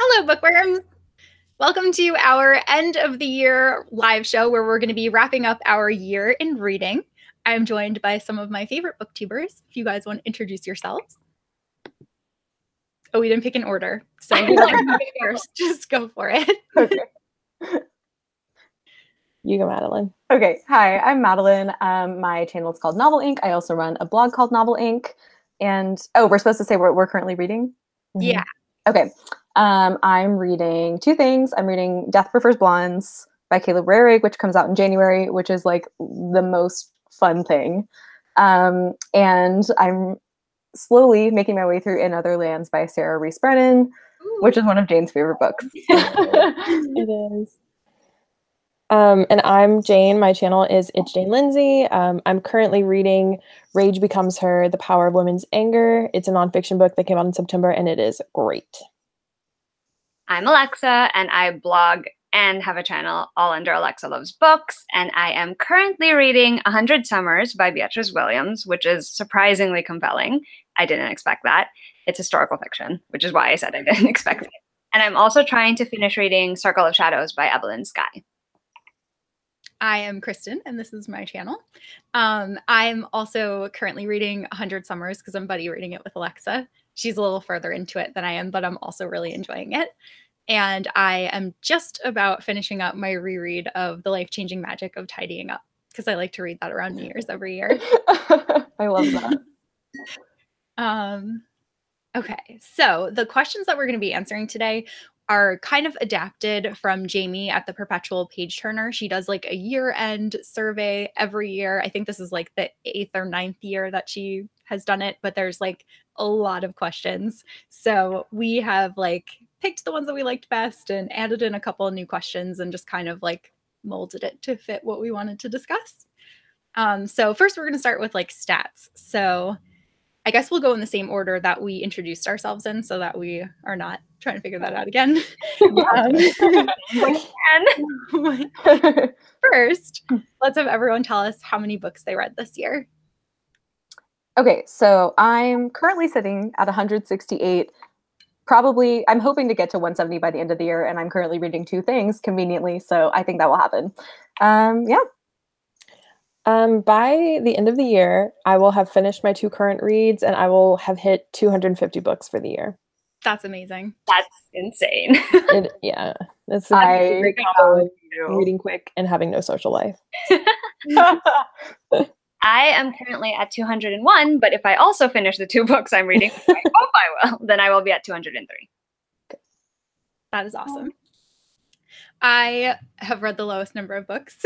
Hello, bookworms. Welcome to our end of the year live show where we're going to be wrapping up our year in reading. I'm joined by some of my favorite booktubers. If you guys want to introduce yourselves. Oh, we didn't pick an order. So first, just go for it. Okay. You go, Madeline. Okay. Hi, I'm Madeline. My channel is called Novel Inc. I also run a blog called Novel Inc. And we're supposed to say what we're currently reading? Yeah. Okay. I'm reading two things. I'm reading Death Prefers Blondes by Caleb Rarig, which comes out in January, which is like the most fun thing. And I'm slowly making my way through In Other Lands by Sarah Reese Brennan, which is one of Jane's favorite books. It is. And I'm Jane. My channel is It's Jane Lindsay. I'm currently reading Rage Becomes Her, The Power of Women's Anger. It's a nonfiction book that came out in September, and it is great. I'm Alexa, and I blog and have a channel all under Alexa Loves Books, and I am currently reading 100 Summers by Beatrice Williams, which is surprisingly compelling. I didn't expect that. It's historical fiction, which is why I said I didn't expect it. And I'm also trying to finish reading Circle of Shadows by Evelyn Skye. I am Kristen, and this is my channel. I'm also currently reading 100 Summers because I'm buddy reading it with Alexa. She's a little further into it than I am, but I'm also really enjoying it. And I am just about finishing up my reread of The Life-Changing Magic of Tidying Up because I like to read that around New Year's every year. I love that. Okay, so the questions that we're going to be answering today are kind of adapted from Jamie at the Perpetual Page Turner. She does like a year-end survey every year. I think this is like the 8th or 9th year that she has done it, but there's like a lot of questions. So we have like picked the ones that we liked best and added in a couple of new questions and just kind of like molded it to fit what we wanted to discuss. So first we're going to start with like stats. So I guess we'll go in the same order that we introduced ourselves in so that we are not trying to figure that out again. First, let's have everyone tell us how many books they read this year. Okay, so I'm currently sitting at 168. Probably, I'm hoping to get to 170 by the end of the year, and I'm currently reading two things conveniently, so I think that will happen. Yeah. By the end of the year, I will have finished my 2 current reads, and I will have hit 250 books for the year. That's amazing. That's insane. Yeah, that's a great combo of reading quick and having no social life. I am currently at 201, but if I also finish the 2 books I'm reading, I hope I will, then I will be at 203. That is awesome. I have read the lowest number of books.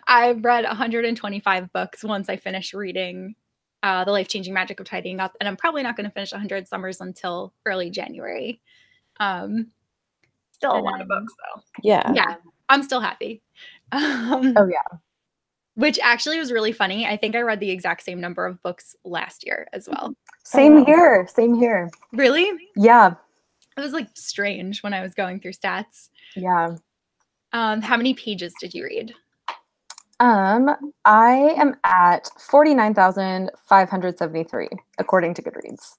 I've read 125 books once I finished reading The Life-Changing Magic of Tidying Up, and I'm probably not going to finish 100 Summers until early January. Still a lot of books, though. Yeah, I'm still happy. Oh, yeah. Which actually was really funny. I think I read the exact same number of books last year as well. Same here. Same here. Really? Yeah. It was like strange when I was going through stats. Yeah. How many pages did you read? I am at 49,573 according to Goodreads.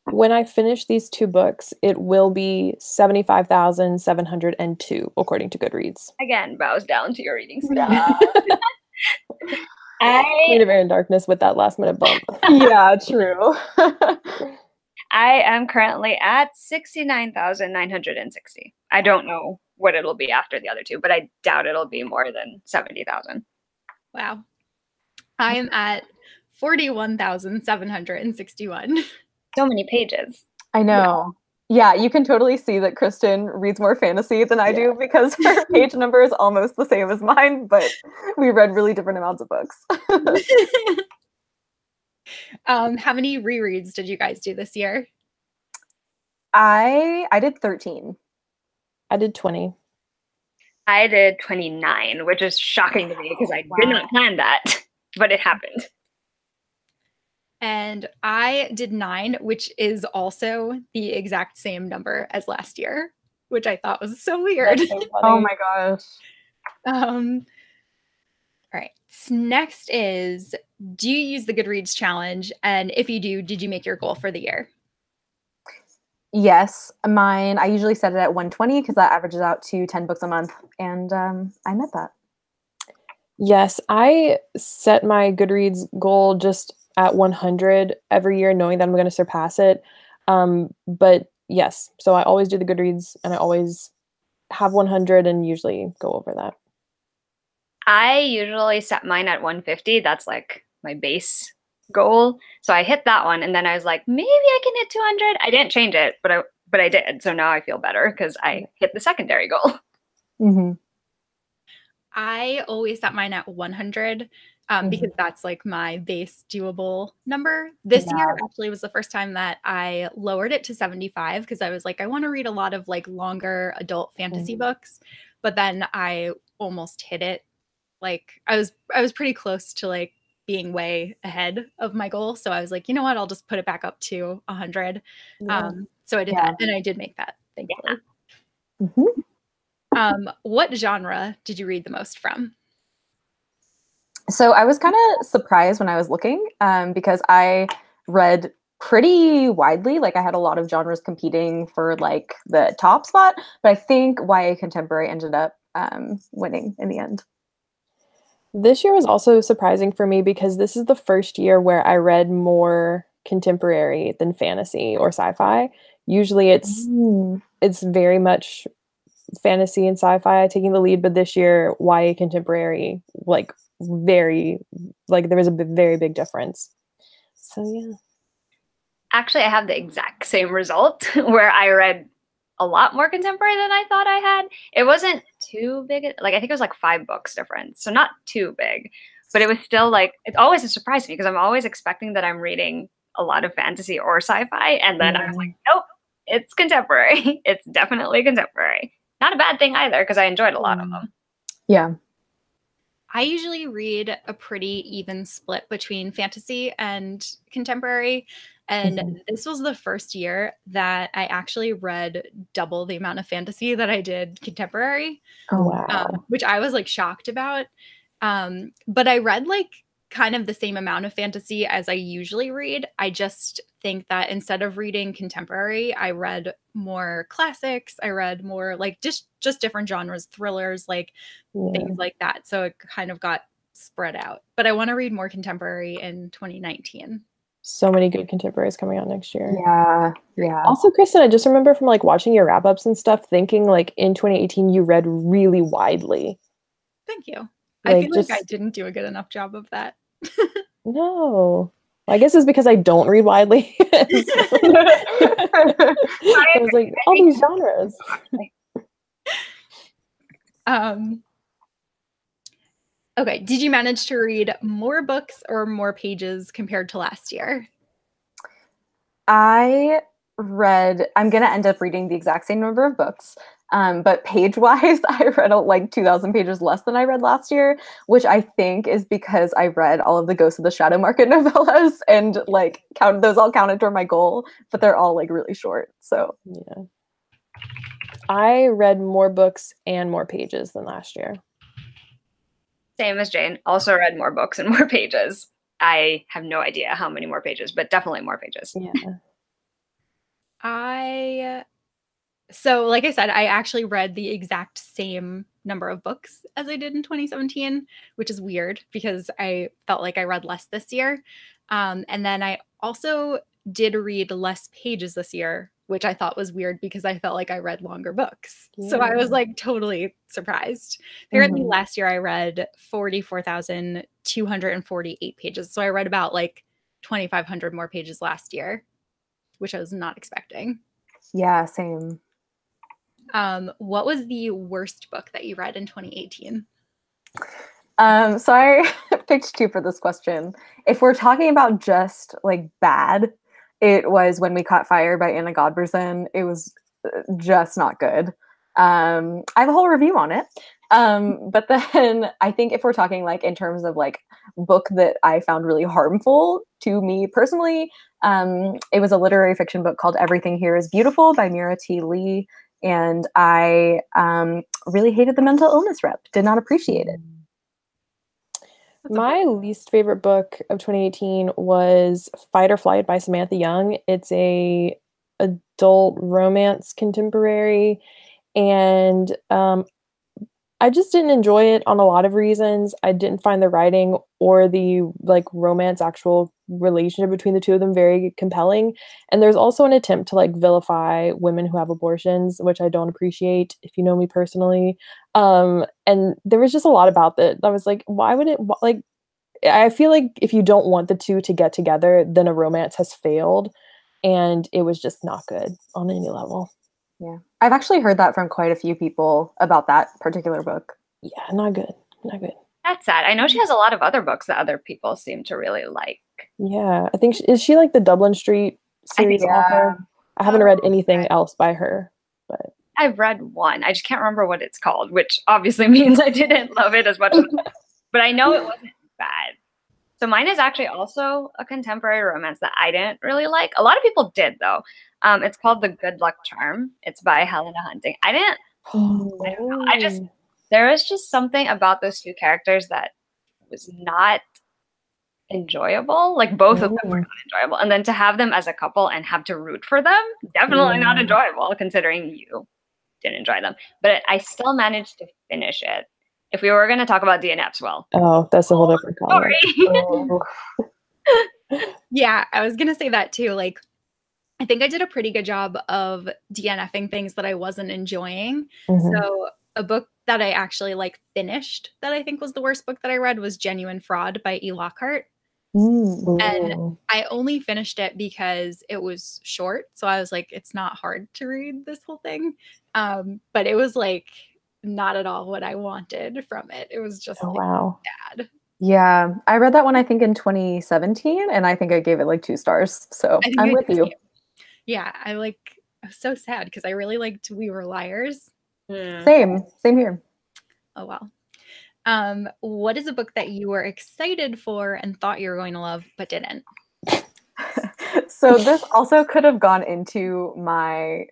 When I finish these 2 books, it will be 75,702 according to Goodreads. Again, bows down to your reading Yeah. Queen of Air and Darkness with that last minute bump. Yeah, true. I am currently at 69,960. I don't know what it'll be after the other 2, but I doubt it'll be more than 70,000. Wow. I am at 41,761. So many pages. I know. Yeah, you can totally see that Kristen reads more fantasy than I do because her page number is almost the same as mine, but we read really different amounts of books. How many rereads did you guys do this year? I did 13. I did 20. I did 29, which is shocking to me because I did not plan that, but it happened. And I did 9, which is also the exact same number as last year, which I thought was so weird. That's so funny. Oh my gosh. All right. Next is, do you use the Goodreads challenge? And if you do, did you make your goal for the year? Yes, mine, I usually set it at 120 because that averages out to 10 books a month, and I met that. Yes, I set my Goodreads goal just at 100 every year, knowing that I'm going to surpass it. But yes, so I always do the Goodreads and I always have 100 and usually go over that. I usually set mine at 150. That's like my base goal. So I hit that one and then I was like, maybe I can hit 200. I didn't change it, but I did. So now I feel better because I hit the secondary goal. Mm-hmm. I always set mine at 100 because that's like my base doable number. This year actually was the first time that I lowered it to 75 because I was like, I want to read a lot of like longer adult fantasy books, but then I almost hit it. Like I was pretty close to like being way ahead of my goal. So I was like, you know what, I'll just put it back up to 100. So I did that and I did make that, thankfully. Yeah. Mm-hmm. What genre did you read the most from? So I was kind of surprised when I was looking because I read pretty widely. Like I had a lot of genres competing for like the top spot, but I think YA contemporary ended up winning in the end. This year was also surprising for me because this is the first year where I read more contemporary than fantasy or sci-fi. Usually it's very much fantasy and sci-fi taking the lead, but this year YA contemporary like very like there was a very big difference. So yeah. Actually, I have the exact same result where I read a lot more contemporary than I thought I had. It wasn't too big. Like I think it was like 5 books difference. So not too big, but it was still like, it's always a surprise to me because I'm always expecting that I'm reading a lot of fantasy or sci-fi. And then I was like, nope, it's contemporary. It's definitely contemporary. Not a bad thing either because I enjoyed a lot of them. Yeah. I usually read a pretty even split between fantasy and contemporary. And this was the first year that I actually read double the amount of fantasy that I did contemporary. Wow. Which I was like shocked about. But I read like kind of the same amount of fantasy as I usually read. I just think that instead of reading contemporary, I read more classics. I read more like just different genres, thrillers, like things like that. So it kind of got spread out. But I want to read more contemporary in 2019. So many good contemporaries coming out next year. Yeah. Yeah. Also, Kristen, I just remember from like watching your wrap-ups and stuff, thinking like in 2018 you read really widely. Thank you. Like, I feel like I didn't do a good enough job of that. No. I guess it's because I don't read widely. I was like, all these genres. Okay. Did you manage to read more books or more pages compared to last year? I'm going to end up reading the exact same number of books. But page-wise, I read like 2,000 pages less than I read last year, which I think is because I read all of the Ghost of the Shadow Market novellas and like those all counted toward my goal, but they're all like really short. So yeah. I read more books and more pages than last year. Same as Jane. Also read more books and more pages. I have no idea how many more pages, but definitely more pages. Yeah. So like I said, I actually read the exact same number of books as I did in 2017, which is weird because I felt like I read less this year. And then I also did read less pages this year, which I thought was weird because I felt like I read longer books. Yeah. So I was like totally surprised. Apparently last year I read 44,248 pages. So I read about like 2,500 more pages last year, which I was not expecting. Yeah, same. What was the worst book that you read in 2018? So I picked 2 for this question. If we're talking about just like bad, it was When We Caught Fire by Anna Godbersen. It was just not good. I have a whole review on it. But then I think if we're talking like in terms of like book that I found really harmful to me personally, it was a literary fiction book called Everything Here is Beautiful by Mira T. Lee. And I really hated the mental illness rep, did not appreciate it. My least favorite book of 2018 was Fight or Flight by Samantha Young. It's a adult romance contemporary, and I just didn't enjoy it on a lot of reasons. I didn't find the writing or the like romance actual relationship between the two of them very compelling. And there's also an attempt to like vilify women who have abortions, which I don't appreciate if you know me personally. And there was just a lot about that. I was like, why would it like I feel like if you don't want the two to get together, then a romance has failed. And it was just not good on any level. Yeah. I've actually heard that from quite a few people about that particular book. Yeah, not good. Not good. That's sad. I know she has a lot of other books that other people seem to really like. Yeah, I think is she like the Dublin Street series author? I haven't read anything else by her, but I've read one. I just can't remember what it's called, which obviously means I didn't love it as much as but I know it wasn't bad. So mine is actually also a contemporary romance that I didn't really like. A lot of people did though. It's called The Good Luck Charm. It's by Helena Hunting. I don't know. There was just something about those two characters that was not enjoyable. Like both of them were not enjoyable. And then to have them as a couple and have to root for them, definitely not enjoyable considering you didn't enjoy them. But I still managed to finish it. If we were going to talk about DNFs, well. Oh, that's a whole different story. Yeah, I was going to say that too. Like, I think I did a pretty good job of DNFing things that I wasn't enjoying. So a book that I actually like finished that I think was the worst book that I read was Genuine Fraud by E. Lockhart. And I only finished it because it was short. So I was like, it's not hard to read this whole thing. But it was like not at all what I wanted from it. It was just bad. Yeah. I read that one, I think in 2017, and I think I gave it like 2 stars. So I'm with you. Yeah. I was so sad because I really liked We Were Liars. Same here. Oh, wow. What is a book that you were excited for and thought you were going to love, but didn't? So this also could have gone into my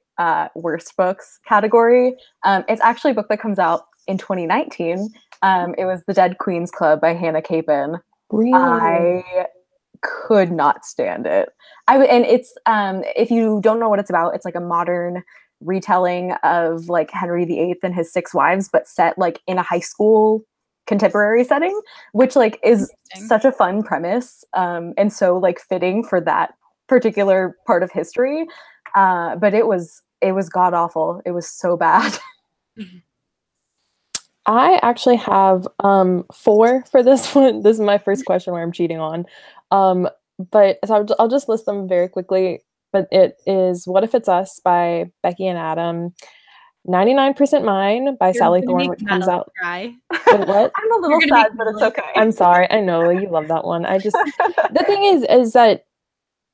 worst books category. It's actually a book that comes out in 2019. It was The Dead Queens Club by Hannah Capin. Really? I could not stand it. And it's if you don't know what it's about, it's like a modern retelling of like Henry VIII and his 6 wives, but set like in a high school contemporary setting, which like is such a fun premise, and so like fitting for that particular part of history. But it was god awful. It was so bad. I actually have 4 for this one. This is my first question where I'm cheating on. But so I'll just list them very quickly. But it is What If It's Us by Becky and Adam, 99% Mine by Sally Thorne, which comes out. Cry. What? I'm a little sad, but it's okay. I'm sorry. I know you love that one. The thing is that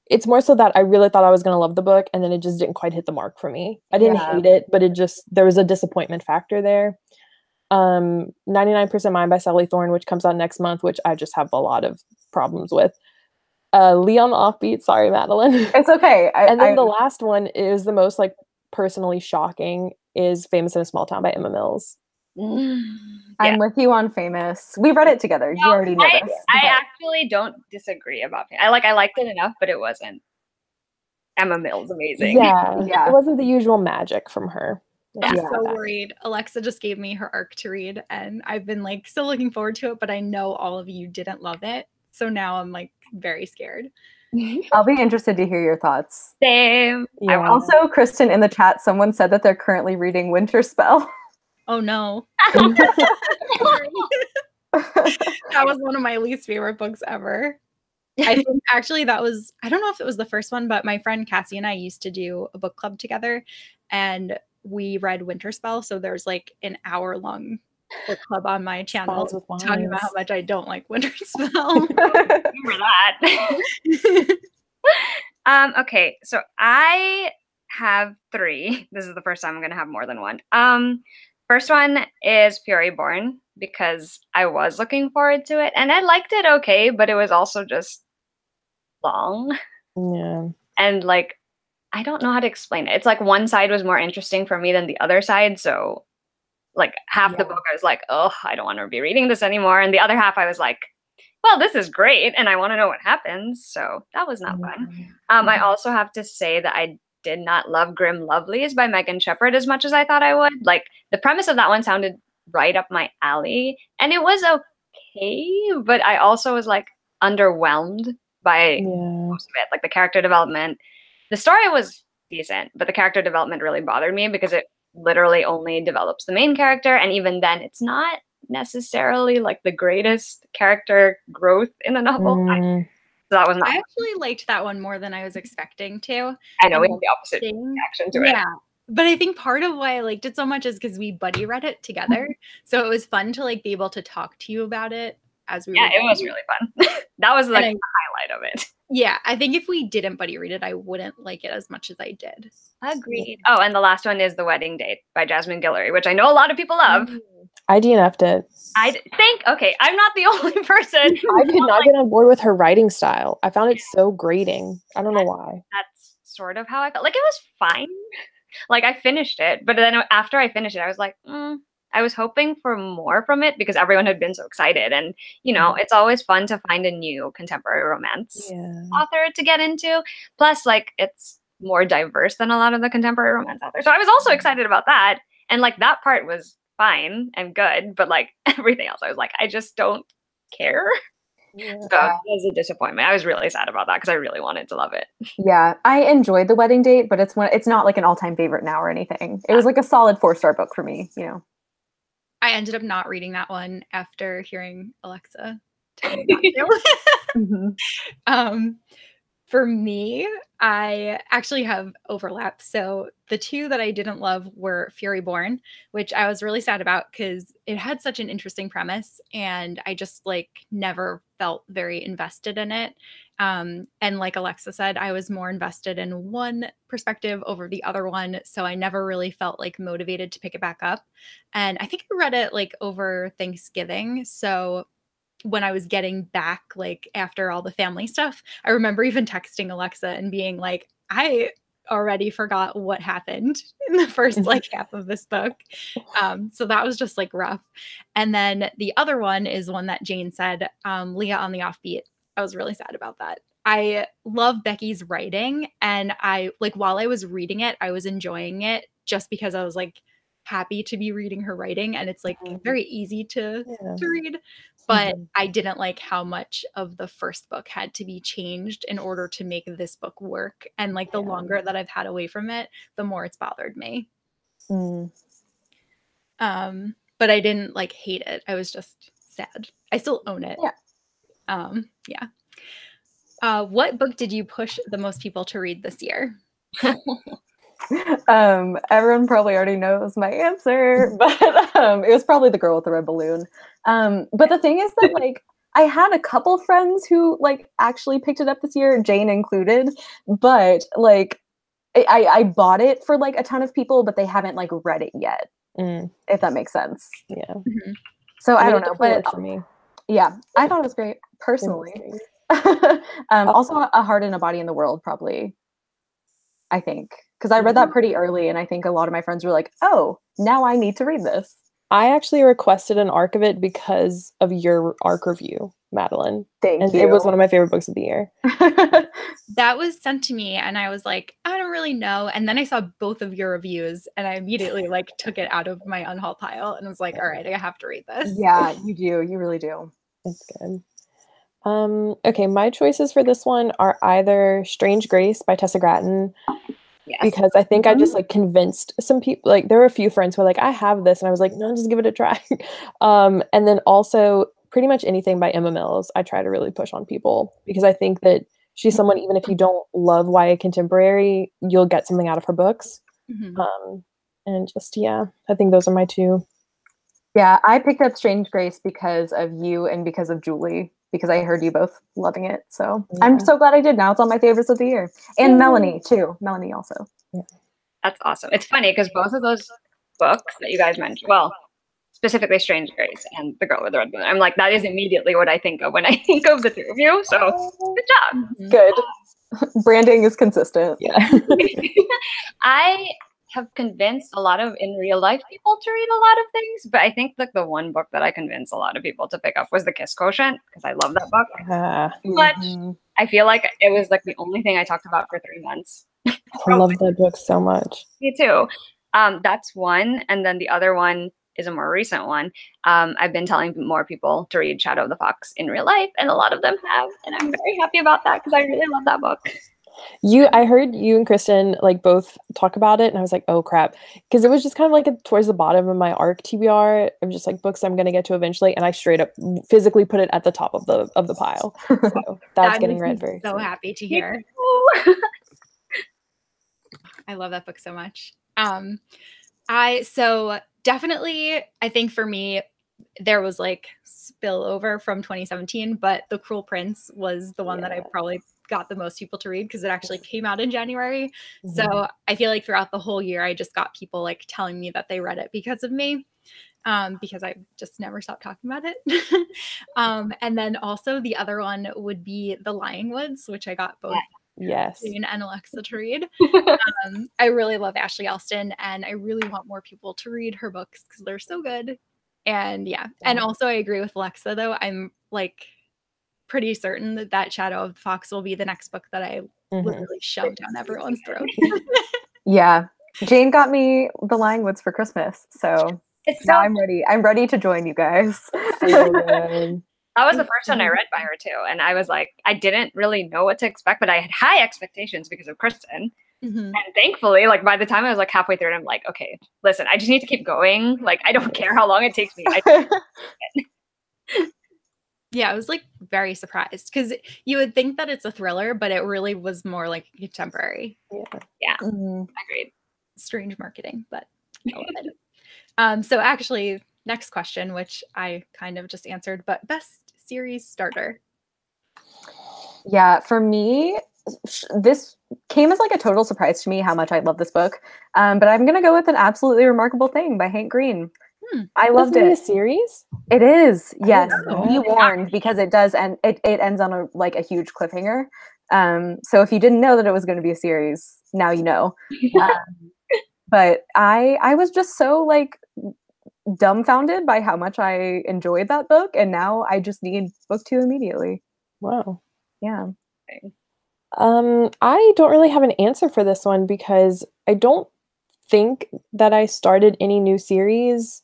it's more so that I really thought I was going to love the book, and then it just didn't quite hit the mark for me. I didn't hate it, but there was a disappointment factor there. 99% Mine by Sally Thorne, which comes out next month, which I just have a lot of problems with. Leon the Offbeat, sorry, Madeline. It's okay. And then the last one is the most like personally shocking, is Famous in a Small Town by Emma Mills. I'm with you on Famous. We read it together. You already know this. I actually don't disagree about it. I liked it enough, but it wasn't Emma Mills amazing. Yeah. It wasn't the usual magic from her. I'm so worried. Alexa just gave me her arc to read, and I've been like still looking forward to it, but I know all of you didn't love it. So now I'm like very scared. I'll be interested to hear your thoughts. Same. Yeah. Also, Kristen, in the chat, someone said that they're currently reading Winter Spell. Oh no. That was one of my least favorite books ever. I think actually I don't know if it was the first one, but my friend Cassie and I used to do a book club together, and we read Winter Spell. So there's like an hour-long book club on my channel talking about how much I don't like Winter Spell. Remember that. Okay, so I have 3. This is the first time I'm going to have more than one. First one is Fury Born, because I was looking forward to it, and I liked it okay, but it was also just long. Yeah. And like, I don't know how to explain it. It's like one side was more interesting for me than the other side, so like half the book I was like, oh, I don't want to be reading this anymore, and the other half I was like, well, this is great and I want to know what happens. So that was not fun. I also have to say that I did not love Grim Lovelies by Megan Shepherd as much as I thought I would. Like, the premise of that one sounded right up my alley, and it was okay, but I also was like underwhelmed by most of it. Like, the character development, the story was decent, but the character development really bothered me because it literally only develops the main character, and even then it's not necessarily like the greatest character growth in a novel. So that was not. I actually liked that one more than I was expecting to. I know we And have the opposite reaction to it. Yeah. But I think part of why I liked it so much is because we buddy read it together. So it was fun to like be able to talk to you about it as we were. Yeah, it was really fun. That was like the highlight of it. Yeah, I think if we didn't buddy read it, I wouldn't like it as much as I did. Agreed. Oh, and the last one is The Wedding Date by Jasmine Guillory, which I know a lot of people love. I DNF'd it. I think, okay, I'm not the only person. I could not get on board with her writing style. I found it so grating. I don't know why. That's sort of how I felt. Like, it was fine. Like, I finished it, but then after I finished it, I was like, I was hoping for more from it because everyone had been so excited. And, you know, it's always fun to find a new contemporary romance author to get into. Plus, like, it's more diverse than a lot of the contemporary romance authors. So I was also excited about that. And, like, that part was fine and good. But, like, everything else, I was like, I just don't care. So it was a disappointment. I was really sad about that because I really wanted to love it. Yeah, I enjoyed The Wedding Date, but it's not like an all-time favorite now or anything. It was like a solid 4-star book for me, you know. I ended up not reading that one after hearing Alexa tell me not to. For me, I actually have overlap. So the two that I didn't love were Fury Born, which I was really sad about because it had such an interesting premise and I just like never felt very invested in it. And like Alexa said, I was more invested in one perspective over the other one. So I never really felt like motivated to pick it back up. And I think I read it like over Thanksgiving. So when I was getting back, like after all the family stuff, I remember even texting Alexa and being like, I already forgot what happened in the first like half of this book. So that was just like rough. And then the other one is one that Jane said, Leah on the Offbeat. I was really sad about that. I love Becky's writing. And I like, while I was reading it, I was enjoying it just because I was like happy to be reading her writing. And it's like very easy to read. But I didn't like how much of the first book had to be changed in order to make this book work. And like the longer that I've had away from it, the more it's bothered me. But I didn't like hate it. I was just sad. I still own it. What book did you push the most people to read this year? Everyone probably already knows my answer, but it was probably The Girl with the Red Balloon. But the thing is that like I had a couple friends who like actually picked it up this year, Jane included, but like I bought it for like a ton of people, but they haven't like read it yet. If that makes sense. So I don't know, but for me. Yeah, I thought it was great personally. Also, A Heart and a Body in the World, probably. I think because I read that pretty early, and I think a lot of my friends were like, "Oh, now I need to read this." I actually requested an ARC of it because of your ARC review, Madeline. Thank you. It was one of my favorite books of the year. That was sent to me, and I was like, I don't really know. And then I saw both of your reviews, and I immediately like took it out of my unhaul pile, and was like, all right, I have to read this. Yeah, you do. You really do. That's good. Okay, my choices for this one are either Strange Grace by Tessa Gratton, because I think I just like convinced some people, like there were a few friends who were like, I have this, and I was like, no, just give it a try. And then also pretty much anything by Emma Mills, I try to really push on people because I think that she's someone, even if you don't love YA contemporary, you'll get something out of her books. And just, I think those are my two. Yeah, I picked up Strange Grace because of you and because of Julie, because I heard you both loving it. So I'm so glad I did. Now it's on my favorites of the year. And Melanie too. Melanie also. That's awesome. It's funny because both of those books that you guys mentioned, well, specifically Strange Grace and The Girl with the Red Balloon, I'm like, that is immediately what I think of when I think of the two of you. So good job. Good. Branding is consistent. I have convinced a lot of in real life people to read a lot of things, but I think that the one book that I convinced a lot of people to pick up was The Kiss Quotient, because I love that book. But I feel like it was like the only thing I talked about for 3 months. I love that book so much. Me too. That's one. And then the other one is a more recent one. I've been telling more people to read Shadow of the Fox in real life, and a lot of them have. And I'm very happy about that because I really love that book. I heard you and Kristen like both talk about it, and I was like, oh crap, because it was just kind of like towards the bottom of my ARC TBR of just like books I'm gonna get to eventually, and I straight up physically put it at the top of the pile. So that's getting read very so soon. happy to hear. I love that book so much. So definitely, I think for me, there was like spillover from 2017, but The Cruel Prince was the one that I probably got the most people to read because it actually came out in January. So I feel like throughout the whole year, I just got people like telling me that they read it because of me. Because I just never stopped talking about it. And then also the other one would be The Lying Woods, which I got both Jane and Alexa to read. I really love Ashley Elston, and I really want more people to read her books because they're so good. And and also I agree with Alexa, though. I'm like pretty certain that Shadow of the Fox will be the next book that I literally shove down everyone's throat. Yeah. Jane got me The Lying Woods for Christmas, so now I'm ready. I'm ready to join you guys. That was the first one I read by her too. And I was like, I didn't really know what to expect, but I had high expectations because of Kristen. And thankfully, like by the time I was like halfway through it, I'm like, okay, listen, I just need to keep going. Like, I don't care how long it takes me. Yeah, I was like very surprised because you would think that it's a thriller, but it really was more like contemporary. Yeah. Agreed. Strange marketing, but I love it. So actually, next question, which I kind of just answered, but best series starter. Yeah, for me, this came as like a total surprise to me how much I love this book. But I'm gonna go with An Absolutely Remarkable Thing by Hank Green. I loved it. A series? It is, yes. Be warned, because it does, and it ends on a huge cliffhanger. So if you didn't know that it was going to be a series, now you know. But I was just so like dumbfounded by how much I enjoyed that book, and now I just need book 2 immediately. Wow. Yeah. I don't really have an answer for this one because I don't think that I started any new series,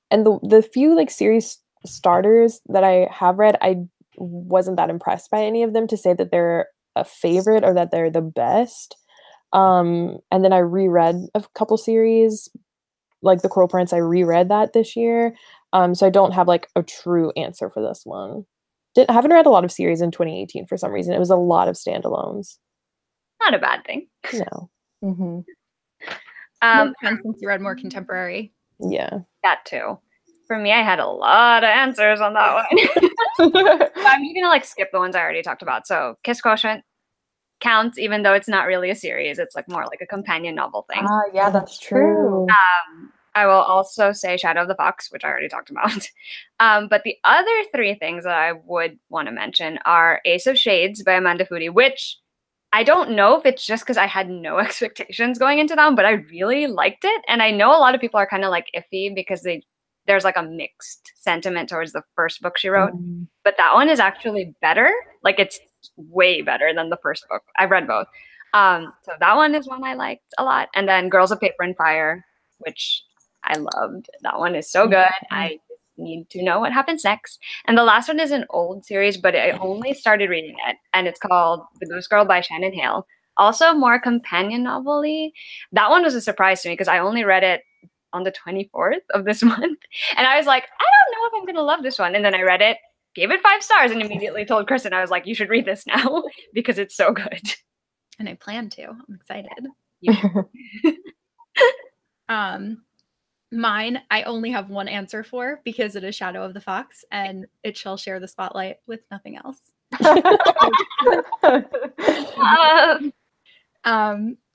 and the few like series starters that I have read, I wasn't that impressed by any of them to say that they're a favorite or that they're the best. And then I reread a couple series, like The Cruel Prince. I reread that this year, so I don't have like a true answer for this one. I haven't read a lot of series in 2018 for some reason. It was a lot of standalones. Not a bad thing. No. Since you read more contemporary. Yeah. That too. For me, I had a lot of answers on that one. I'm just gonna like skip the ones I already talked about. So Kiss Quotient counts, even though it's not really a series. It's like more like a companion novel thing. Yeah, that's true. I will also say Shadow of the Fox, which I already talked about. But the other 3 things that I would want to mention are Ace of Shades by Amanda Foody, which I don't know if it's just because I had no expectations going into them, but I really liked it. And I know a lot of people are kind of like iffy because there's like a mixed sentiment towards the first book she wrote. But that one is actually better. Like it's way better than the first book. I've read both. So that one is one I liked a lot. And then Girls of Paper and Fire, which I loved. That one is so good. I need to know what happens next. And the last one is an old series, but I only started reading it, and it's called The Goose Girl by Shannon Hale. Also more companion novel-y. That one was a surprise to me because I only read it on the 24th of this month. And I was like, I don't know if I'm going to love this one. And then I read it, gave it 5 stars, and immediately told Kristen, I was like, you should read this now because it's so good. And I plan to. I'm excited. Mine, I only have one answer for because it is Shadow of the Fox, and it shall share the spotlight with nothing else.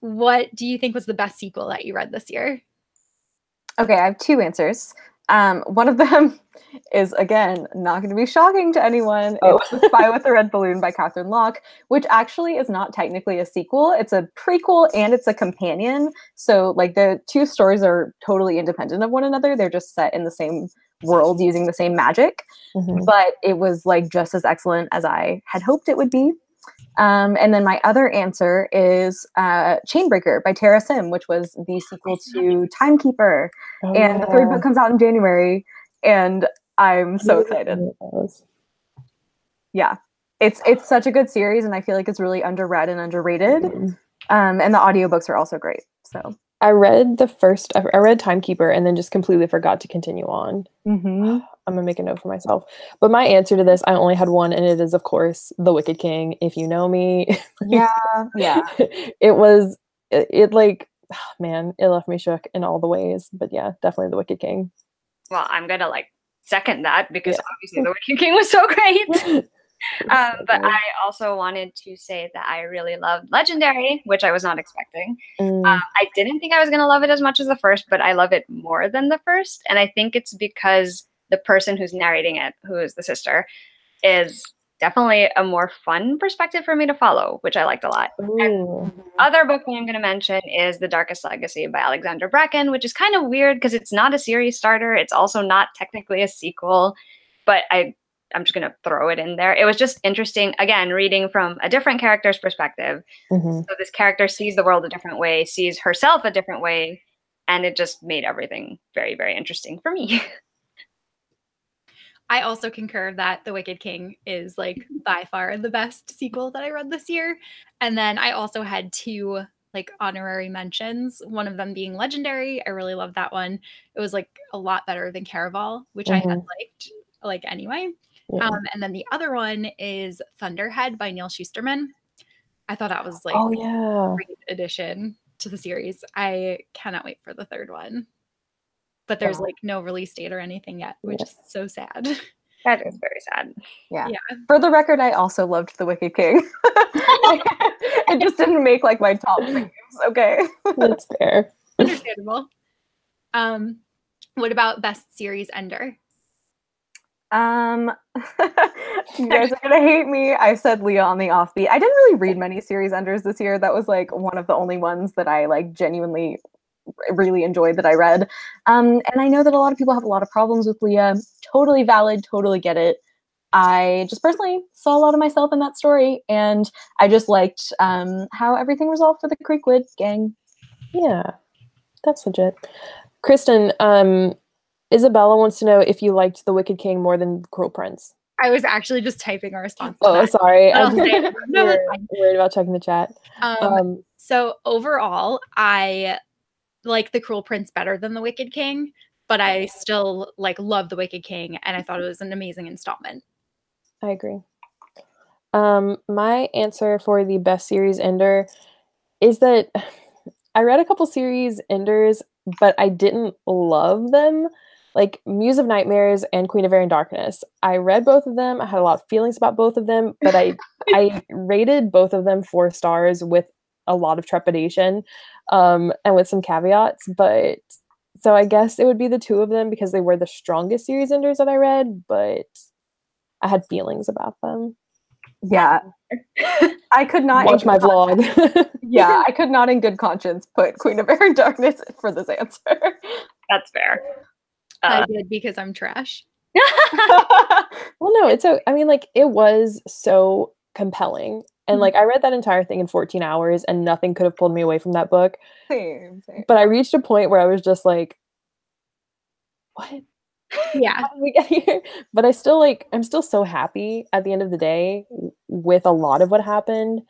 What do you think was the best sequel that you read this year? Okay, I have 2 answers. One of them is, again, not going to be shocking to anyone. It's The Spy with the Red Balloon by Catherine Locke, which actually is not technically a sequel. It's a prequel and it's a companion. So like the 2 stories are totally independent of one another. They're just set in the same world using the same magic. But it was like just as excellent as I had hoped it would be. And then my other answer is Chainbreaker by Tara Sim, which was the sequel to Timekeeper. And the third book comes out in January, and I'm so excited. Yeah, it's such a good series, and I feel like it's really underread and underrated. And the audiobooks are also great. So I read I read Timekeeper and then just completely forgot to continue on. I'm gonna make a note for myself. But my answer to this, I only had one, and it is, of course, The Wicked King. If you know me, yeah. It like, man, it left me shook in all the ways. But yeah, definitely The Wicked King. Well, I'm gonna second that because obviously The Wicked King was so great. But I also wanted to say that I really loved Legendary, which I was not expecting. I didn't think I was going to love it as much as the first, but I love it more than the first. And I think it's because the person who's narrating it, who is the sister, is definitely a more fun perspective for me to follow, which I liked a lot. And other book that I'm going to mention is The Darkest Legacy by Alexandra Bracken, which is kind of weird because it's not a series starter. It's also not technically a sequel, but I'm just going to throw it in there. It was just interesting, again, reading from a different character's perspective. So this character sees the world a different way, sees herself a different way, and it just made everything very, very interesting for me. I also concur that The Wicked King is by far the best sequel that I read this year. And then I also had two honorary mentions, one of them being Legendary. I really loved that one. It was a lot better than Caraval, which I had liked anyway. And then the other one is Thunderhead by Neil Shusterman. I thought that was a great addition to the series. I cannot wait for the third one. But there's no release date or anything yet, which is so sad. That is very sad. Yeah. For the record, I also loved The Wicked King. It just didn't make my top things. Okay. That's fair. Understandable. What about best series ender? You guys are gonna hate me. I said Leah on the Offbeat. I didn't really read many series enders this year. That was one of the only ones that I genuinely really enjoyed that I read. And I know that a lot of people have a lot of problems with Leah. Totally valid, totally get it. I just personally saw a lot of myself in that story, and I just liked how everything resolved for the Creekwood gang. Yeah, that's legit. Kristen, Isabella wants to know if you liked The Wicked King more than Cruel Prince. I was actually just typing a response. Sorry. I was worried about checking the chat. So overall, I like The Cruel Prince better than The Wicked King, but I still love The Wicked King, and I thought it was an amazing installment. I agree. My answer for the best series ender is that I read a couple series enders, but I didn't love them. Muse of Nightmares and Queen of Air and Darkness. I read both of them. I had a lot of feelings about both of them, but I rated both of them 4 stars with a lot of trepidation, and with some caveats. But so I guess it would be the two of them because they were the strongest series enders that I read, but I had feelings about them. Yeah. I could not watch my vlog. Yeah, I could not in good conscience put Queen of Air and Darkness for this answer. That's fair. I did because I'm trash. Well, no, it was so compelling. And I read that entire thing in 14 hours and nothing could have pulled me away from that book. Same. But I reached a point where I was just what? Yeah. How did we get here? But I'm still so happy at the end of the day with a lot of what happened.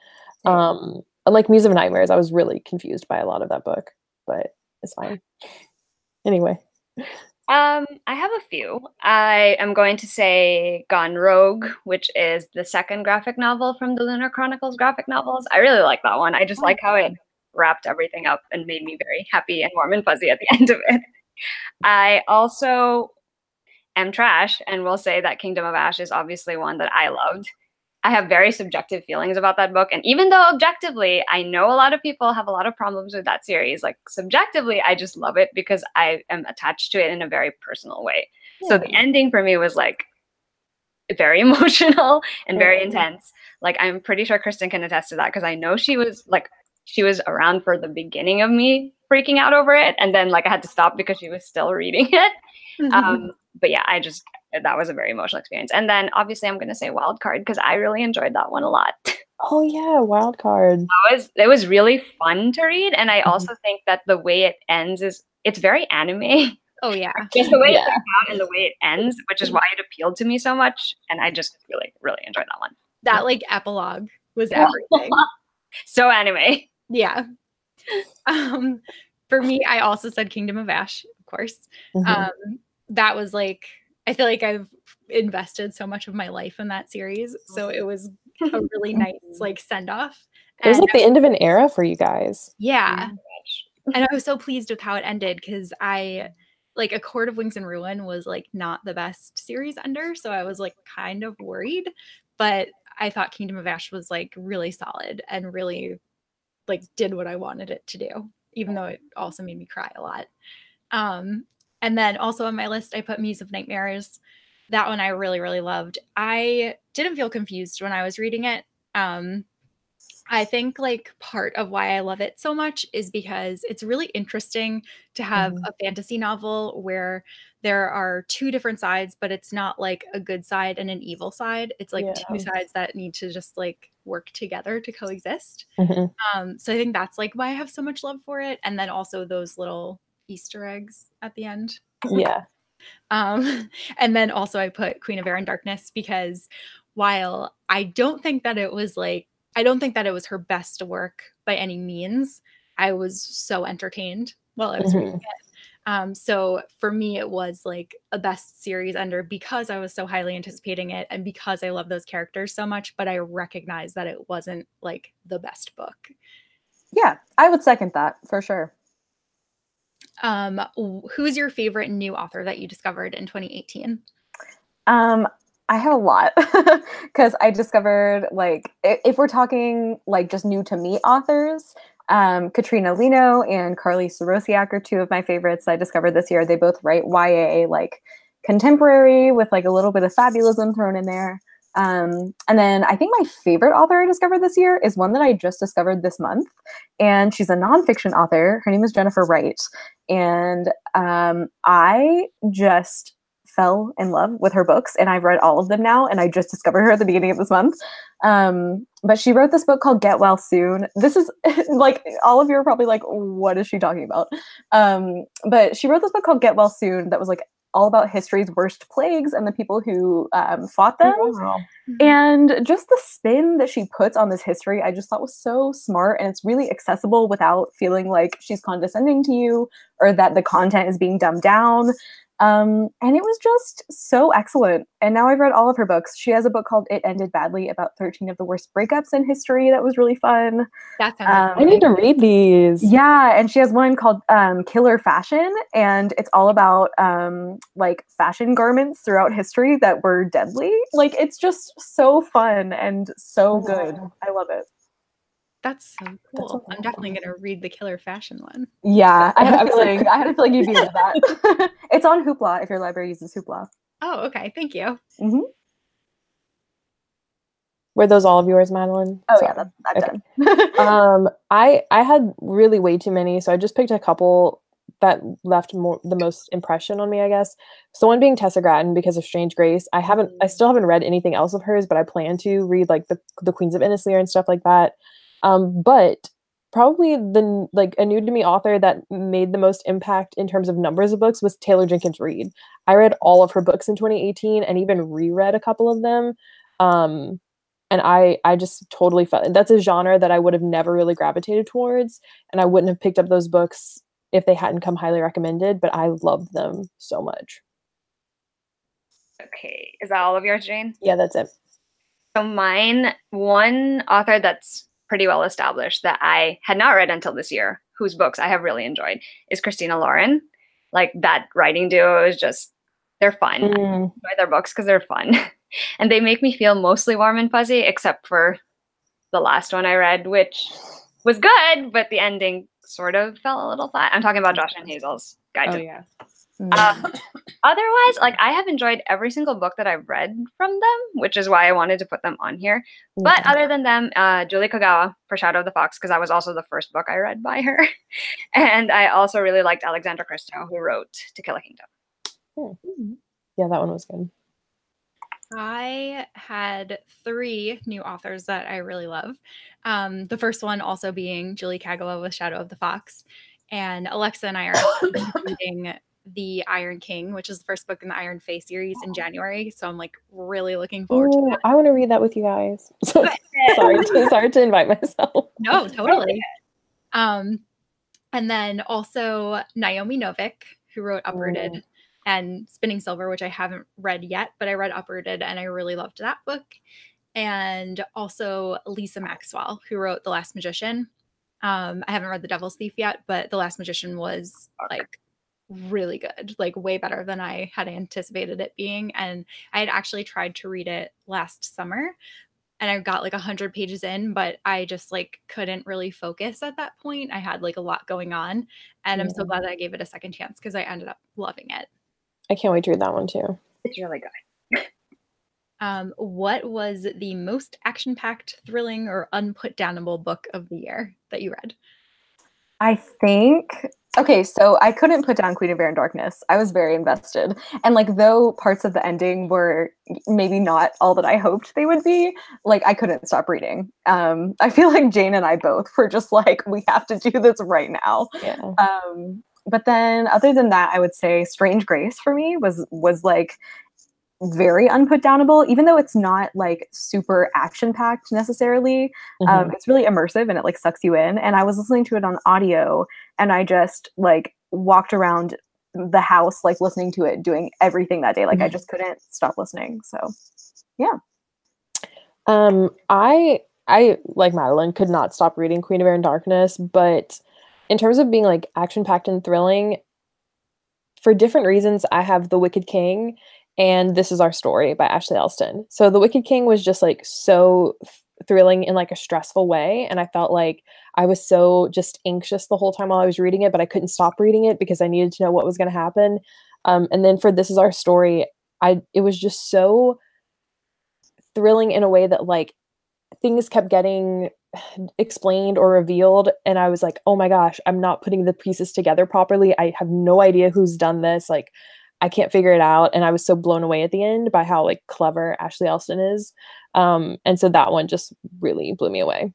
Unlike Muse of Nightmares, I was really confused by a lot of that book, but it's fine. Anyway. I have a few. I am going to say Gone Rogue, which is the second graphic novel from the Lunar Chronicles graphic novels. I really like that one. I just like how it wrapped everything up and made me very happy and warm and fuzzy at the end of it. I also am trash and will say that Kingdom of Ash is obviously one that I loved. I have very subjective feelings about that book. And even though objectively, I know a lot of people have a lot of problems with that series, subjectively, I just love it because I am attached to it in a very personal way. Yeah. So the ending for me was very emotional and very intense. I'm pretty sure Kristen can attest to that because I know she was around for the beginning of me freaking out over it. And then I had to stop because she was still reading it. But yeah, that was a very emotional experience. And then obviously I'm going to say Wild Card because I really enjoyed that one a lot. Oh yeah, wild card. It was really fun to read, and I also think that the way it ends it's very anime. Oh yeah. Just the way it Yeah. starts out and the way it ends, which is why it appealed to me so much, and I just really, really enjoyed that one. That like epilogue was everything. So anime. Yeah. For me, I also said Kingdom of Ash, of course. That was like, I feel like I've invested so much of my life in that series, so it was a really nice like send off. It was like the end of an era for you guys. Yeah. And I was so pleased with how it ended because I like A Court of Wings and Ruin was like not the best series ender, so I was like kind of worried, but I thought Kingdom of Ash was like really solid and really like did what I wanted it to do, even though it also made me cry a lot. And then also on my list, I put Muse of Nightmares. That one I really, really loved. I didn't feel confused when I was reading it. I think like part of why I love it so much is because it's really interesting to have a fantasy novel where there are two different sides, but it's not like a good side and an evil side. It's like two sides that need to just like work together to coexist. So I think that's like why I have so much love for it. And then also those little Easter eggs at the end. Yeah. And then also I put Queen of Air and Darkness because while I don't think that it was her best work by any means, I was so entertained while I was reading it. So for me, it was like a best series ender because I was so highly anticipating it and because I love those characters so much, but I recognize that it wasn't like the best book. Yeah, I would second that for sure. Who's your favorite new author that you discovered in 2018? I have a lot because I discovered like if we're talking like just new to me authors, Katrina Lino and Carly Sorosiak are two of my favorites I discovered this year. They both write YA like contemporary with like a little bit of fabulism thrown in there. And then I think my favorite author I discovered this year is one that I just discovered this month. And she's a nonfiction author. Her name is Jennifer Wright. And I just fell in love with her books and I've read all of them now and I just discovered her at the beginning of this month. But she wrote this book called Get Well Soon. This is like all of you are probably like, what is she talking about? But she wrote this book called Get Well Soon that was like all about history's worst plagues and the people who fought them. Wow. And just the spin that she puts on this history, I just thought was so smart and it's really accessible without feeling like she's condescending to you or that the content is being dumbed down. And it was just so excellent. And now I've read all of her books. She has a book called It Ended Badly about 13 of the worst breakups in history. That was really fun. That sounds I need to read these. Yeah. And she has one called Killer Fashion. And it's all about like fashion garments throughout history that were deadly. Like it's just so fun and so good. I love it. That's so cool. I'm definitely going to read the Killer Fashion one. Yeah, I had a feeling you'd be into that. It's on Hoopla if your library uses Hoopla. Oh, okay. Thank you. Were those all of yours, Madeline? Oh, sorry. Yeah, that's done. I had really way too many, so I just picked a couple that left the most impression on me, I guess. So one being Tessa Gratton because of Strange Grace. I still haven't read anything else of hers, but I plan to read like the Queens of Innisleer and stuff like that. But probably a new to me author that made the most impact in terms of numbers of books was Taylor Jenkins Reid. I read all of her books in 2018 and even reread a couple of them. And I just totally felt that's a genre that I would have never really gravitated towards, and I wouldn't have picked up those books if they hadn't come highly recommended, but I loved them so much. Okay, is that all of yours, Jane? Yeah, that's it. So mine, one author that's pretty well established that I had not read until this year, whose books I have really enjoyed, is Christina Lauren. Like that writing duo is just, they're fun. I enjoy their books because they're fun. And they make me feel mostly warm and fuzzy, except for the last one I read, which was good, but the ending sort of fell a little flat. I'm talking about Josh and Hazel's Guide to. Yeah. Otherwise, like I have enjoyed every single book that I've read from them, which is why I wanted to put them on here. But other than them, Julie Kagawa for Shadow of the Fox, because that was also the first book I read by her. And I also really liked Alexandra Christo, who wrote To Kill a Kingdom. Yeah, that one was good. I had 3 new authors that I really love. The first one also being Julie Kagawa with Shadow of the Fox. And Alexa and I are reading The Iron King, which is the first book in the Iron Fae series in January. So I'm like really looking forward to Oh, I want to read that with you guys. Sorry to invite myself. No, totally. And then also Naomi Novik, who wrote Uprooted and Spinning Silver, which I haven't read yet, but I read Uprooted and I really loved that book. And also Lisa Maxwell, who wrote The Last Magician. I haven't read The Devil's Thief yet, but The Last Magician was like really good, like way better than I had anticipated it being. And I had actually tried to read it last summer, and I got like 100 pages in, but I just like couldn't really focus at that point. I had like a lot going on, and I'm so glad that I gave it a second chance because I ended up loving it. I can't wait to read that one too. It's really good. What was the most action-packed, thrilling, or unputdownable book of the year that you read? I think, okay, so I couldn't put down Queen of Air and Darkness. I was very invested. And like, though parts of the ending were maybe not all that I hoped they would be, like, I couldn't stop reading. I feel like Jane and I both were just like, we have to do this right now. Yeah. But then other than that, I would say Strange Grace for me was like very unputdownable, even though it's not like super action packed necessarily. It's really immersive and it like sucks you in. And I was listening to it on audio and I just like walked around the house like listening to it, doing everything that day. Like I just couldn't stop listening. So yeah. I like Madeline could not stop reading Queen of Air and Darkness, but in terms of being like action packed and thrilling, for different reasons, I have The Wicked King and This Is Our Story by Ashley Elston. So The Wicked King was just like so thrilling in like a stressful way, and I felt like I was so just anxious the whole time while I was reading it, but I couldn't stop reading it because I needed to know what was going to happen. And then for This Is Our Story, it was just so thrilling in a way that like things kept getting explained or revealed, and I was like, oh my gosh, I'm not putting the pieces together properly. I have no idea who's done this. Like, I can't figure it out. And I was so blown away at the end by how like clever Ashley Elston is. And so that one just really blew me away.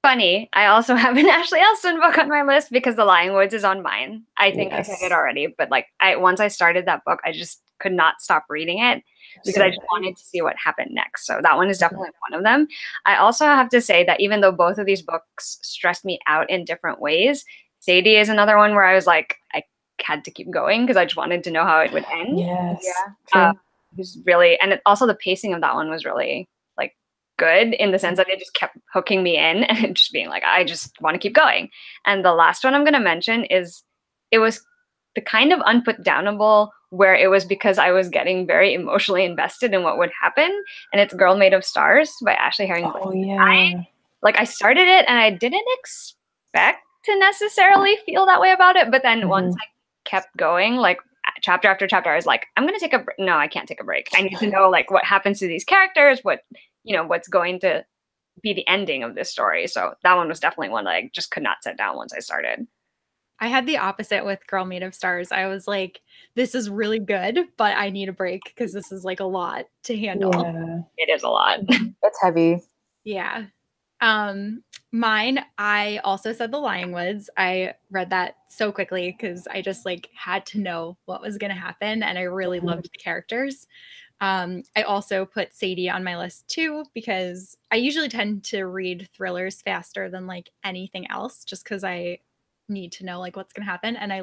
Funny, I also have an Ashley Elston book on my list because The Lying Woods is on mine. I think I said it already, but like once I started that book, I just could not stop reading it because I just wanted to see what happened next. So that one is definitely one of them. I also have to say that even though both of these books stressed me out in different ways, Sadie is another one where I was like, I had to keep going because I just wanted to know how it would end. Yes. Yeah. It was really, and also the pacing of that one was really like good in the sense that it just kept hooking me in and just being like, I just want to keep going. And the last one I'm going to mention is, it was the kind of unputdownable where it was because I was getting very emotionally invested in what would happen. And it's Girl Made of Stars by Ashley Herring. Oh yeah. I started it and I didn't expect to necessarily feel that way about it. But then once I kept going, like chapter after chapter, I was like, I'm going to take a break. No, I can't take a break. I need to know like what happens to these characters, what's going to be the ending of this story. So that one was definitely one that I just could not sit down once I started. I had the opposite with Girl Made of Stars. I was like, this is really good, but I need a break because this is like a lot to handle. Yeah. It is a lot. It's heavy. Yeah. Mine, I also said The Lying Woods. I read that so quickly because I just like had to know what was going to happen, and I really loved the characters. I also put Sadie on my list too because I usually tend to read thrillers faster than like anything else, just because I need to know like what's going to happen, and I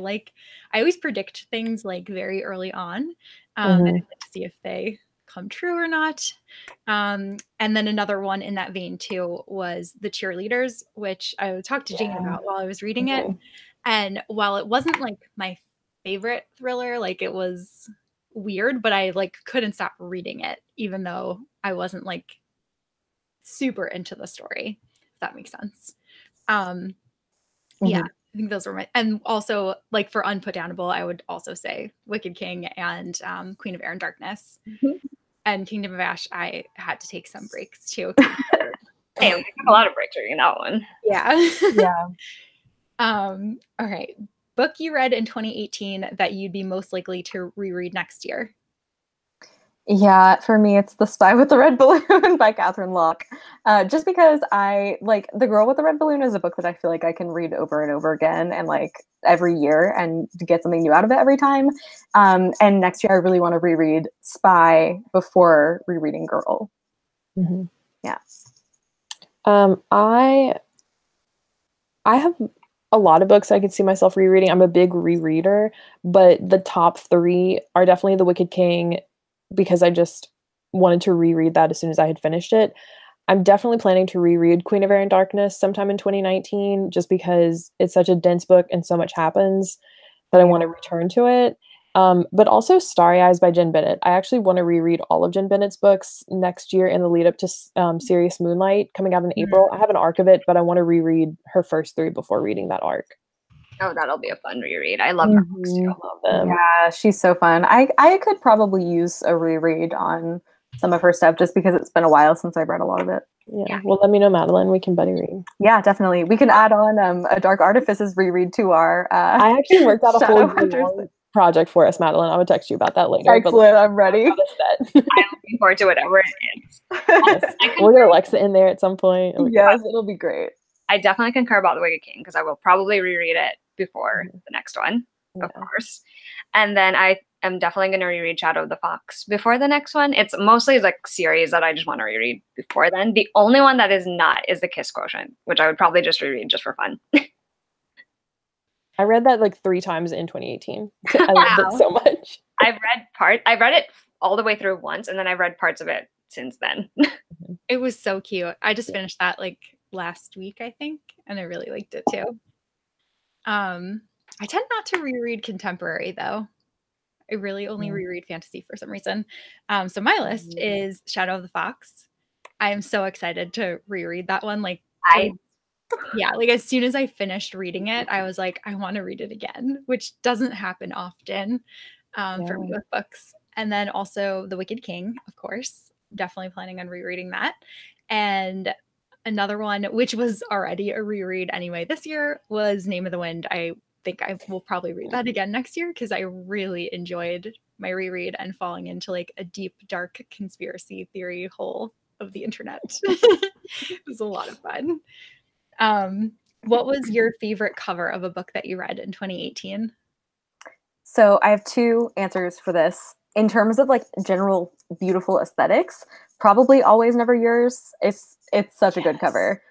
always predict things like very early on, and I like to see if they come true or not. And then another one in that vein too was The Cheerleaders, which I talked to Jane about while I was reading it. And while it wasn't like my favorite thriller, like it was weird, but I like couldn't stop reading it, even though I wasn't like super into the story, if that makes sense. Yeah, I think those were and also like for unputdownable, I would also say Wicked King and Queen of Air and Darkness. And Kingdom of Ash, I had to take some breaks too. Damn, I took a lot of breaks reading that one. Yeah. Yeah. All right. Book you read in 2018 that you'd be most likely to reread next year? Yeah, for me, it's The Spy with the Red Balloon by Catherine Locke. Just because I like The Girl with the Red Balloon is a book that I feel like I can read over and over again and like every year and get something new out of it every time. And next year, I really want to reread Spy before rereading Girl. Mm-hmm. Yeah. I have a lot of books I could see myself rereading. I'm a big rereader, but the top three are definitely The Wicked King because I just wanted to reread that as soon as I had finished it. I'm definitely planning to reread Queen of Air and Darkness sometime in 2019 just because it's such a dense book and so much happens that I want to return to it. But also Starry Eyes by Jen Bennett. I actually want to reread all of Jen Bennett's books next year in the lead up to Sirius Moonlight coming out in April. I have an arc of it, but I want to reread her first three before reading that arc. Oh, that'll be a fun reread. I love her books too. I love them. Yeah, she's so fun. I could probably use a reread on some of her stuff just because it's been a while since I've read a lot of it. Yeah. Well, let me know, Madeline. We can buddy read. Yeah, definitely. We can add on a Dark Artifices reread to our. I actually worked out a whole Shadowhunters project for us, Madeline. I would text you about that later. Excellent. I'm ready. I'm looking forward to whatever it is. Yes. We'll get Alexa in there at some point. Yes, it'll be great. I definitely concur about The Wicked King because I will probably reread it before the next one, of course. And then I am definitely going to reread Shadow of the Fox before the next one. It's mostly like series that I just want to reread before then. The only one that is not is The Kiss Quotient, which I would probably just reread just for fun. I read that like 3 times in 2018. I loved it so much. I've read it all the way through once, and then I've read parts of it since then. It was so cute. I just finished that like last week, I think, and I really liked it too. I tend not to reread contemporary though. I really only reread fantasy for some reason. So my list is Shadow of the Fox. I am so excited to reread that one. Like like as soon as I finished reading it, I was like, I want to read it again, which doesn't happen often for me with books. And then also The Wicked King, of course. Definitely planning on rereading that. And another one, which was already a reread anyway this year, was Name of the Wind. I think I will probably read that again next year because I really enjoyed my reread and falling into like a deep, dark conspiracy theory hole of the internet. It was a lot of fun. What was your favorite cover of a book that you read in 2018? So I have 2 answers for this. In terms of like general beautiful aesthetics, probably Always Never Yours. It's such a good cover.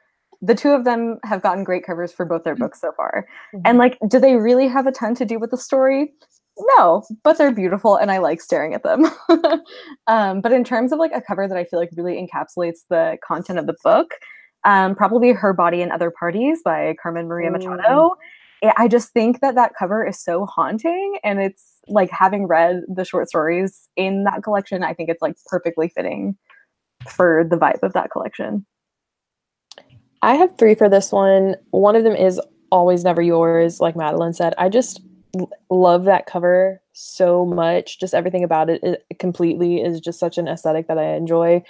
The 2 of them have gotten great covers for both their books so far. And like, do they really have a ton to do with the story? No, but they're beautiful and I like staring at them. But in terms of like a cover that I feel like really encapsulates the content of the book, probably Her Body and Other Parties by Carmen Maria Machado. I just think that cover is so haunting, and it's like, having read the short stories in that collection, I think it's like perfectly fitting for the vibe of that collection. I have 3 for this one. One of them is Always Never Yours, like Madeline said. I just love that cover so much. Just everything about it completely is just such an aesthetic that I enjoy.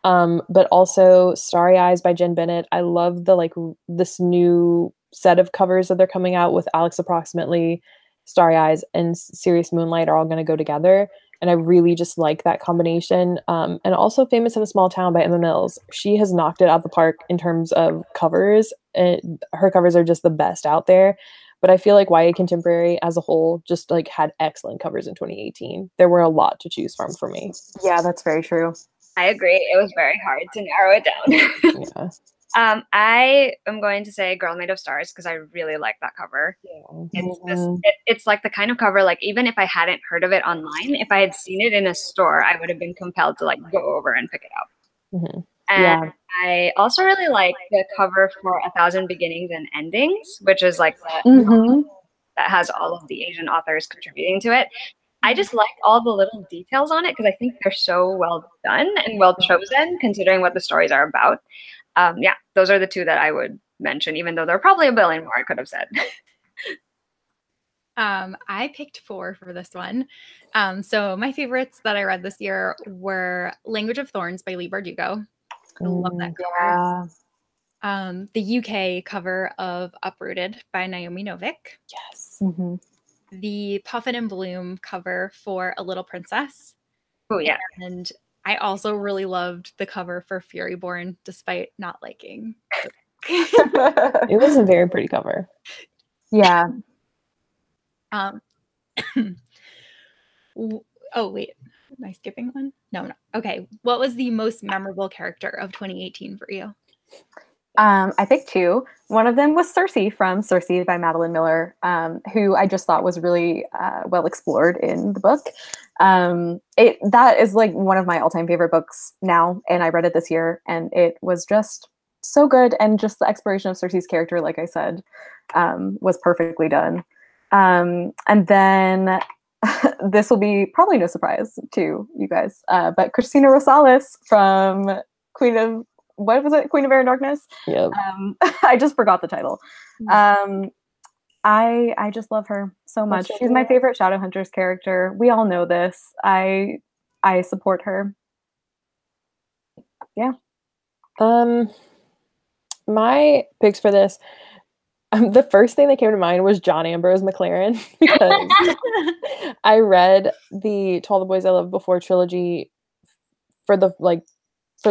But also Starry Eyes by Jen Bennett. I love the this new set of covers that they're coming out with. Alex Approximately, Starry Eyes, and Sirius Moonlight are all going to go together. And I really just like that combination. And also Famous in a Small Town by Emma Mills. She has knocked it out the park in terms of covers. And her covers are just the best out there. But I feel like YA Contemporary as a whole just like had excellent covers in 2018. There were a lot to choose from for me. Yeah, that's very true. I agree. It was very hard to narrow it down. Yeah. I am going to say Girl Made of Stars because I really like that cover. Yeah. It's like the kind of cover, like even if I hadn't heard of it online, if I had seen it in a store, I would have been compelled to like go over and pick it up. Mm-hmm. And I also really like the cover for A Thousand Beginnings and Endings, which is like that has all of the Asian authors contributing to it. I just like all the little details on it because I think they're so well done and well chosen considering what the stories are about. Yeah, those are the 2 that I would mention, even though there are probably a billion more I could have said. I picked 4 for this one. So my favorites that I read this year were Language of Thorns by Leigh Bardugo. I love that cover. Yeah. The UK cover of Uprooted by Naomi Novik. Yes. The Puffin and Bloom cover for A Little Princess. Oh yeah. And I also really loved the cover for Furyborn, despite not liking the book. It was a very pretty cover. Yeah. um, oh, wait. Am I skipping one? No. Okay. What was the most memorable character of 2018 for you? I think two. One of them was Circe from Circe by Madeline Miller, who I just thought was really well explored in the book. That is like one of my all-time favorite books now, and I read it this year, and it was just so good. And just the exploration of Circe's character, like I said, was perfectly done. And then this will be probably no surprise to you guys, but Christina Rosales from what was it? Queen of Air and Darkness. Yep. I just forgot the title. I just love her so much. She's my favorite Shadowhunters character. We all know this. I support her. Yeah. My picks for this, the first thing that came to mind was John Ambrose McLaren, because I read the To All the Boys I Loved Before trilogy for the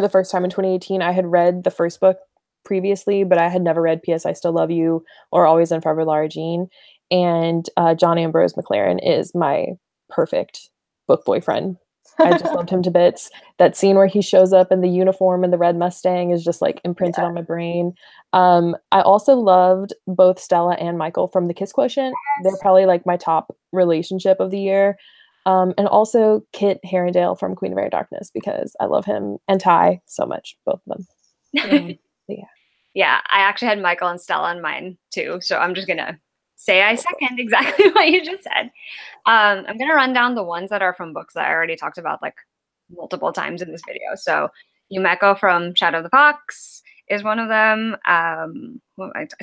first time in 2018. I had read the first book previously, but I had never read P.S. I Still Love You or Always and Forever, Lara Jean. And John Ambrose McLaren is my perfect book boyfriend. I just loved him to bits. That scene where he shows up in the uniform and the red Mustang is just like imprinted on my brain. I also loved both Stella and Michael from The Kiss Quotient. They're probably like my top relationship of the year. And also Kit Haringdale from Queen of Air Darkness, because I love him, and Ty so much, both of them. Yeah. Yeah, I actually had Michael and Stella on mine too, so I'm just gonna say I second exactly what you just said. I'm gonna run down the ones that are from books that I already talked about like multiple times in this video. So Yumeko from Shadow of the Fox is one of them.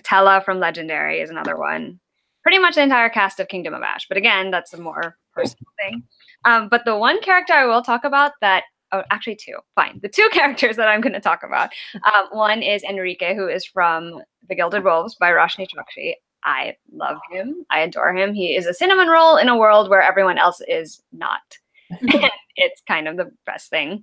Tella from Legendary is another one. Pretty much the entire cast of Kingdom of Ash, but again, that's a more personal thing. But the one character I will talk about that, oh, actually two, fine. The two characters that I'm going to talk about. One is Enrique, who is from The Gilded Wolves by Roshni Chokshi. I love him. I adore him. He is a cinnamon roll in a world where everyone else is not. And it's kind of the best thing.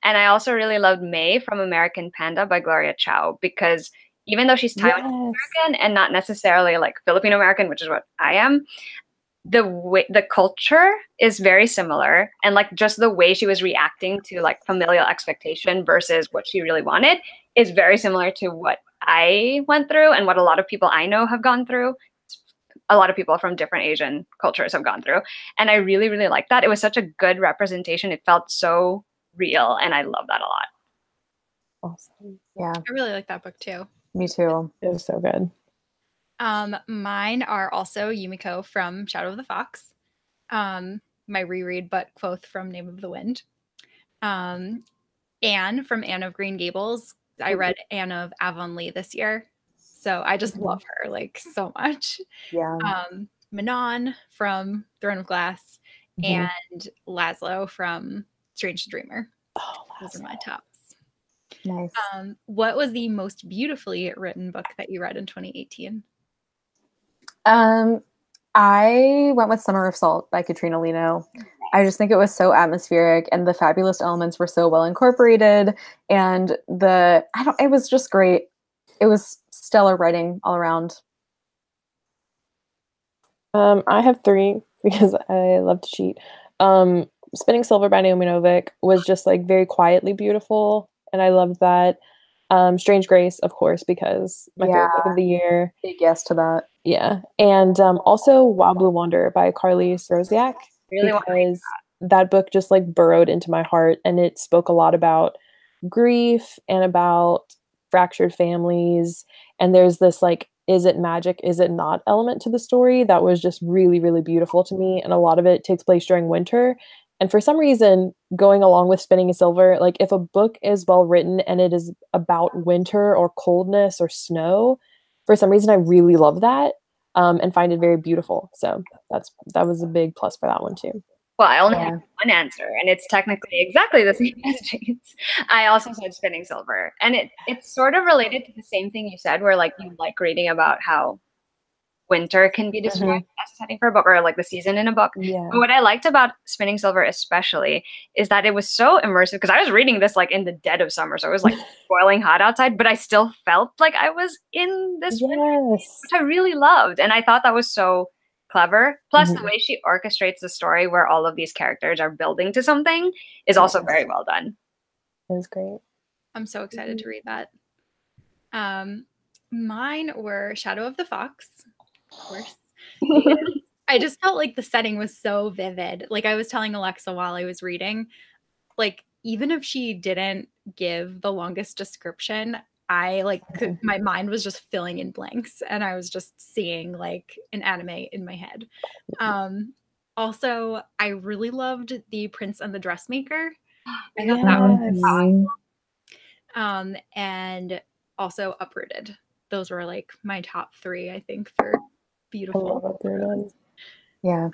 And I also really loved May from American Panda by Gloria Chow, because even though she's Taiwanese American and not necessarily like Filipino American, which is what I am, the culture is very similar, and like just the way she was reacting to like familial expectation versus what she really wanted is very similar to what I went through and what a lot of people I know have gone through. A lot of people from different Asian cultures have gone through, and I really, really liked that. It was such a good representation. It felt so real, and I love that a lot. Awesome. Yeah, I really like that book too. Me too. It was so good. Mine are also Yumiko from Shadow of the Fox, my reread, but quoth from Name of the Wind. Anne from Anne of Green Gables. I read Anne of Avonlea this year, so I just love her like so much. Yeah. Manon from Throne of Glass, and Laszlo from Strange Dreamer. Oh, those are my tops. Nice. What was the most beautifully written book that you read in 2018? I went with Summer of Salt by Katrina Lino. I just think it was so atmospheric, and the fabulous elements were so well incorporated, and it was just great. It was stellar writing all around. I have three because I love to cheat. Spinning Silver by Naomi Novik was just like very quietly beautiful, and I loved that. Strange Grace, of course, because my favorite book of the year. Big yes to that. Yeah. And also Wild Blue Wander by Carly Stroziak, Really because that book just like burrowed into my heart, and it spoke a lot about grief and about fractured families. And there's this like, is it magic, is it not element to the story that was just really, really beautiful to me. And a lot of it takes place during winter. And for some reason, going along with Spinning Silver, like if a book is well written and it is about winter or coldness or snow, for some reason I really love that and find it very beautiful. So that was a big plus for that one too. Well, I only have one answer, and it's technically exactly the same as Jane's. I also said Spinning Silver, and it's sort of related to the same thing you said, where like you like reading about how winter can be described as a setting for a book, or like the season in a book. Yeah. But what I liked about Spinning Silver especially is that it was so immersive, because I was reading this like in the dead of summer, so it was like boiling hot outside, but I still felt like I was in this winter, which I really loved. And I thought that was so clever. Plus the way she orchestrates the story where all of these characters are building to something is also very well done. It was great. I'm so excited to read that. Mine were Shadow of the Fox, of course. I just felt like the setting was so vivid. Like I was telling Alexa while I was reading, like even if she didn't give the longest description, I like my mind was just filling in blanks and I was just seeing like an anime in my head. Also, I really loved The Prince and the Dressmaker. I thought that was awesome. And also Uprooted. Those were like my top 3, I think, for beautiful. Yeah.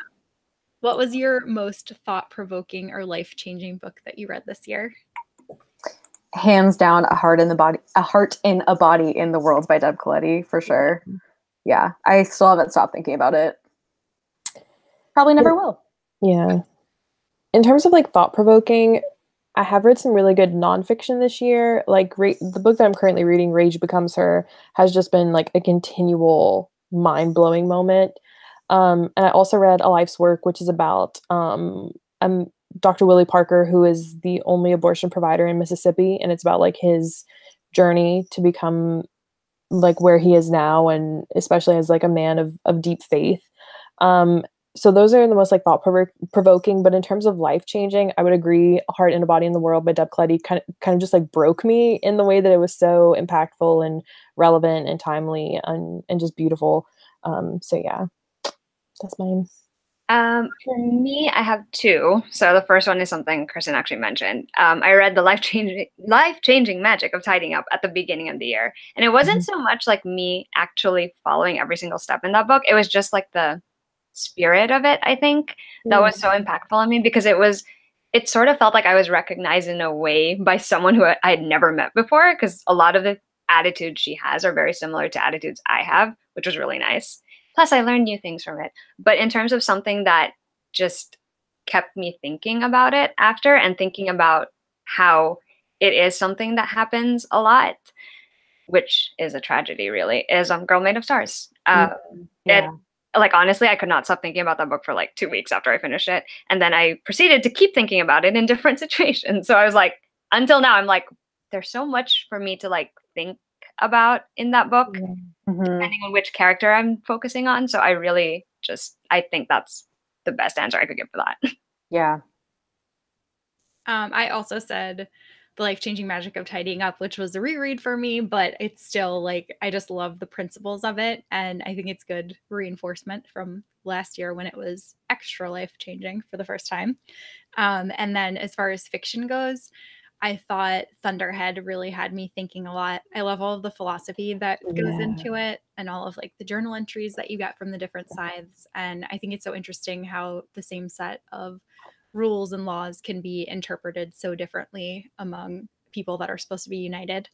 What was your most thought-provoking or life-changing book that you read this year? Hands down, A Heart in a Body in the World by Deb Coletti, for sure. Yeah, I still haven't stopped thinking about it. Probably never will. Yeah. In terms of like thought-provoking, I have read some really good nonfiction this year. Like the book that I'm currently reading, Rage Becomes Her, has just been like a continual mind-blowing moment. And I also read A Life's Work, which is about Dr. Willie Parker, who is the only abortion provider in Mississippi. And it's about like his journey to become like where he is now, and especially as like a man of deep faith. So those are the most like thought-provoking, but in terms of life-changing, I would agree A Heart in a Body in the World by Deb Coletti kind of just like broke me in the way that it was so impactful and relevant and timely and just beautiful. So yeah, that's mine. For me, I have 2. So the first one is something Kristen actually mentioned. I read The Life-Changing Magic of Tidying Up at the beginning of the year. And it wasn't so much like me actually following every single step in that book. It was just like the spirit of it, I think, that was so impactful on me, because it sort of felt like I was recognized in a way by someone who I had never met before, because a lot of the attitudes she has are very similar to attitudes I have, which was really nice. Plus, I learned new things from it. But in terms of something that just kept me thinking about it after, and thinking about how it is something that happens a lot, which is a tragedy, really, is Girl Made of Stars. Like, honestly, I could not stop thinking about that book for like 2 weeks after I finished it. And then I proceeded to keep thinking about it in different situations. So I was like, until now, I'm like, there's so much for me to like think about in that book, depending on which character I'm focusing on. So I think that's the best answer I could give for that. Yeah. I also said The Life-Changing Magic of Tidying Up, which was a reread for me, but it's still like, I just love the principles of it. And I think it's good reinforcement from last year when it was extra life-changing for the first time. And then as far as fiction goes, I thought Thunderhead really had me thinking a lot. I love all of the philosophy that goes into it, and all of like the journal entries that you get from the different sides. And I think it's so interesting how the same set of rules and laws can be interpreted so differently among people that are supposed to be united.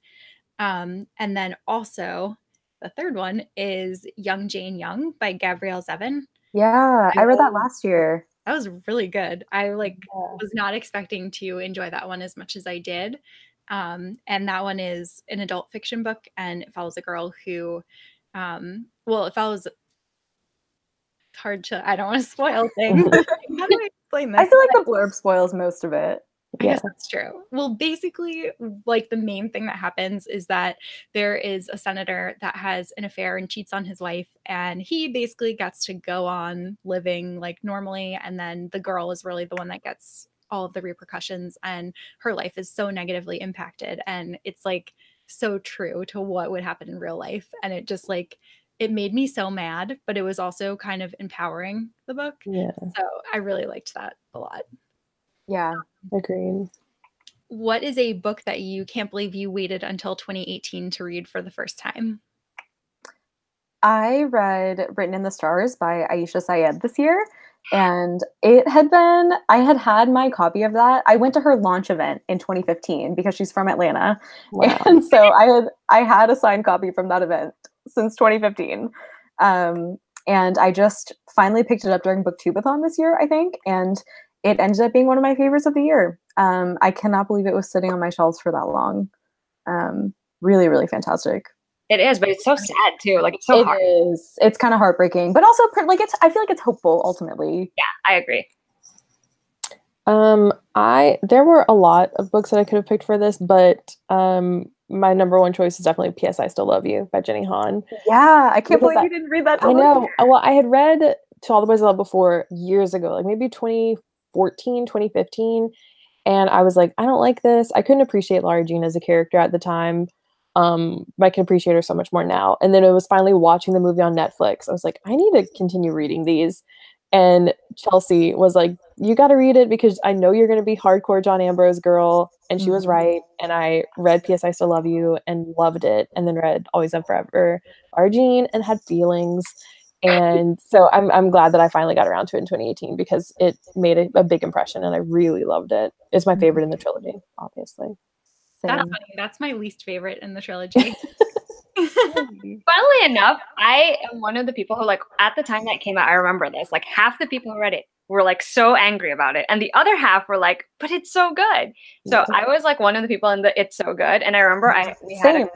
And then also the third one is Young Jane Young by Gabrielle Zevin. Yeah, I read that last year. That was really good. I was not expecting to enjoy that one as much as I did. And that one is an adult fiction book, and it follows a girl who, it follows, hard to, I don't want to spoil things. How do I explain this? I feel like the blurb spoils most of it. I guess that's true. Well, basically, like the main thing that happens is that there is a senator that has an affair and cheats on his wife, and he basically gets to go on living like normally. And then the girl is really the one that gets all of the repercussions, and her life is so negatively impacted. And it's like so true to what would happen in real life. And it just like, it made me so mad, but it was also kind of empowering, the book. Yeah. So I really liked that a lot. Yeah. Agreed. What is a book that you can't believe you waited until 2018 to read for the first time? I read Written in the Stars by Aisha Syed this year, and I had my copy of that. I went to her launch event in 2015 because she's from Atlanta. Wow. And so I had a signed copy from that event since 2015. And I just finally picked it up during Booktubeathon this year, I think, and it ended up being one of my favorites of the year. I cannot believe it was sitting on my shelves for that long. Really, really fantastic. It is, but it's so sad too. Like, it's so hard. It is. It's kind of heartbreaking, but also like I feel like it's hopeful ultimately. Yeah, I agree. There were a lot of books that I could have picked for this, but my number one choice is definitely P.S. I Still Love You by Jenny Han. Yeah, I can't believe you didn't read that. I know. Well, I had read To All the Boys I Love before years ago, like maybe 2014, 2015, and I was like, I don't like this. I couldn't appreciate Lara Jean as a character at the time. I can appreciate her so much more now. And then it was finally watching the movie on Netflix. I was like, I need to continue reading these. And Chelsea was like, you got to read it because I know you're going to be hardcore John Ambrose girl. And she was right. And I read P.S. I Still Love You and loved it. And then read Always and Forever, Lara Jean, and had feelings. And so I'm glad that I finally got around to it in 2018 because it made a big impression and I really loved it. It's my favorite in the trilogy, obviously. That's funny. That's my least favorite in the trilogy. Funnily enough, I am one of the people who, like, at the time that came out, I remember this, like, half the people who read it were like so angry about it, and the other half were like, but it's so good. So I was like one of the people in the it's so good, and I remember we had like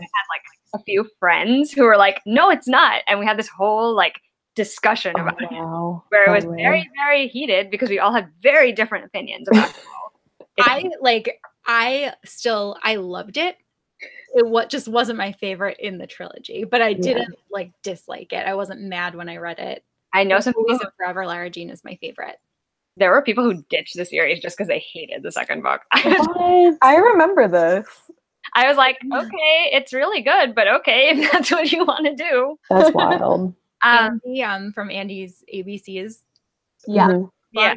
a few friends who were like, no, it's not, and we had this whole like discussion about it, where it was very, very heated because we all had very different opinions about it. I loved it. It just wasn't my favorite in the trilogy, but I didn't like dislike it. I wasn't mad when I read it. I know some people. Forever, Lara Jean is my favorite. There were people who ditched the series just because they hated the second book. I remember this. I was like, okay, it's really good, but okay, if that's what you want to do. That's wild. Andy, from Andy's ABCs. Yeah. Yeah.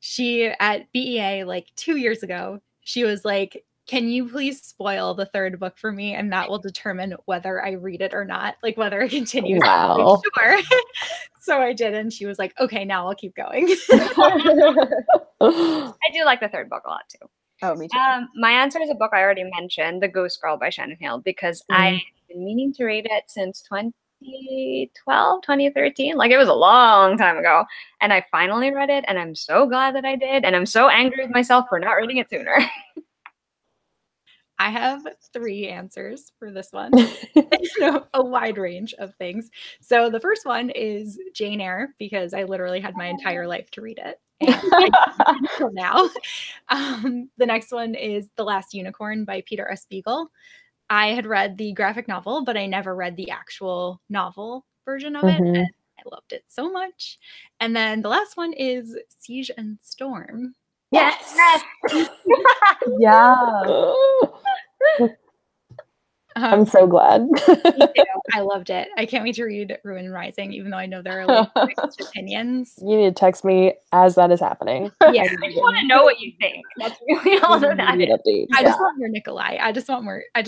She, at BEA, like 2 years ago, she was like, can you please spoil the third book for me? And that will determine whether I read it or not, like whether I continue. Wow. Like, sure. So I did. And she was like, okay, now I'll keep going. I do like the third book a lot too. Oh, me too. My answer is a book I already mentioned, The Ghost Girl by Shannon Hill, because I've been meaning to read it since 2012, 2013. Like, it was a long time ago. And I finally read it, and I'm so glad that I did. And I'm so angry with myself for not reading it sooner. I have 3 answers for this one. A wide range of things. So the first one is Jane Eyre, because I literally had my entire life to read it. Until now. The next one is The Last Unicorn by Peter S. Beagle. I had read the graphic novel, but I never read the actual novel version of it. And I loved it so much. And then the last one is Siege and Storm. Yes. Yeah. I'm so glad. Me too. I loved it. I can't wait to read Ruin Rising, even though I know there are like mixed opinions. You need to text me as that is happening. Yeah, I just want to know what you think. That's really all that matters. I just want more Nikolai. I just want more. Yes.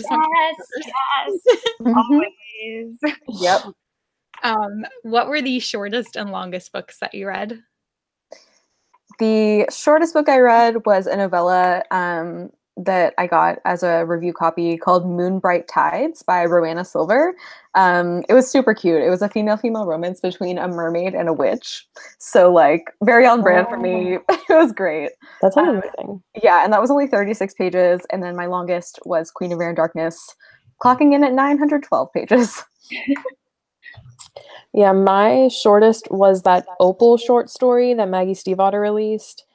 Always. Yep. What were the shortest and longest books that you read? The shortest book I read was a novella that I got as a review copy called Moon Bright Tides by Rowena Silver. It was super cute. It was a female-female romance between a mermaid and a witch. So like very on brand for me. It was great. That's amazing. Yeah, and that was only 36 pages. And then my longest was Queen of Air and Darkness, clocking in at 912 pages. Yeah, my shortest was that Opal short story that Maggie Stiefvater released.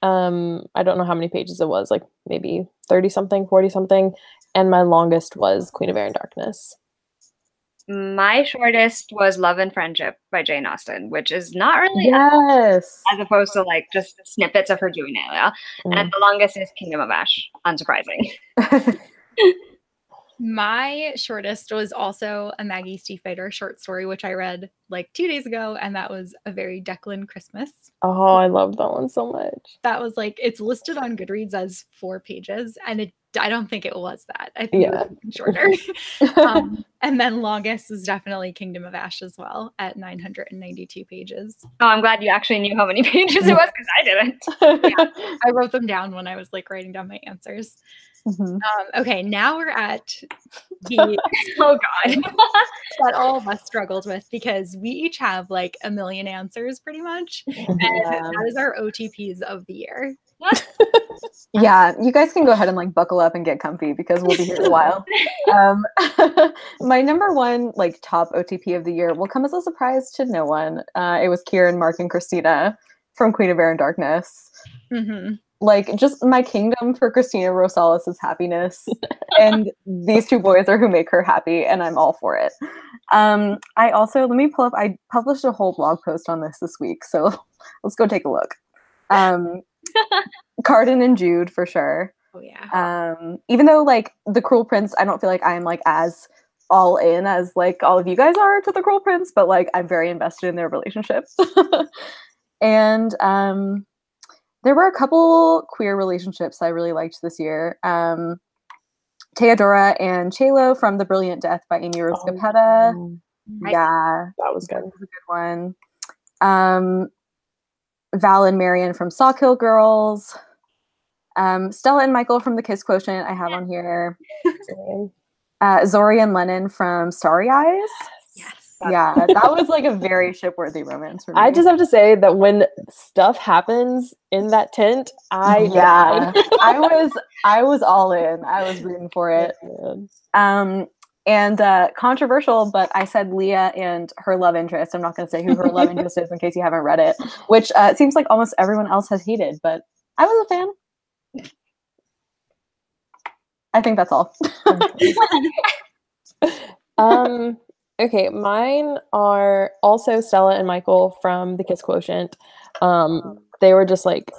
I don't know how many pages it was, like maybe 30-something, 40-something. And my longest was Queen of Air and Darkness. My shortest was Love and Friendship by Jane Austen, which is not really yes, as opposed to like just snippets of her juvenilia. And the longest is Kingdom of Ash, unsurprising. My shortest was also a Maggie Stiefvater short story, which I read like 2 days ago, and that was A Very Declan Christmas. Oh, I love that one so much. That was like, it's listed on Goodreads as 4 pages, and it I don't think it was that. I think it was shorter. And then longest is definitely Kingdom of Ash as well at 992 pages. Oh, I'm glad you actually knew how many pages it was because I didn't. Yeah, I wrote them down when I was like writing down my answers. Okay, now we're at the oh god that all of us struggled with because we each have like a million answers pretty much, and that is our OTPs of the year. Yeah, you guys can go ahead and like buckle up and get comfy because we'll be here a while. My number one like top OTP of the year will come as a surprise to no one. It was Kieran, Mark, and Christina from Queen of Air and Darkness. Like, just my kingdom for Christina Rosales' happiness. And these two boys are who make her happy, and I'm all for it. I also, let me pull up, I published a whole blog post on this week, so let's go take a look. Carden and Jude, for sure. Oh, yeah. Even though, like, The Cruel Prince, I don't feel like I'm, like, as all in as, like, all of you guys are to The Cruel Prince, but, like, I'm very invested in their relationships. And, there were a couple queer relationships I really liked this year. Theodora and Chelo from The Brilliant Death by Amy Rose Capetta. Yeah. That was good. That was a good one. Val and Marion from Sawkill Girls. Stella and Michael from The Kiss Quotient I have on here. Zori and Lennon from Starry Eyes. Yes. Yeah, that was like a very ship-worthy romance for me. I just have to say that when stuff happens in that tent, I was all in. I was rooting for it. And controversial, but I said Leah and her love interest. I'm not going to say who her love interest is in case you haven't read it, which it seems like almost everyone else has hated, but I was a fan. I think that's all. Okay, mine are also Stella and Michael from The Kiss Quotient. They were just like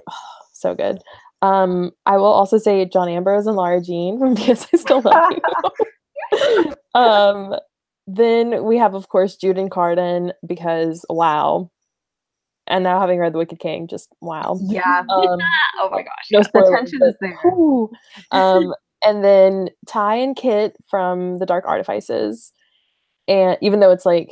so good. I will also say John Ambrose and Lara Jean from Because I Still Love You. Then we have, of course, Jude and Carden because wow. And now having read The Wicked King, just wow. Yeah. Oh my gosh. No spoilers, the tension is there. And then Ty and Kit from The Dark Artifices. And even though it's like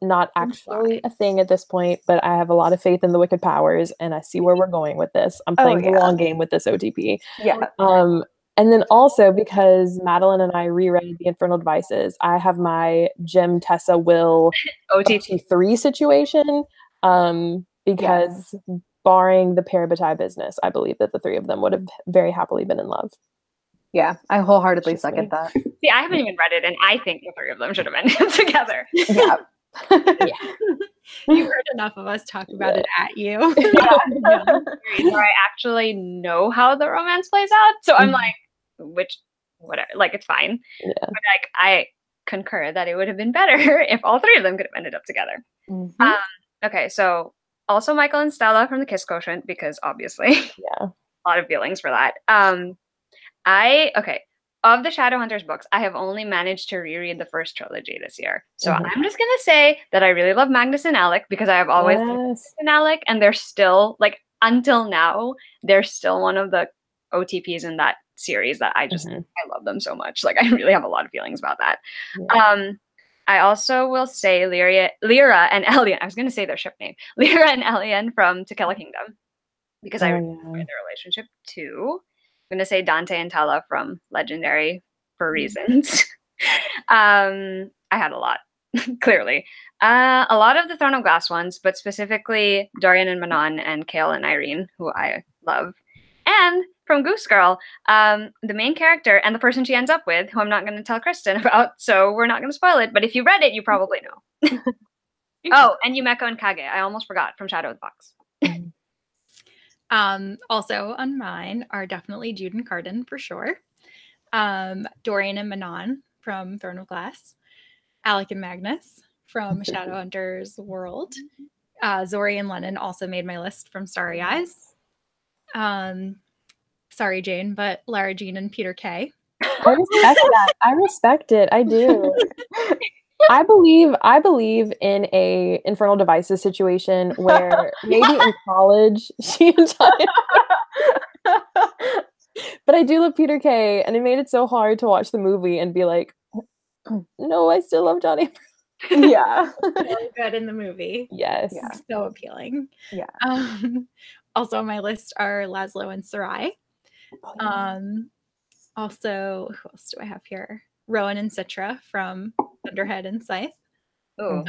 not actually a thing at this point, but I have a lot of faith in the Wicked Powers and I see where we're going with this. I'm playing the long game with this OTP. Yeah. And then also because Madeline and I reread The Infernal Devices, I have my Jim, Tessa, Will OTP3 situation. Because barring the Parabatai business, I believe that the three of them would have very happily been in love. Yeah, I wholeheartedly second that. See, I haven't even read it, and I think the three of them should have ended together. Yeah. You heard enough of us talk about it at you. So I actually know how the romance plays out. So I'm like, whatever, like, it's fine. Yeah. But like, I concur that it would have been better if all three of them could have ended up together. Okay, so also Michael and Stella from The Kiss Quotient, because obviously, a lot of feelings for that. Of the Shadowhunters books, I have only managed to reread the first trilogy this year. So I'm just going to say that I really love Magnus and Alec because I have always loved Magnus and Alec, and they're still, like, until now, they're still one of the OTPs in that series that I just, I love them so much. Like, I really have a lot of feelings about that. I also will say Lyra and Elian. I was going to say their ship name. Lyra and Elian from To Kill a Kingdom because I really enjoy their relationship too. I'm going to say Dante and Tala from Legendary for reasons. I had a lot, clearly. A lot of the Throne of Glass ones, but specifically Dorian and Manon and Kale and Irene, who I love. And from Goose Girl, the main character and the person she ends up with, who I'm not going to tell Kristen about, so we're not going to spoil it, but if you read it, you probably know. Oh, and Yumeko and Kage. I almost forgot from Shadow of the Fox. Also on mine are definitely Jude and Carden for sure. Dorian and Manon from Throne of Glass. Alec and Magnus from Shadowhunters World. Zori and Lennon also made my list from Starry Eyes. Sorry, Jane, but Lara Jean and Peter Kay. I respect that. I respect it. I do. I believe in a Infernal Devices situation where maybe in college she and But I do love Peter Kay, and it made it so hard to watch the movie and be like, no, I still love Johnny. Yeah. So good in the movie. Yes. Yeah. So appealing. Yeah. Also on my list are Laszlo and Sarai. Also, who else do I have here? Rowan and Citra from Thunderhead and Scythe. Ooh.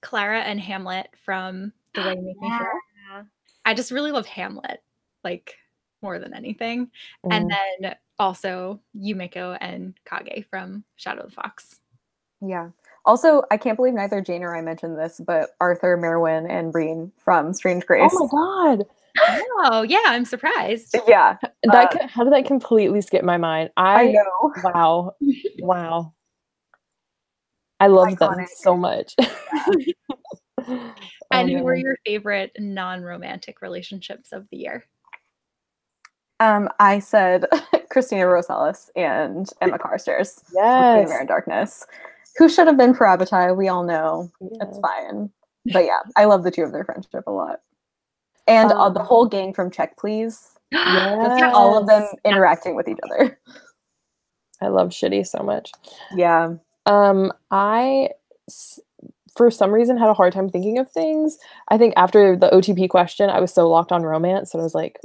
Clara and Hamlet from The Way You Make Me Feel. I just really love Hamlet, like more than anything. And then also Yumiko and Kage from Shadow of the Fox. Yeah. Also, I can't believe neither Jane or I mentioned this, but Arthur, Merwin, and Breen from Strange Grace. Oh my god. Oh, yeah, I'm surprised. Yeah. How did that completely skip my mind? I know. Wow. Wow. I love them so much. And who were your favorite non-romantic relationships of the year? I said Christina Rosales and Emma Carstairs. Yes. Air and Darkness. Who should have been for Abatai? We all know. It's fine. But yeah, I love the two of their friendship a lot. And the whole gang from Check Please. Yes. All of them interacting with each other. I love Shitty so much. Yeah. I, for some reason, had a hard time thinking of things. I think after the OTP question, I was so locked on romance, and I was like,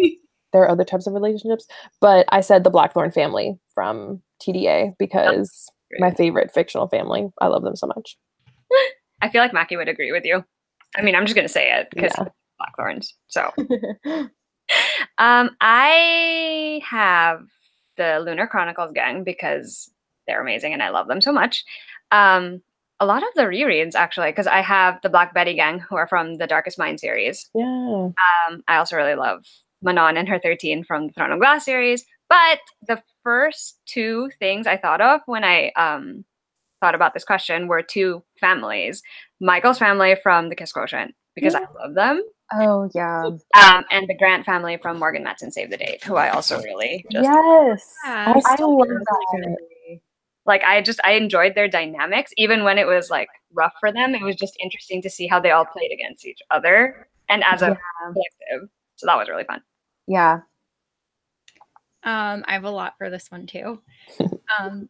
there are other types of relationships. But I said the Blackthorn family from TDA because my favorite fictional family. I love them so much. I feel like Maki would agree with you. I mean, I'm just going to say it because Blackthorns. So I have the Lunar Chronicles gang because they're amazing and I love them so much. A lot of the rereads, actually, because I have the Black Betty gang who are from the Darkest Mind series. Yeah. I also really love Manon and her 13 from the Throne of Glass series. But the first two things I thought of when I thought about this question were two families. Michael's family from the Kiss Quotient, because I love them. Oh, yeah. And the Grant family from Morgan Matson Save the Date, who I also really just... Yes. Yeah, I love that. Like, I enjoyed their dynamics, even when it was, like, rough for them. It was just interesting to see how they all played against each other and as a collective. So that was really fun. Yeah. I have a lot for this one, too.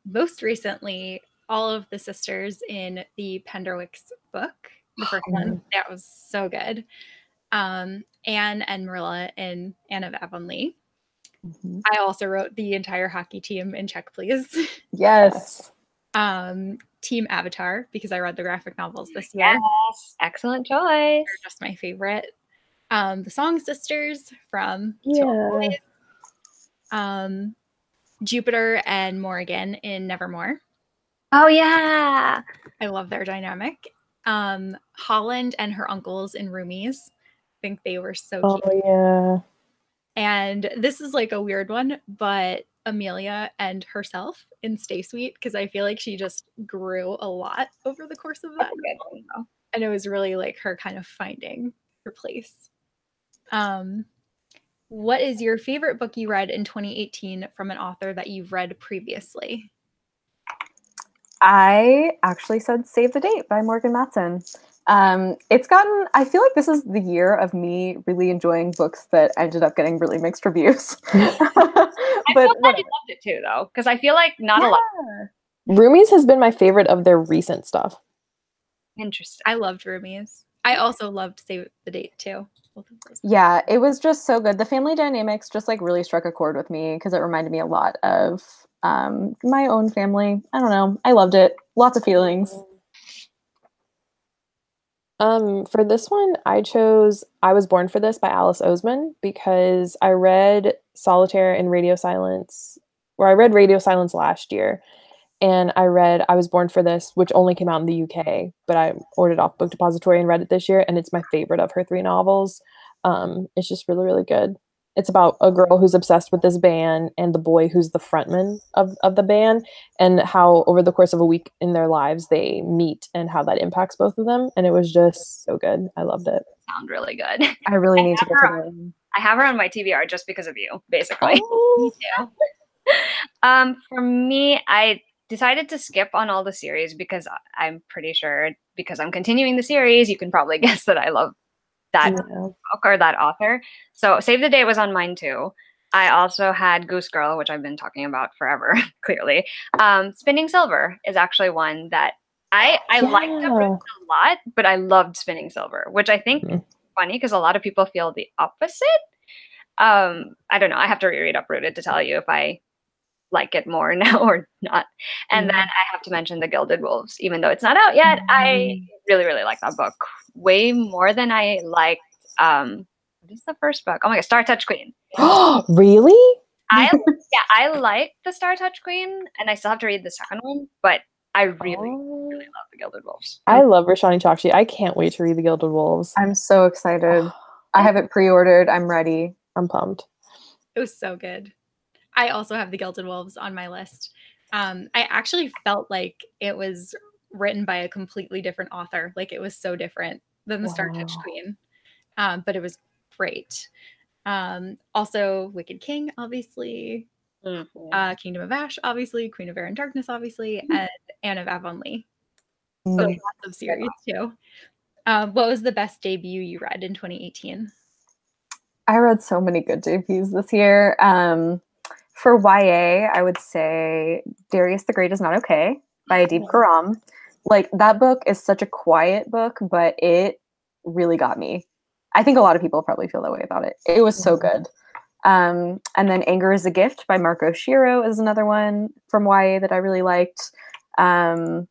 Most recently, all of the sisters in the Penderwicks book, the first one, that was so good. Anne and Marilla in Anne of Avonlea. I also wrote the entire hockey team in Check Please. Yes. Team Avatar, because I read the graphic novels this year. Yes, excellent choice. They're just my favorite. The Song Sisters from Jupiter and Morrigan in Nevermore. Oh, yeah. I love their dynamic. Holland and her uncles in Roomies. I think they were so cute. Oh, yeah. And this is like a weird one, but Amelia and herself in Stay Sweet, because I feel like she just grew a lot over the course of that. And it was really like her kind of finding her place. What is your favorite book you read in 2018 from an author that you've read previously? I actually said Save the Date by Morgan Matson. I feel like this is the year of me really enjoying books that ended up getting really mixed reviews. I feel like you loved it too, though, because I feel like not a lot. Roomies has been my favorite of their recent stuff. Interesting. I loved Roomies. I also loved Save the Date too. Yeah, it was just so good. The family dynamics just like really struck a chord with me because it reminded me a lot of my own family. I don't know. I loved it. Lots of feelings. For this one, I chose I Was Born for This by Alice Oseman because I read Solitaire and Radio Silence, or I read Radio Silence last year, and I read I Was Born for This, which only came out in the UK, but I ordered off Book Depository and read it this year, and it's my favorite of her 3 novels. It's just really, really good. It's about a girl who's obsessed with this band and the boy who's the frontman of the band, and how over the course of a week in their lives they meet and how that impacts both of them. And it was just so good. I loved it. Sound really good. I really need to get to it. I have her on my TBR just because of you, basically. Oh. Me too. For me, I decided to skip on all the series because I'm pretty sure, because I'm continuing the series, you can probably guess that I love that book or that author. So Save the Date was on mine too. I also had Goose Girl, which I've been talking about forever, clearly. Spinning Silver is actually one that I liked the Yeah. books a lot, but I loved Spinning Silver, which I think is Mhm. funny because a lot of people feel the opposite. I don't know. I have to reread Uprooted to tell you if I like it more now or not. And then I have to mention The Gilded Wolves, even though it's not out yet. I really, really like that book way more than I liked. What is the first book? Oh my god, Star Touch Queen. Really? I like the Star Touch Queen, and I still have to read the second one, but I really, really Oh. love The Gilded Wolves. I love Rashani Chakshi. I can't wait to read The Gilded Wolves. I'm so excited. I have it pre-ordered. I'm ready. I'm pumped. It was so good. I also have The Gilded Wolves on my list. I actually felt like it was written by a completely different author. Like it was so different than the Star Touch Wow. Queen, but it was great. Also, Wicked King, obviously. Kingdom of Ash, obviously. Queen of Air and Darkness, obviously. And Anne of Avonlea. So lots of series, too. What was the best debut you read in 2018? I read so many good debuts this year. For YA, I would say Darius the Great is Not Okay by Adib Khorram. Like that book is such a quiet book, but it really got me. I think a lot of people probably feel that way about it. It was so good. And then Anger is a Gift by Marco Shiro is another one from YA that I really liked. And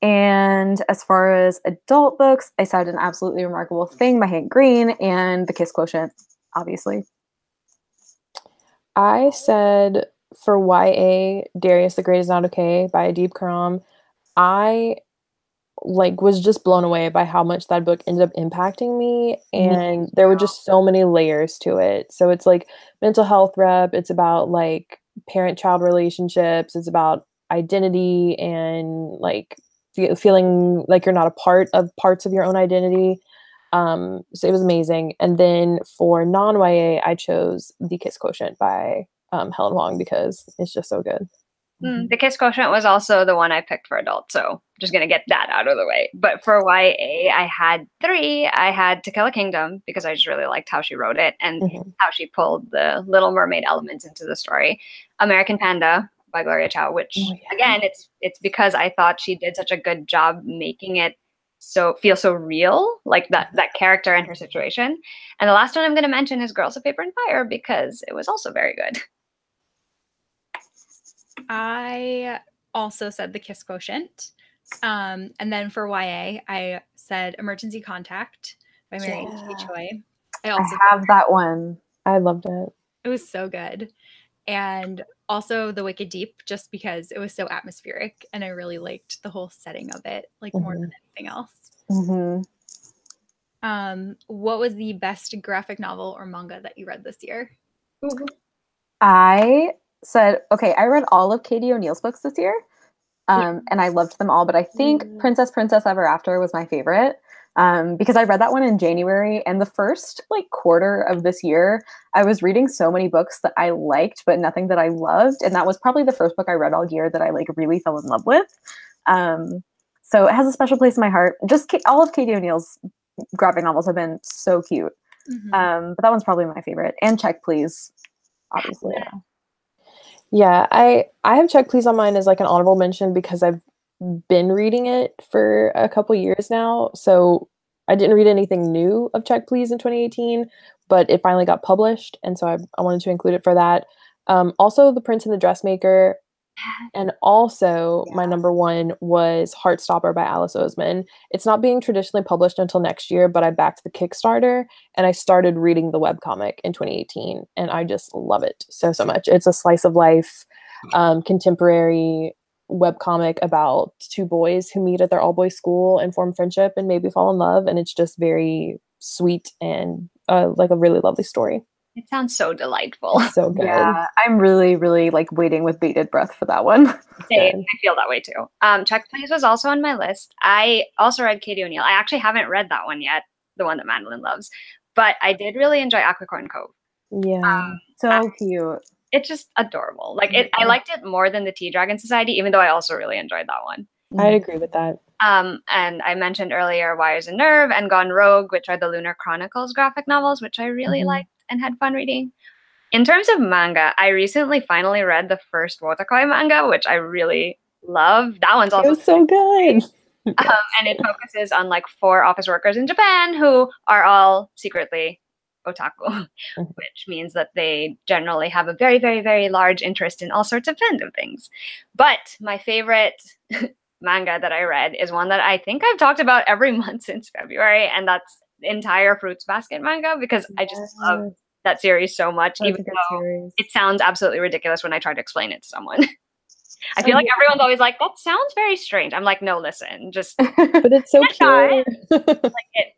as far as adult books, I said An Absolutely Remarkable Thing by Hank Green and The Kiss Quotient, obviously. I said for YA, Darius the Great is Not Okay by Adib Khorram. I was just blown away by how much that book ended up impacting me, and there were just so many layers to it. So it's like mental health rep, it's about like parent-child relationships, it's about identity and like feeling like you're not a part of parts of your own identity. So it was amazing. And then for non-YA, I chose The Kiss Quotient by Helen Huang because it's just so good. The Kiss Quotient was also the one I picked for adults, so just gonna get that out of the way. But for YA, I had three. I had To Kill a Kingdom because I just really liked how she wrote it and how she pulled the Little Mermaid elements into the story. American Panda by Gloria Chow, which again, it's because I thought she did such a good job making it feel so real, like that character and her situation. And the last one I'm gonna mention is Girls of Paper and Fire because it was also very good. I also said The Kiss Quotient. And then for YA, I said Emergency Contact by Marion K. Choi. I have that one. I loved it. It was so good. And also The Wicked Deep, just because it was so atmospheric and I really liked the whole setting of it, like more than anything else. What was the best graphic novel or manga that you read this year? I said, okay, I read all of Katie O'Neill's books this year, and I loved them all, but I think Princess Ever After was my favorite, because I read that one in January, and the first quarter of this year, I was reading so many books that I liked, but nothing that I loved, and that was probably the first book I read all year that I really fell in love with. So it has a special place in my heart. Just all of Katie O'Neill's graphic novels have been so cute, but that one's probably my favorite. And Check Please, obviously. Yeah, I have Check Please on mine as an honorable mention because I've been reading it for a couple years now. So I didn't read anything new of Check Please in 2018, but it finally got published, and so I wanted to include it for that. Also, The Prince and the Dressmaker, and also my number one was Heartstopper by Alice Oseman. It's not being traditionally published until next year, but I backed the Kickstarter and I started reading the webcomic in 2018, and I just love it so much. It's a slice of life, contemporary webcomic about two boys who meet at their all-boys school and form friendship and maybe fall in love, and it's just very sweet and a really lovely story. It sounds so delightful. It's so good. Yeah, I'm really waiting with bated breath for that one. Same. I feel that way too. Check Please was also on my list. I also read Katie O'Neill. I actually haven't read that one yet, the one that Madeline loves, but I did really enjoy Aquicorn Cove. Yeah, so cute. It's just adorable. I liked it more than the Tea Dragon Society, even though I also really enjoyed that one. I'd agree with that. And I mentioned earlier Wires and Nerve and Gone Rogue, which are the Lunar Chronicles graphic novels, which I really liked and had fun reading. In terms of manga, I recently finally read the first Wotakoi manga, which I really love. That one's It also was so good. and it focuses on like 4 office workers in Japan who are all secretly otaku, which means that they generally have a very, very, very large interest in all sorts of fandom things. But my favorite manga that I read is one that I think I've talked about every month since February, and that's the entire Fruits Basket manga, because I just love that series so much, That's even a good though series. it sounds absolutely ridiculous when I try to explain it to someone. I feel like everyone's always like, that sounds very strange. I'm like, no, listen, just But it's so pure.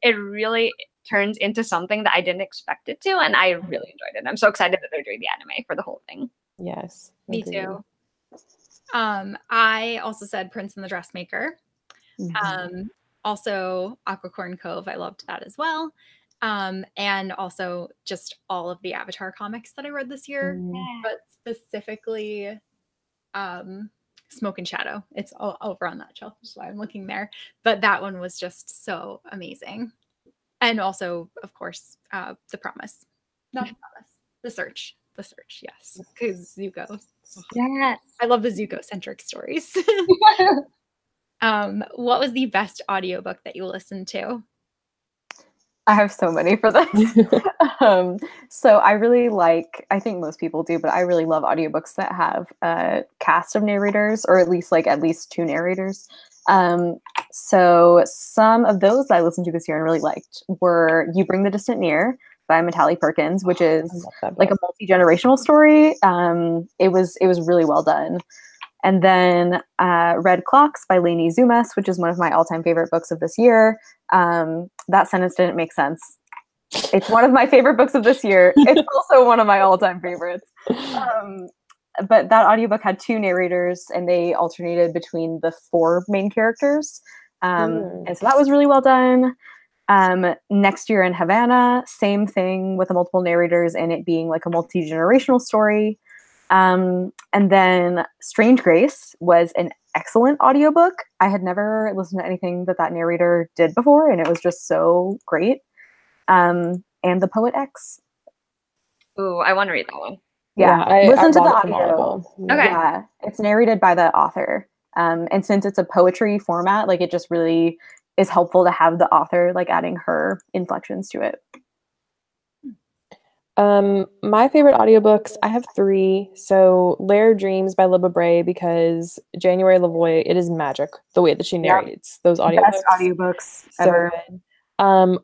it really turns into something that I didn't expect it to, and I really enjoyed it. I'm so excited that they're doing the anime for the whole thing. Yes. Me agreed. too. I also said Prince and the Dressmaker. Also Aquacorn Cove. I loved that as well. And also just all of the Avatar comics that I read this year, but specifically Smoke and Shadow. It's all over on that shelf, which is why I'm looking there. But that one was just so amazing. And also, of course, The Promise. Not The Promise. The Search. The Search, yes. Because Zuko. Yes. I love the Zuko-centric stories. What was the best audiobook that you listened to? I have so many for this. So I really like, I think most people do, but I really love audiobooks that have a cast of narrators, or at least 2 narrators. So some of those that I listened to this year and really liked were You Bring the Distant Near by Matali Perkins, which is like a multi-generational story. It was really well done. And then Red Clocks by Lainey Zumas, which is one of my all-time favorite books of this year. That sentence didn't make sense. It's one of my favorite books of this year. It's also one of my all-time favorites. But that audiobook had 2 narrators, and they alternated between the 4 main characters. And so that was really well done. Next Year in Havana, same thing with the multiple narrators and it being like a multi-generational story. And then Strange Grace was an excellent audiobook. I had never listened to anything that narrator did before, and it was just so great. And The Poet X. Ooh, I want to read that one. Yeah, listen to the audio. Okay. Yeah, it's narrated by the author. And since it's a poetry format, like it just really is helpful to have the author like adding her inflections to it. My favorite audiobooks, I have 3. So Lair Dreams by Libba Bray, because January Lavoie, it is magic the way that she narrates those audiobooks. Best audiobooks ever. So good.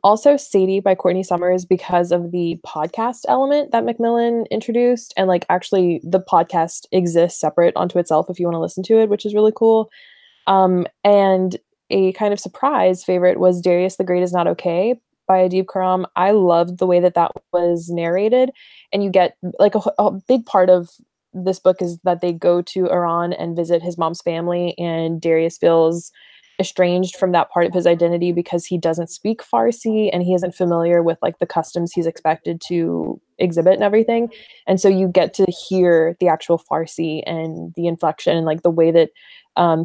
Also Sadie by Courtney Summers, because of the podcast element that Macmillan introduced, and like actually the podcast exists separate onto itself if you want to listen to it, which is really cool. And a kind of surprise favorite was Darius the Great Is Not Okay by Adib Khorram. I loved the way that was narrated, and you get like a big part of this book is that they go to Iran and visit his mom's family, and Darius feels estranged from that part of his identity because he doesn't speak Farsi and he isn't familiar with like the customs he's expected to exhibit and everything. And so you get to hear the actual Farsi and the inflection and like the way that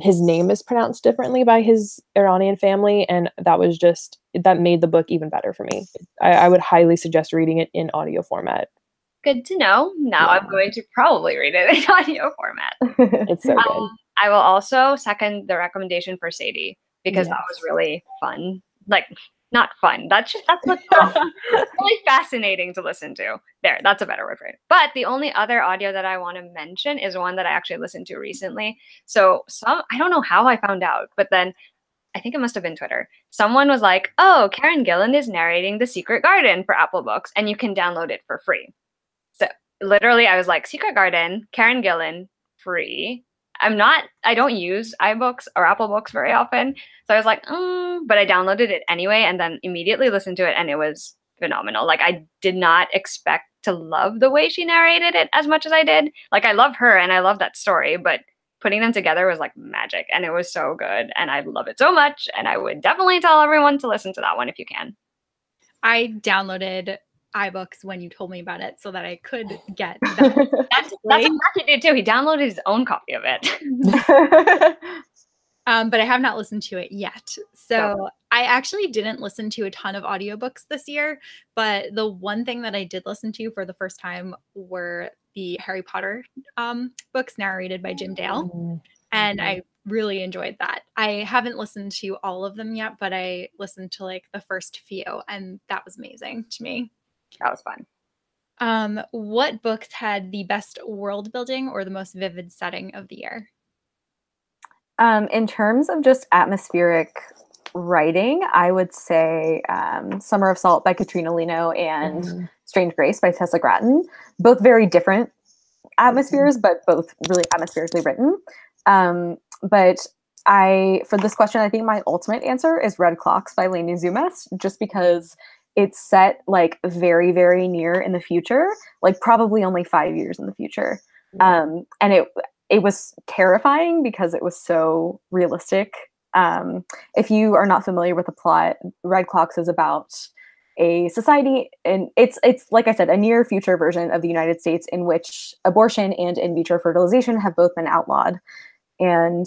his name is pronounced differently by his Iranian family. And that made the book even better for me. I would highly suggest reading it in audio format. Good to know. Now I'm going to probably read it in audio format. It's so good. I will also second the recommendation for Sadie, because that was really fun. Like, not fun. That's what's fun. Really fascinating to listen to. There, that's a better word for it. But the only other audio that I want to mention is one that I actually listened to recently. So I don't know how I found out, but then I think it must have been Twitter. Someone was like, oh, Karen Gillan is narrating The Secret Garden for Apple Books, and you can download it for free. So literally I was like, Secret Garden, Karen Gillan, free. I don't use iBooks or Apple Books very often. So I was like, but I downloaded it anyway and then immediately listened to it, and it was phenomenal. Like, I did not expect to love the way she narrated it as much as I did. Like, I love her and I love that story, but putting them together was like magic, and it was so good, and I love it so much, and I would definitely tell everyone to listen to that one if you can. I downloaded iBooks when you told me about it so that I could get that. That's what Matthew did too. He downloaded his own copy of it. but I have not listened to it yet. So I actually didn't listen to a ton of audiobooks this year, but the one thing that I did listen to for the first time were the Harry Potter books narrated by Jim Dale. And I really enjoyed that. I haven't listened to all of them yet, but I listened to like the first few, and that was amazing to me. That was fun. What books had the best world building or the most vivid setting of the year? In terms of just atmospheric writing, I would say Summer of Salt by Katrina Lino and Strange Grace by Tessa Gratton. Both very different atmospheres, but both really atmospherically written. But for this question, I think my ultimate answer is Red Clocks by Lainey Zumas, just because it's set like very, very near in the future, like probably only 5 years in the future. And it was terrifying because it was so realistic. If you are not familiar with the plot, Red Clocks is about a society, and it's like I said, a near future version of the United States in which abortion and in vitro fertilization have both been outlawed. And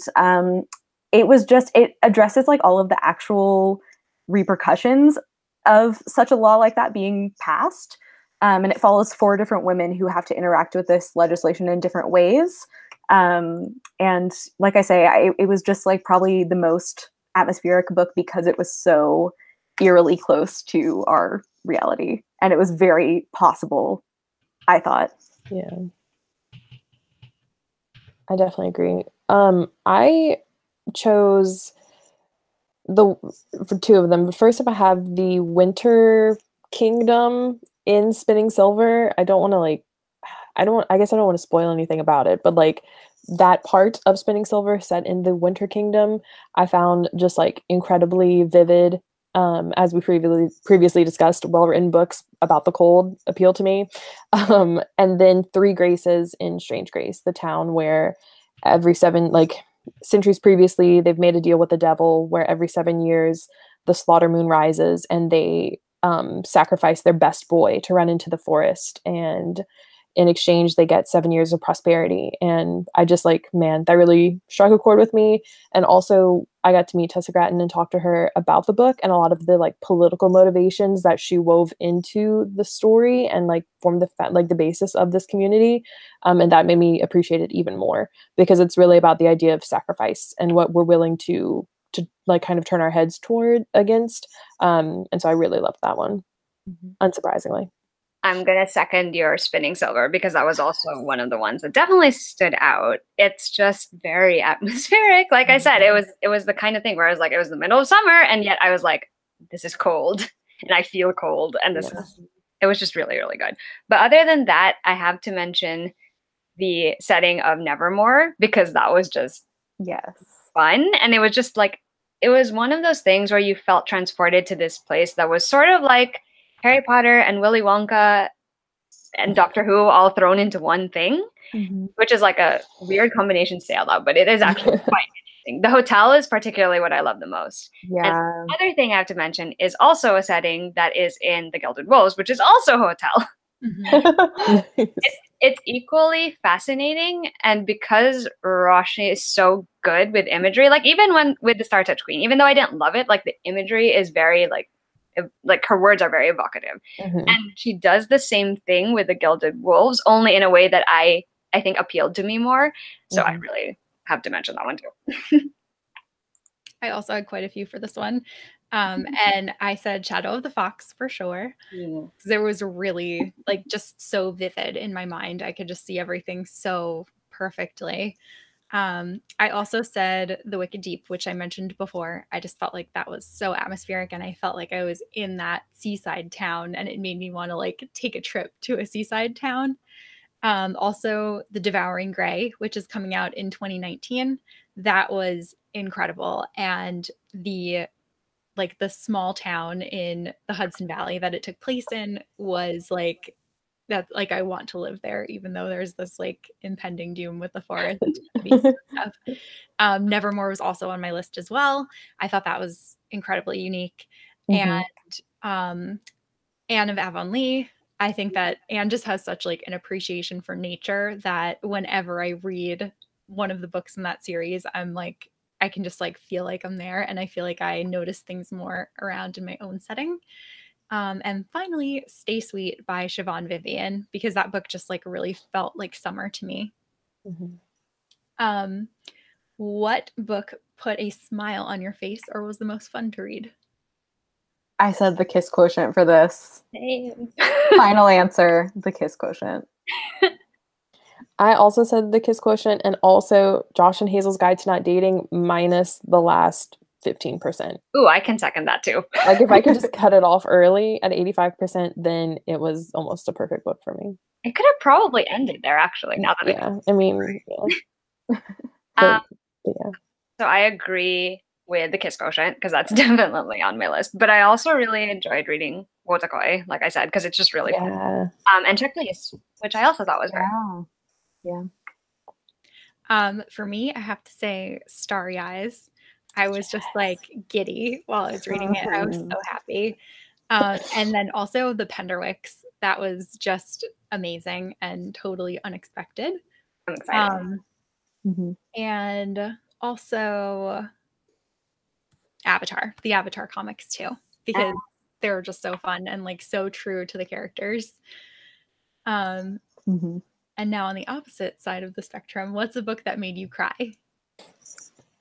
it addresses like all of the actual repercussions of such a law like that being passed. And it follows 4 different women who have to interact with this legislation in different ways. And like I say, it was just like probably the most atmospheric book because it was so eerily close to our reality. And it was very possible, I thought. Yeah. I definitely agree. I chose for 2 of them. But first up, I have the Winter Kingdom in Spinning Silver. I guess I don't want to spoil anything about it, but like that part of Spinning Silver set in the Winter Kingdom, I found just like incredibly vivid. As we previously discussed, well-written books about the cold appeal to me. And then Three Graces in Strange Grace, the town where every 7 centuries previously they've made a deal with the devil where every 7 years the slaughter moon rises and they sacrifice their best boy to run into the forest, and in exchange they get 7 years of prosperity. And I just that really struck a chord with me. And also I got to meet Tessa Gratton and talk to her about the book and a lot of the political motivations that she wove into the story and formed the basis of this community. And that made me appreciate it even more, because it's really about the idea of sacrifice and what we're willing to kind of turn our heads toward against. And so I really loved that one, unsurprisingly. I'm going to second your Spinning Silver because that was also one of the ones that definitely stood out. It's just very atmospheric. Like I said, it was the kind of thing where I was like, it was the middle of summer, and yet I was like, this is cold and I feel cold. And it was just really, really good. But other than that, I have to mention the setting of Nevermore, because that was just fun. And it was just it was one of those things where you felt transported to this place that was sort of like Harry Potter and Willy Wonka and Doctor Who all thrown into one thing, which is like a weird combination to say out loud, but it is actually quite interesting. The hotel is particularly what I love the most. Yeah. And the other thing I have to mention is also a setting that is in the Gilded Wolves, which is also a hotel. It's equally fascinating, and because Roshni is so good with imagery, even with the Star Touch Queen, even though I didn't love it, the imagery is very her words are very evocative. And she does the same thing with the Gilded Wolves, only in a way that I think appealed to me more. So I really have to mention that one too. I also had quite a few for this one. And I said Shadow of the Fox for sure. Because it was really just so vivid in my mind. I could just see everything so perfectly. I also said The Wicked Deep, which I mentioned before. I just felt like that was so atmospheric, and I felt like I was in that seaside town, and it made me want to take a trip to a seaside town. Also The Devouring Gray, which is coming out in 2019. That was incredible. And the small town in the Hudson Valley that it took place in was that I want to live there, even though there's this impending doom with the forest and stuff. Nevermore was also on my list as well. I thought that was incredibly unique. And Anne of Avonlea, I think that Anne just has such an appreciation for nature that whenever I read one of the books in that series, I'm I can just like feel like I'm there, and I feel like I notice things more around in my own setting. And finally, Stay Sweet by Siobhan Vivian, because that book just like really felt like summer to me. Um, what book put a smile on your face or was the most fun to read? I said The Kiss Quotient for this. Same. Final answer, The Kiss Quotient. I also said The Kiss Quotient, and also Josh and Hazel's Guide to Not Dating minus the last 15%. Ooh, I can second that too. Like if I could just cut it off early at 85%, then it was almost a perfect book for me. It could have probably ended there, actually, now that I mean, yeah. But, yeah. So I agree with The Kiss Quotient, because that's definitely on my list. But I also really enjoyed reading Wotakoi, like I said, because it's just really fun. And Checklist, which I also thought was very Wow. Yeah. For me, I have to say Starry Eyes. I was just like giddy while I was reading it. I was so happy. And then also the Penderwicks. That was just amazing and totally unexpected. I'm excited. And also Avatar, the Avatar comics too, because they were just so fun and like so true to the characters. And now on the opposite side of the spectrum, what's a book that made you cry?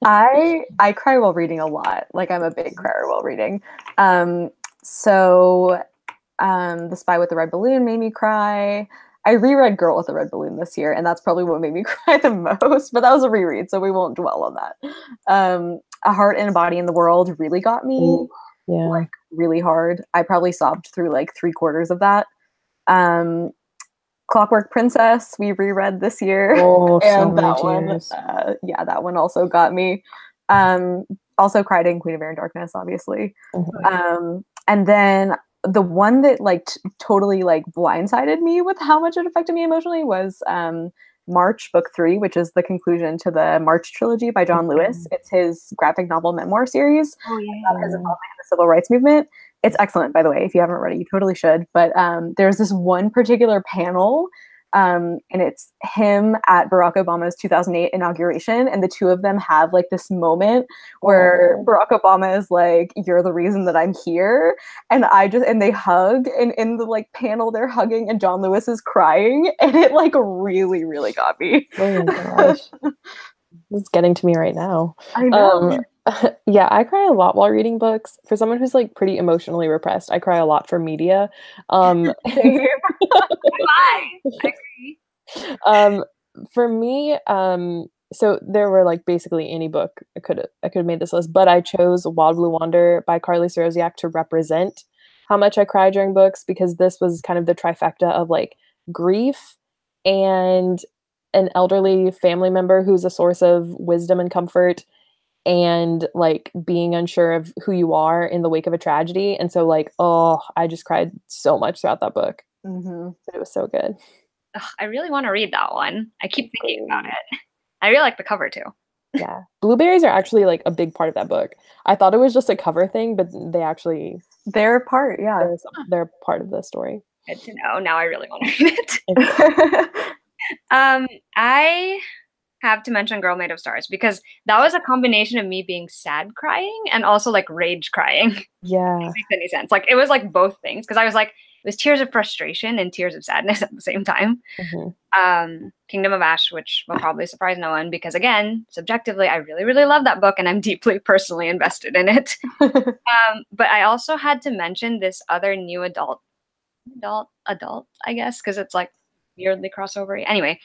I cry while reading a lot. Like I'm a big crier while reading. So The Spy with the Red Balloon made me cry. I reread Girl with the Red Balloon this year, and that's probably what made me cry the most, but that was a reread, so we won't dwell on that. A Heart and a Body in the World really got me, like really hard. I probably sobbed through like 3/4 of that. Clockwork Princess we reread this year, and that one, that one also got me. Also cried in Queen of Air and Darkness, obviously. And then the one that like totally like blindsided me with how much it affected me emotionally was March Book 3, which is the conclusion to the March trilogy by John Lewis. It's his graphic novel memoir series about his involvement in the civil rights movement. It's excellent, by the way. If you haven't read it, you totally should. But there's this one particular panel, and it's him at Barack Obama's 2008 inauguration, and the two of them have like this moment where Barack Obama is like, "You're the reason that I'm here," and they hug, and in the like panel they're hugging, and John Lewis is crying, and it like really, really got me. Oh my gosh. It's getting to me right now. I know. Yeah, I cry a lot while reading books. For someone who's like pretty emotionally repressed, I cry a lot for media. I agree. For me, so there were like basically any book I could have made this list, but I chose Wild Blue Wander by Carly Sarosiak to represent how much I cry during books, because this was kind of the trifecta of like grief and an elderly family member who's a source of wisdom and comfort, and like being unsure of who you are in the wake of a tragedy. And so like, I just cried so much throughout that book. But it was so good. I really want to read that one. I keep thinking about it. I really like the cover too. Yeah. Blueberries are actually like a big part of that book. I thought it was just a cover thing, but they're part, they're part of the story. Good to know. Now I really want to read it. I have to mention Girl Made of Stars, because that was a combination of me being sad crying and also like rage crying. Yeah. If it makes any sense. Like it was like both things, because I was like, it was tears of frustration and tears of sadness at the same time. Kingdom of Ash, which will probably surprise no one, because again, subjectively, I really, really love that book and I'm deeply personally invested in it. But I also had to mention this other new adult, I guess, because it's like weirdly crossover. Anyway,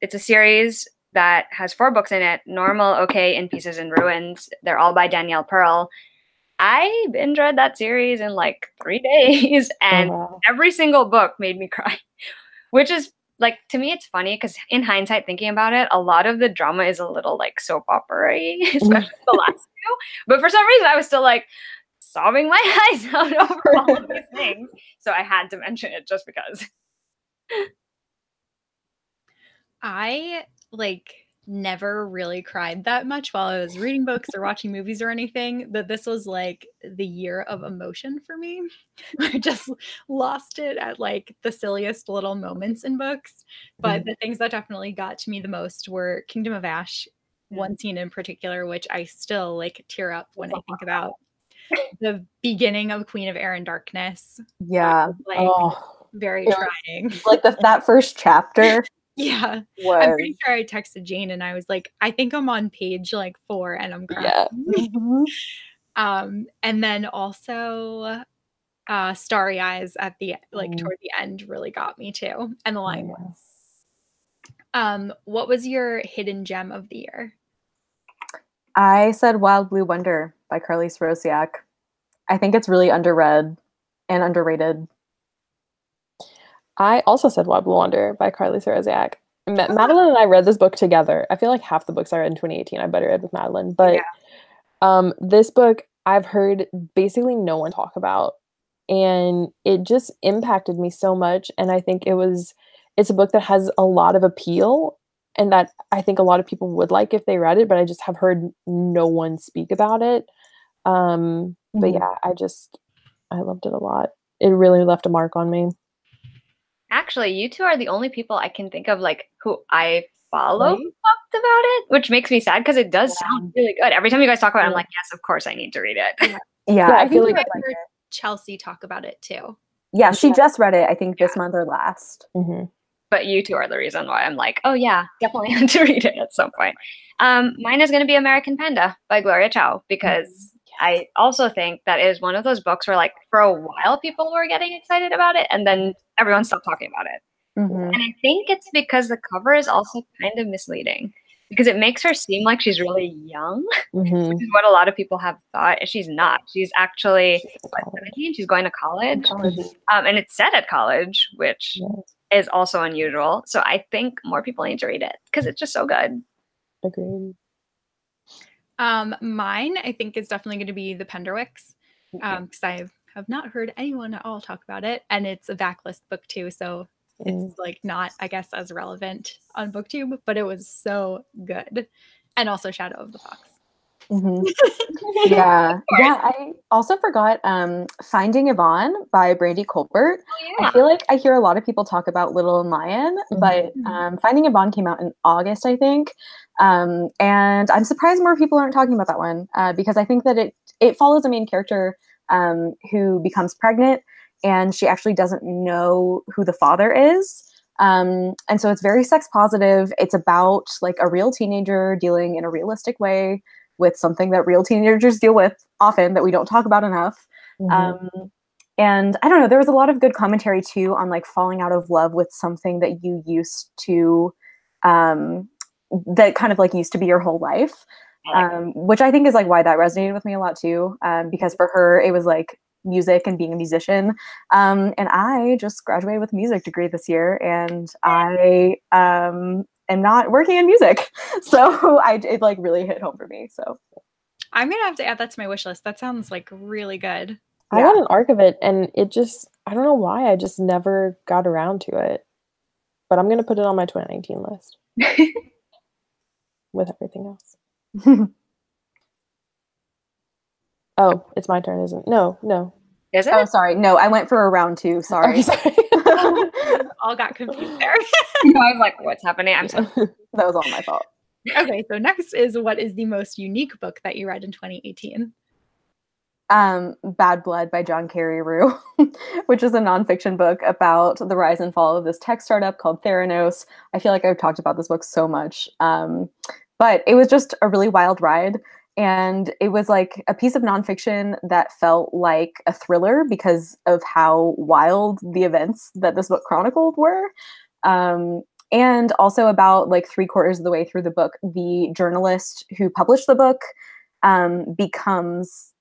it's a series that has 4 books in it: Normal, Okay, In Pieces and Ruins. They're all by Danielle Pearl. I binge read that series in like 3 days, and every single book made me cry, which is like, to me, it's funny because in hindsight, thinking about it, a lot of the drama is a little like soap opera-y, especially the last 2. But for some reason, I was still like sobbing my eyes out over all of these things. So I had to mention it just because. I like never really cried that much while I was reading books or watching movies or anything, but this was like the year of emotion for me. I just lost it at like the silliest little moments in books. But the things that definitely got to me the most were Kingdom of Ash, one scene in particular, which I still like tear up when I think about the beginning of Queen of Air and Darkness. Yeah. Like very trying. Like that first chapter. Yeah. Was... I'm pretty sure I texted Jane and I was like, I think I'm on page like 4 and I'm crying. Yeah. And then also Starry Eyes at the toward the end really got me too. And The Lying Ones. What was your hidden gem of the year? I said Wild Blue Wonder by Carly Srosiak. I think it's really underread and underrated. I also said Wild Blue Wonder by Carly Srosiak. Madeline and I read this book together. I feel like half the books I read in 2018 I better read with Madeline. But this book I've heard basically no one talk about. And it just impacted me so much. And I think it's a book that has a lot of appeal and that I think a lot of people would like if they read it, but I just have heard no one speak about it. But yeah, I loved it a lot. It really left a mark on me. Actually, you two are the only people I can think of like who I follow who talked about it, which makes me sad because it does sound really good. Every time you guys talk about it, I'm like, yes, of course I need to read it. Yeah, I feel like I heard Chelsea talk about it too. Yeah, she just read it, I think this month or last. But you two are the reason why I'm like, oh yeah, definitely have to read it at some point. Mine is going to be American Panda by Gloria Chow, because I also think that is one of those books where like for a while people were getting excited about it and then everyone stopped talking about it. And I think it's because the cover is also kind of misleading because it makes her seem like she's really young, which is what a lot of people have thought. She's not. She's actually 17. She's going to college. And it's set at college, which is also unusual. So I think more people need to read it because it's just so good. Agreed. Mine, I think, is definitely going to be The Penderwicks, because I have not heard anyone at all talk about it, and it's a backlist book too, so it's like not, I guess, as relevant on BookTube, but it was so good. And also Shadow of the Fox. Yeah. I also forgot Finding Yvonne by Brandy Colbert. I feel like I hear a lot of people talk about Little and Lion, but Finding Yvonne came out in August, I think. And I'm surprised more people aren't talking about that one, because I think that it follows a main character who becomes pregnant, and she actually doesn't know who the father is. And so it's very sex positive. It's about like a real teenager dealing in a realistic way with something that real teenagers deal with often that we don't talk about enough. And I don't know, there was a lot of good commentary too on like falling out of love with something that you used to, that kind of like used to be your whole life, which I think is like why that resonated with me a lot too. Because for her, it was like music and being a musician. And I just graduated with a music degree this year, and I am not working in music. So it like really hit home for me. So I'm going to have to add that to my wish list. That sounds like really good. I got an arc of it, and it just, I don't know why, I just never got around to it. But I'm going to put it on my 2019 list. With everything else. Oh, it's my turn, isn't it? No. Is it? Oh, sorry. No, I went for a round 2. Sorry. Sorry. All got confused there. I was like, what's happening? I'm sorry. That was all my fault. Okay, so next is, what is the most unique book that you read in 2018? Bad Blood by John Carreyrou, which is a nonfiction book about the rise and fall of this tech startup called Theranos. I feel like I've talked about this book so much, but it was just a really wild ride. And it was like a piece of nonfiction that felt like a thriller because of how wild the events that this book chronicled were. And also about like 3/4 of the way through the book, the journalist who published the book becomes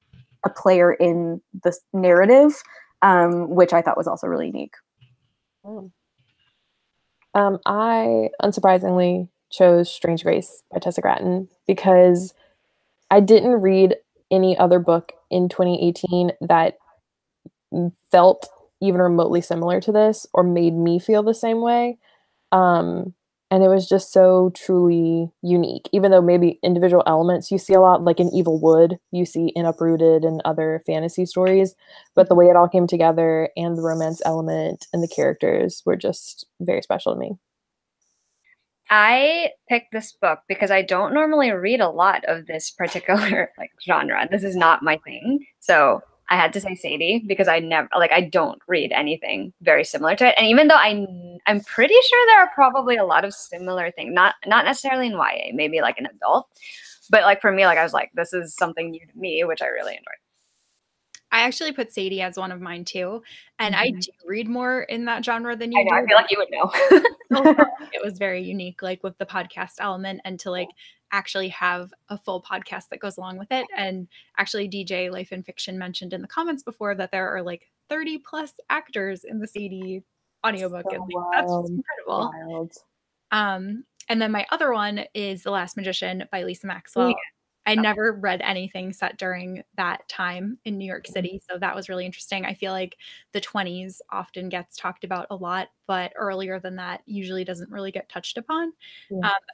a player in this narrative, which I thought was also really unique. I, unsurprisingly, chose Strange Grace by Tessa Gratton because I didn't read any other book in 2018 that felt even remotely similar to this or made me feel the same way. And it was just so truly unique, even though maybe individual elements you see a lot, like in Evil Wood, you see in Uprooted and other fantasy stories, but the way it all came together and the romance element and the characters were just very special to me. I picked this book because I don't normally read a lot of this particular like genre. This is not my thing. So I had to say Sadie because I never like I don't read anything very similar to it. And even though I'm pretty sure there are probably a lot of similar things, not necessarily in YA, maybe like an adult. But like for me, like I was like, this is something new to me, which I really enjoyed. I actually put Sadie as one of mine too. And I do read more in that genre than I you know, do. I feel like you would know. It was very unique, like with the podcast element, and to like actually have a full podcast that goes along with it. And actually, DJ Life and Fiction mentioned in the comments before that there are like 30 plus actors in the Sadie audiobook. So And like, that's just wild. incredible. Wild. And then my other one is The Last Magician by Lisa Maxwell. Yeah. I never read anything set during that time in New York City. So that was really interesting. I feel like the 20s often gets talked about a lot, but earlier than that usually doesn't really get touched upon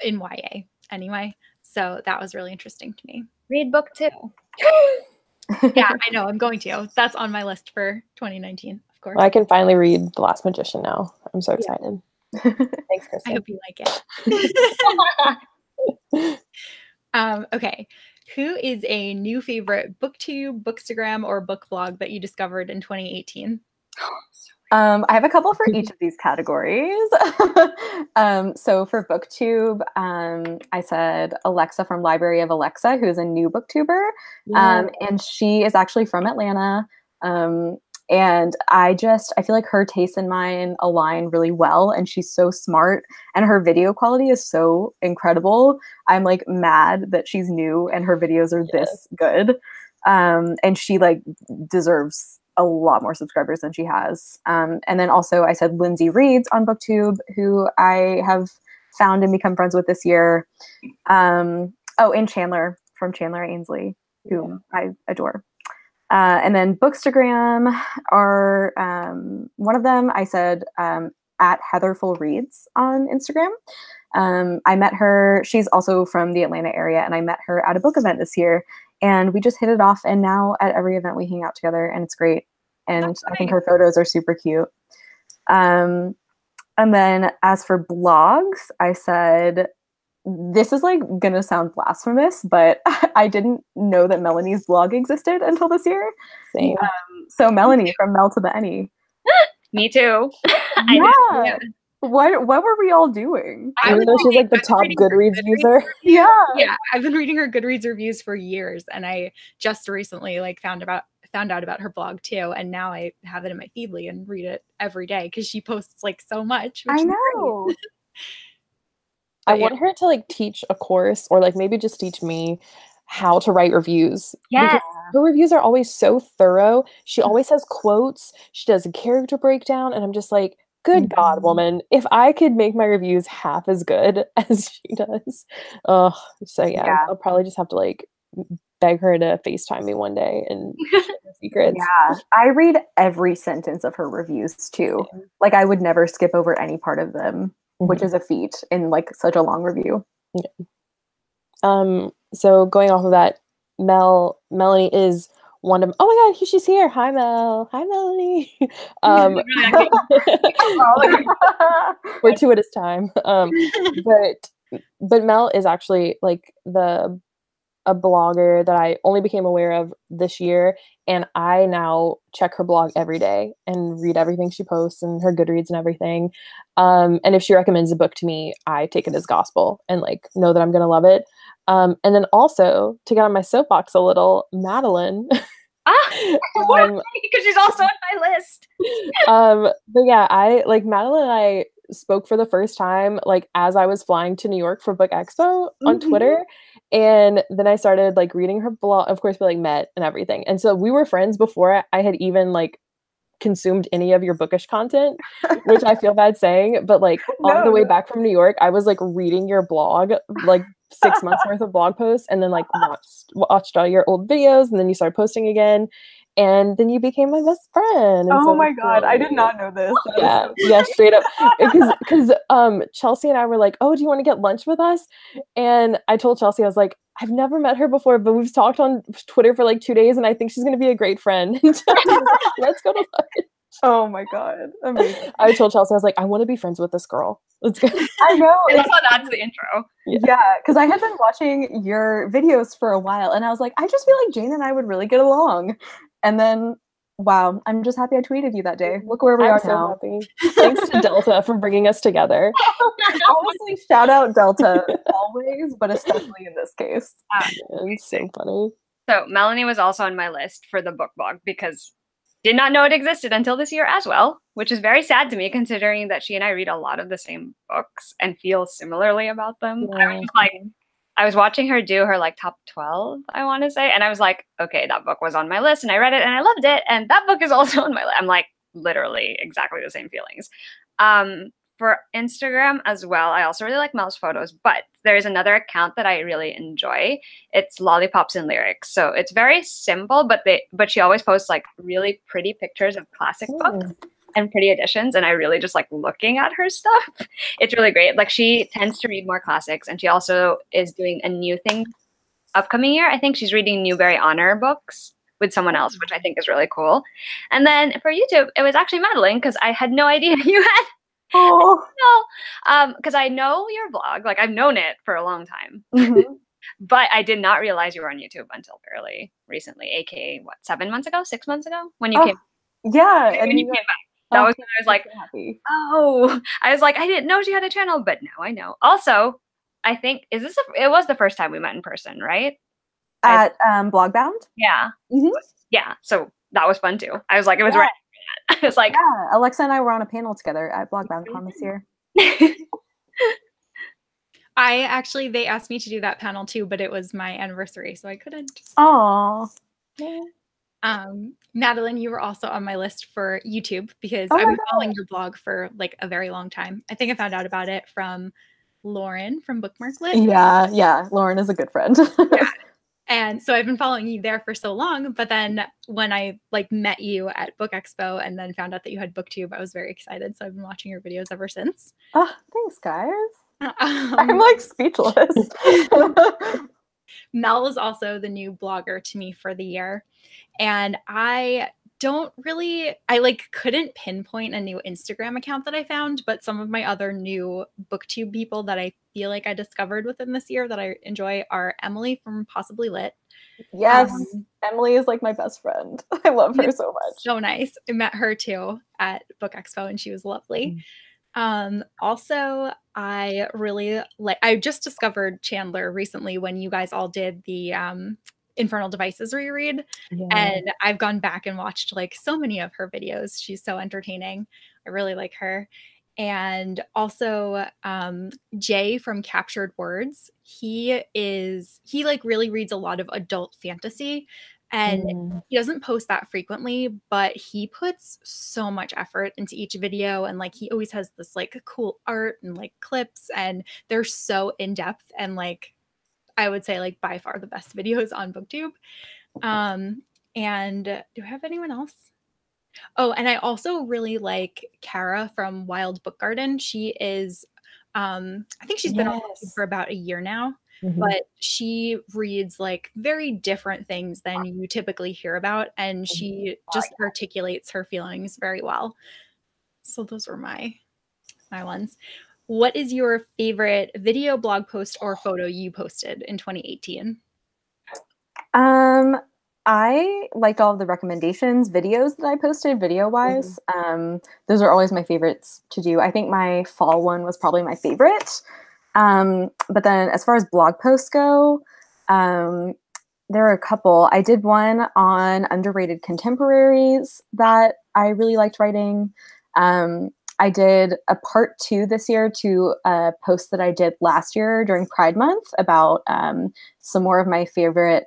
in YA anyway. So that was really interesting to me. Read book 2. Yeah, I know. I'm going to. That's on my list for 2019, of course. Well, I can finally read The Last Magician now. I'm so excited. Thanks, Kristen. I hope you like it. Okay. Who is a new favorite booktube, bookstagram, or book vlog that you discovered in 2018? I have a couple for each of these categories. So for BookTube, I said Alexa from Library of Alexa, who's a new booktuber. And she is actually from Atlanta. And I feel like her taste and mine align really well, and she's so smart, and her video quality is so incredible. I'm like mad that she's new and her videos are this good. And she like deserves a lot more subscribers than she has. And then also I said Lindsay Reads on BookTube, who I have found and become friends with this year. And Chandler from Chandler Ainsley, who I adore. And then Bookstagram are one of them. I said at Heatherful Reads on Instagram. I met her. She's also from the Atlanta area, and I met her at a book event this year. And we just hit it off. And now at every event we hang out together, and it's great. And I think her photos are super cute. And then as for blogs, I said, this is like gonna sound blasphemous, but I didn't know that Melanie's blog existed until this year. Same. So Melanie from Mel to the Any. Me too. Yeah. What were we all doing? Even though she's like the top Goodreads user. Yeah. I've been reading her Goodreads reviews for years, and I just recently like found out about her blog too, and now I have it in my Feedly and read it every day because she posts like so much. I know. I want her to like teach a course, or like maybe just teach me how to write reviews. Yes. Her reviews are always so thorough. She always has quotes. She does a character breakdown, and I'm just like, good God, woman, if I could make my reviews half as good as she does. So yeah, I'll probably just have to like beg her to FaceTime me one day and share the secrets. Yeah, I read every sentence of her reviews too. Like I would never skip over any part of them, which is a feat in like such a long review. So going off of that, Melanie is one of, oh my God, she's here. Hi, Mel. Hi, Melanie. We're two at a time. But Mel is actually like a blogger that I only became aware of this year, and I now check her blog every day and read everything she posts and her Goodreads and everything. And if she recommends a book to me, I take it as gospel and like know that I'm gonna love it. And then also, to get on my soapbox a little, Madeline. Because she's also on my list. But yeah, I like Madeline and I spoke for the first time like as I was flying to New York for Book Expo on Twitter, and then I started like reading her blog. Of course, we like met and everything, and so we were friends before I had even like consumed any of your bookish content, which I feel bad saying, but like on the way back from New York, I was like reading your blog, like 6 months worth of blog posts, and then like watched all your old videos, and then you started posting again, and then you became my best friend. And oh my God, I did not know this. Yeah, straight up. Because Chelsea and I were like, oh, do you want to get lunch with us? And I told Chelsea, I was like, I've never met her before, but we've talked on Twitter for like 2 days, and I think she's going to be a great friend. Let's go to lunch. Oh my god, amazing. I told Chelsea, I was like, I want to be friends with this girl. Let's go. I know. I love how that's the intro. Yeah, because I had been watching your videos for a while, and I was like, I just feel like Jane and I would really get along. And then, wow, I'm just happy I tweeted you that day. Look where we are so now. happy. Thanks to Delta for bringing us together. Honestly, shout out Delta always, but especially in this case. It's so funny. So Melanie was also on my list for the book blog because did not know it existed until this year as well, which is very sad to me considering that she and I read a lot of the same books and feel similarly about them. Yeah. I was watching her do her like top 12, I want to say, and I was like, okay, that book was on my list and I read it and I loved it, and that book is also on my list. I'm like literally exactly the same feelings. For Instagram as well, I also really like Mel's photos, but there's another account that I really enjoy. It's Lollipops and Lyrics. So it's very simple, but she always posts like really pretty pictures of classic books and pretty editions, and I really just like looking at her stuff. It's really great. Like she tends to read more classics, and she also is doing a new thing upcoming year. I think she's reading Newbery Honor books with someone else, which I think is really cool. And then for YouTube, it was actually Madeline, because I had no idea you had because I know your blog, like I've known it for a long time, but I did not realize you were on YouTube until fairly recently, aka what, 7 months ago, 6 months ago, when you came. Yeah, when you came back. That was when I was like, happy. Oh, I was like, I didn't know she had a channel, but now I know. Also, I think it was the first time we met in person, right? At Blogbound. Yeah, yeah. So that was fun too. I was like, it was right. I was like, yeah, Alexa and I were on a panel together at BlogboundCon this year. They asked me to do that panel too, but it was my anniversary, so I couldn't. Oh. Madeline, you were also on my list for YouTube because I've been following your blog for like a very long time. I think I found out about it from Lauren from Bookmark Lit. Yeah. Lauren is a good friend. Yeah. And so I've been following you there for so long, but then when I like met you at Book Expo and then found out that you had BookTube, I was very excited. So I've been watching your videos ever since. Oh, thanks, guys. I'm like speechless. Mel is also the new blogger to me for the year. And I couldn't pinpoint a new Instagram account that I found, but some of my other new BookTube people that I feel like I discovered within this year that I enjoy are Emily from Possibly Lit. Yes, Emily is like my best friend. I love her so much. So nice. I met her too at Book Expo and she was lovely. Also, I just discovered Chandler recently when you guys all did the Infernal Devices reread, and I've gone back and watched like so many of her videos. She's so entertaining. I really like her. And also Jay from Captured Words, he like really reads a lot of adult fantasy, and he doesn't post that frequently, but he puts so much effort into each video, and like he always has this like cool art and like clips, and they're so in depth, and like I would say like by far the best videos on BookTube. And do I have anyone else? Oh, and I also really like Kara from Wild Book Garden. She is, I think she's been on YouTube for about a year now, but she reads like very different things than you typically hear about, and she just articulates her feelings very well. So those were my ones. What is your favorite video, blog post, or photo you posted in 2018? I liked all of the recommendations videos that I posted video-wise. Those are always my favorites to do. I think my fall one was probably my favorite. But then as far as blog posts go, there are a couple. I did one on underrated contemporaries that I really liked writing. I did a part 2 this year to a post that I did last year during Pride Month about some more of my favorite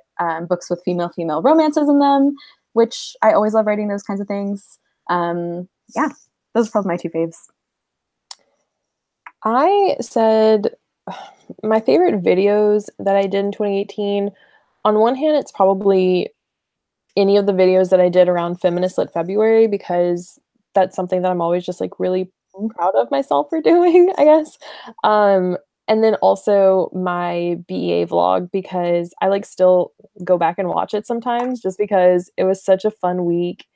books with female romances in them, which I always love writing those kinds of things. Yeah, those are probably my 2 faves. I said my favorite videos that I did in 2018, on one hand, it's probably any of the videos that I did around Feminist Lit February, because that's something that I'm always just like really proud of myself for doing, I guess. And then also my BEA vlog, because I like still go back and watch it sometimes just because it was such a fun week.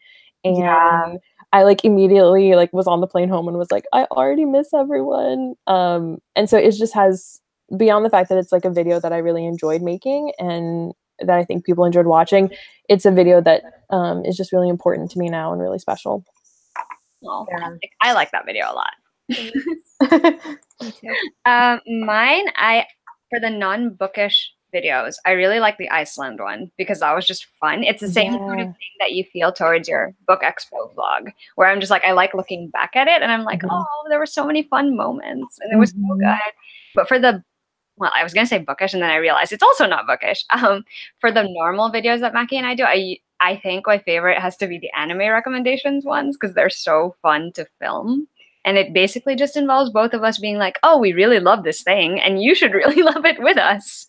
And I like immediately like was on the plane home and was like, I already miss everyone. And so it just has, beyond the fact that it's like a video that I really enjoyed making and that I think people enjoyed watching, it's a video that is just really important to me now and really special. Well, Yeah. I like that video a lot. Me too. Mine, for the non-bookish videos, I really like the Iceland one because that was just fun. It's the same sort of thing that you feel towards your Book Expo vlog, where I'm just like, I like looking back at it and I'm like, oh, there were so many fun moments and it was so good. But for the, well, I was going to say bookish and then I realized it's also not bookish. For the normal videos that Mackie and I do, I think my favorite has to be the anime recommendations ones because they're so fun to film. And it basically just involves both of us being like, oh, we really love this thing and you should really love it with us.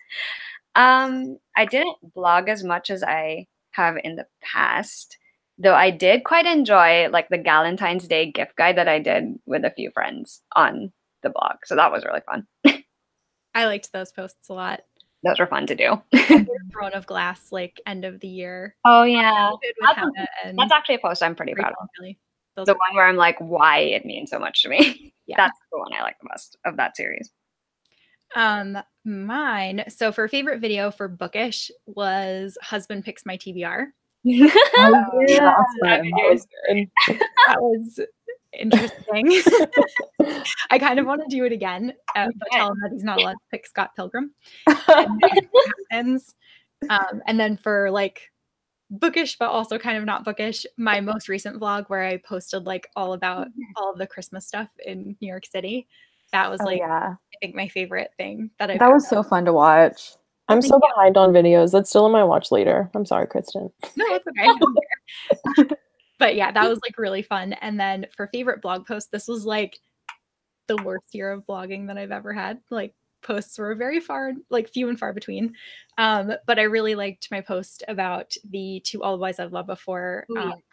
I didn't blog as much as I have in the past, though I did quite enjoy like the Valentine's Day gift guide that I did with a few friends on the blog. So that was really fun. I liked those posts a lot. Those were fun to do. Throne of Glass, like end of the year. Oh yeah, That's actually a post I'm pretty proud of. Really. The one where I'm like, why it means so much to me. Yeah. That's the one I like the most of that series. Mine. So for favorite video for bookish was Husband Picks My TBR. Oh, yeah. That was interesting. I kind of want to do it again, but tell him that he's not allowed to pick Scott Pilgrim. And then for like bookish, but also kind of not bookish, my most recent vlog where I posted like all about all of the Christmas stuff in New York City. That was I think my favorite thing that was so fun to watch. I'm so behind on videos. That's still on my watch later. I'm sorry, Kristen. No, it's okay. But yeah, that was like really fun. And then for favorite blog post, this was like the worst year of blogging that I've ever had. Like posts were very few and far between. But I really liked my post about the To All the Boys I've Loved Before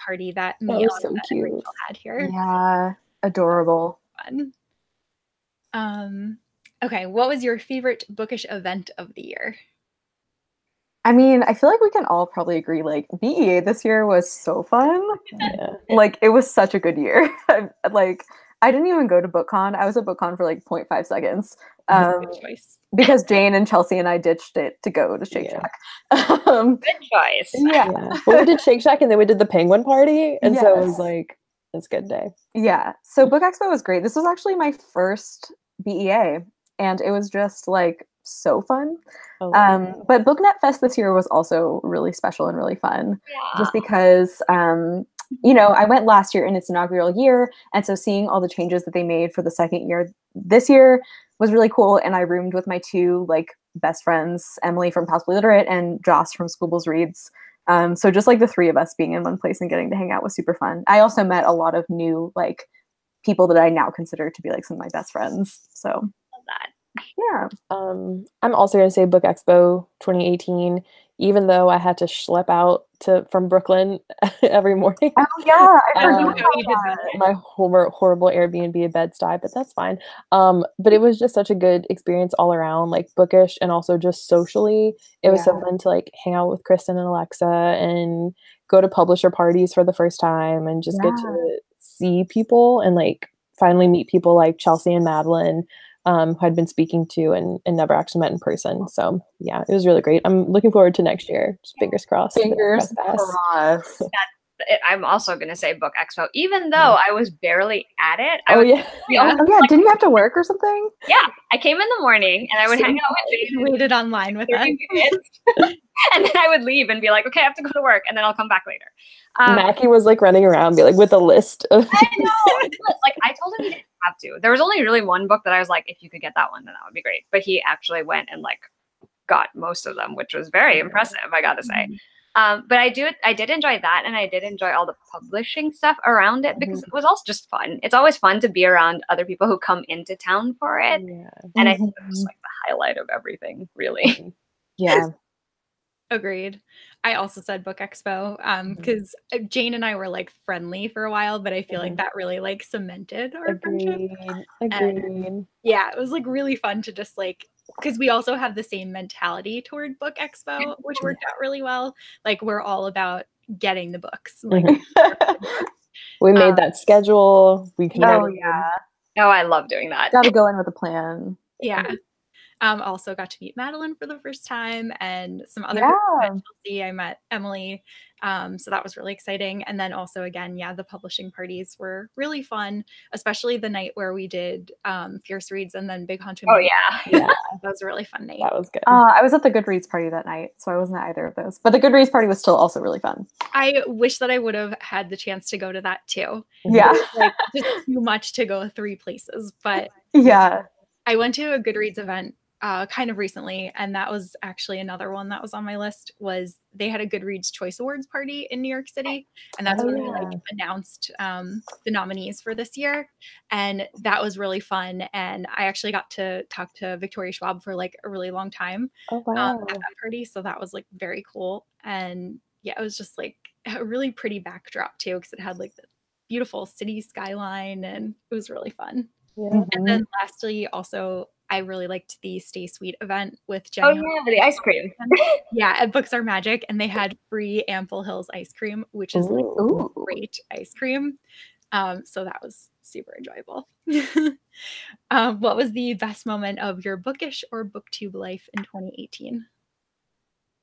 party that me and Rachel had here. Yeah, adorable. Fun. Okay, what was your favorite bookish event of the year? I mean, I feel like we can all probably agree, like, BEA this year was so fun. Yeah. Like, it was such a good year. Like, I didn't even go to BookCon. I was at BookCon for, like, 0.5 seconds. Good choice. Because Jane and Chelsea and I ditched it to go to Shake Shack. Good choice. Yeah. Well, we did Shake Shack and then we did the Penguin Party. And so it was, like, it's a good day. Yeah. So Book Expo was great. This was actually my first BEA. And it was just, like, so fun. But BookNet Fest this year was also really special and really fun. Yeah. Just because, you know, I went last year in its inaugural year. And so seeing all the changes that they made for the second year this year was really cool. And I roomed with my two, like, best friends, Emily from Possibly Literate and Joss from Schoolbill's Reads. So just, like, the three of us being in one place and getting to hang out was super fun. I also met a lot of new, like, people that I now consider to be, like, some of my best friends. So. Love that. Yeah. I'm also going to say Book Expo 2018, even though I had to schlep out from Brooklyn every morning. Oh, yeah. I my horrible Airbnb at Bed-Stuy, but that's fine. But it was just such a good experience all around, like bookish and also just socially. It was so fun to like hang out with Kristen and Alexa and go to publisher parties for the first time and just get to see people and like finally meet people like Chelsea and Madeline. Who I'd been speaking to and never actually met in person. So yeah, it was really great. I'm looking forward to next year. Just fingers crossed. Fingers crossed. I'm also going to say Book Expo, even though I was barely at it. Like, didn't you have to work or something? Yeah, I came in the morning and I would hang out with Jane. Waited online with us. And then I would leave and be like, okay, I have to go to work and then I'll come back later. Mackie was like running around, be like with a list of. I know. Like I told him he didn't have to. There was only really one book that I was like, if you could get that one, then that would be great. But he actually went and like got most of them, which was very impressive, I gotta say. But I did enjoy that, and I did enjoy all the publishing stuff around it because it was also just fun. It's always fun to be around other people who come into town for it, and I think it was like the highlight of everything, really. Yeah. Agreed. I also said Book Expo because Jane and I were like friendly for a while, but I feel like that really like cemented our friendship. Agreed. Yeah, it was like really fun to just like, because we also have the same mentality toward Book Expo, which worked out really well. Like we're all about getting the books. Like, We made that schedule. We connected. Oh yeah, Oh, I love doing that. got to go in with a plan. Yeah. Also got to meet Madeline for the first time and some other Yeah. people. I met Chelsea, I met Emily. So that was really exciting. And then also, again, yeah, the publishing parties were really fun, especially the night where we did Fierce Reads and then Big Haunted. Oh, yeah. Yeah. That was a really fun night. That was good. I was at the Goodreads party that night, so I wasn't at either of those. But the Goodreads party was still also really fun. I wish that I would have had the chance to go to that too. Yeah. Like just too much to go 3 places. But yeah. I went to a Goodreads event kind of recently, and that was actually another one that was on my list. Was they had a Goodreads Choice Awards party in New York City, and that's where they like announced the nominees for this year, and that was really fun. And I actually got to talk to Victoria Schwab for like a really long time at that party, so that was like very cool. And yeah, it was just like a really pretty backdrop too, because it had like the beautiful city skyline, and it was really fun. Yeah. And then lastly, also, I really liked the Stay Sweet event with Oh, Jenny. yeah, the ice cream. Yeah, at Books Are Magic, and they had free Ample Hills ice cream, which is like great ice cream. So that was super enjoyable. What was the best moment of your bookish or booktube life in 2018?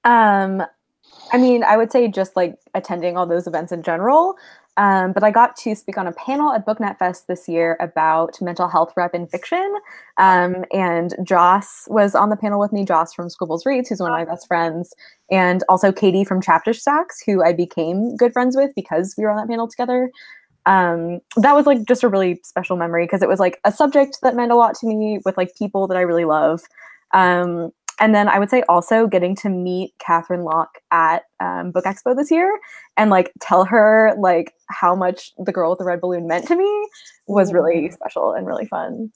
I mean, I would say just like attending all those events in general. But I got to speak on a panel at BookNet Fest this year about mental health rep in fiction. And Joss was on the panel with me, Joss from Scribbles Reads, who's one of my best friends, and also Katie from Chapter Stacks, who I became good friends with because we were on that panel together. That was like just a really special memory because it was like a subject that meant a lot to me with like people that I really love. And then I would say also getting to meet Catherine Locke at Book Expo this year and like tell her like how much The Girl with the Red Balloon meant to me was really special and really fun.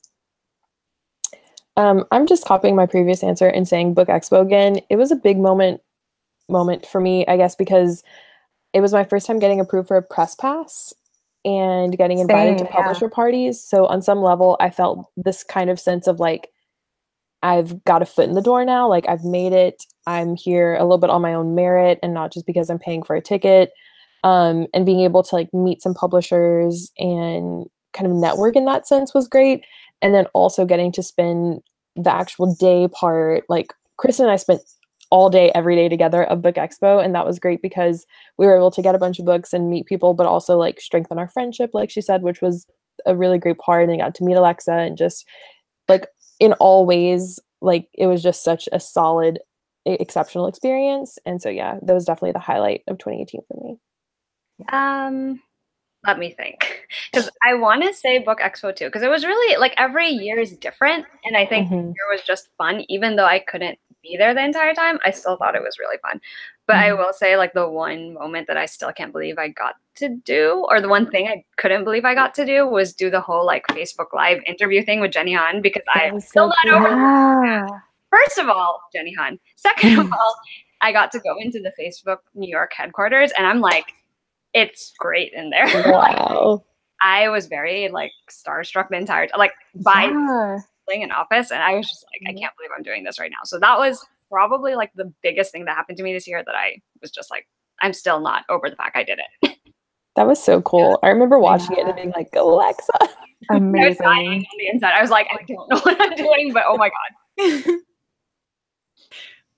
I'm just copying my previous answer and saying Book Expo again. It was a big moment for me, I guess, because it was my first time getting approved for a press pass and getting invited to publisher parties. So on some level, I felt this kind of sense of like, I've got a foot in the door now. Like I've made it. I'm here a little bit on my own merit and not just because I'm paying for a ticket. And being able to like meet some publishers and kind of network in that sense was great. And then also getting to spend the actual day part, like Kristen and I spent all day, every day together of Book Expo. And that was great because we were able to get a bunch of books and meet people, but also like strengthen our friendship, like she said, which was a really great part. And I got to meet Alexa and just like, in all ways, like it was just such a solid, exceptional experience. And so, yeah, that was definitely the highlight of 2018 for me. Let me think, because I want to say Book Expo too, because it was really like every year is different. And I think the year was just fun, even though I couldn't be there the entire time. I still thought it was really fun. But I will say like the one moment that I still can't believe I got to do, or the one thing I couldn't believe I got to do was do the whole like Facebook Live interview thing with Jenny Han, because I'm still not over. First of all, Jenny Han. Second of all, I got to go into the Facebook New York headquarters and I'm like, it's great in there. Wow. I was very like starstruck the entire time, like by playing an office. And I was just like, I can't believe I'm doing this right now. So that was probably like the biggest thing that happened to me this year that I was just like, I'm still not over the fact I did it. That was so cool. I remember watching it and being like, Alexa. Amazing. I was dying on the inside. I was like, I don't know what I'm doing, but oh my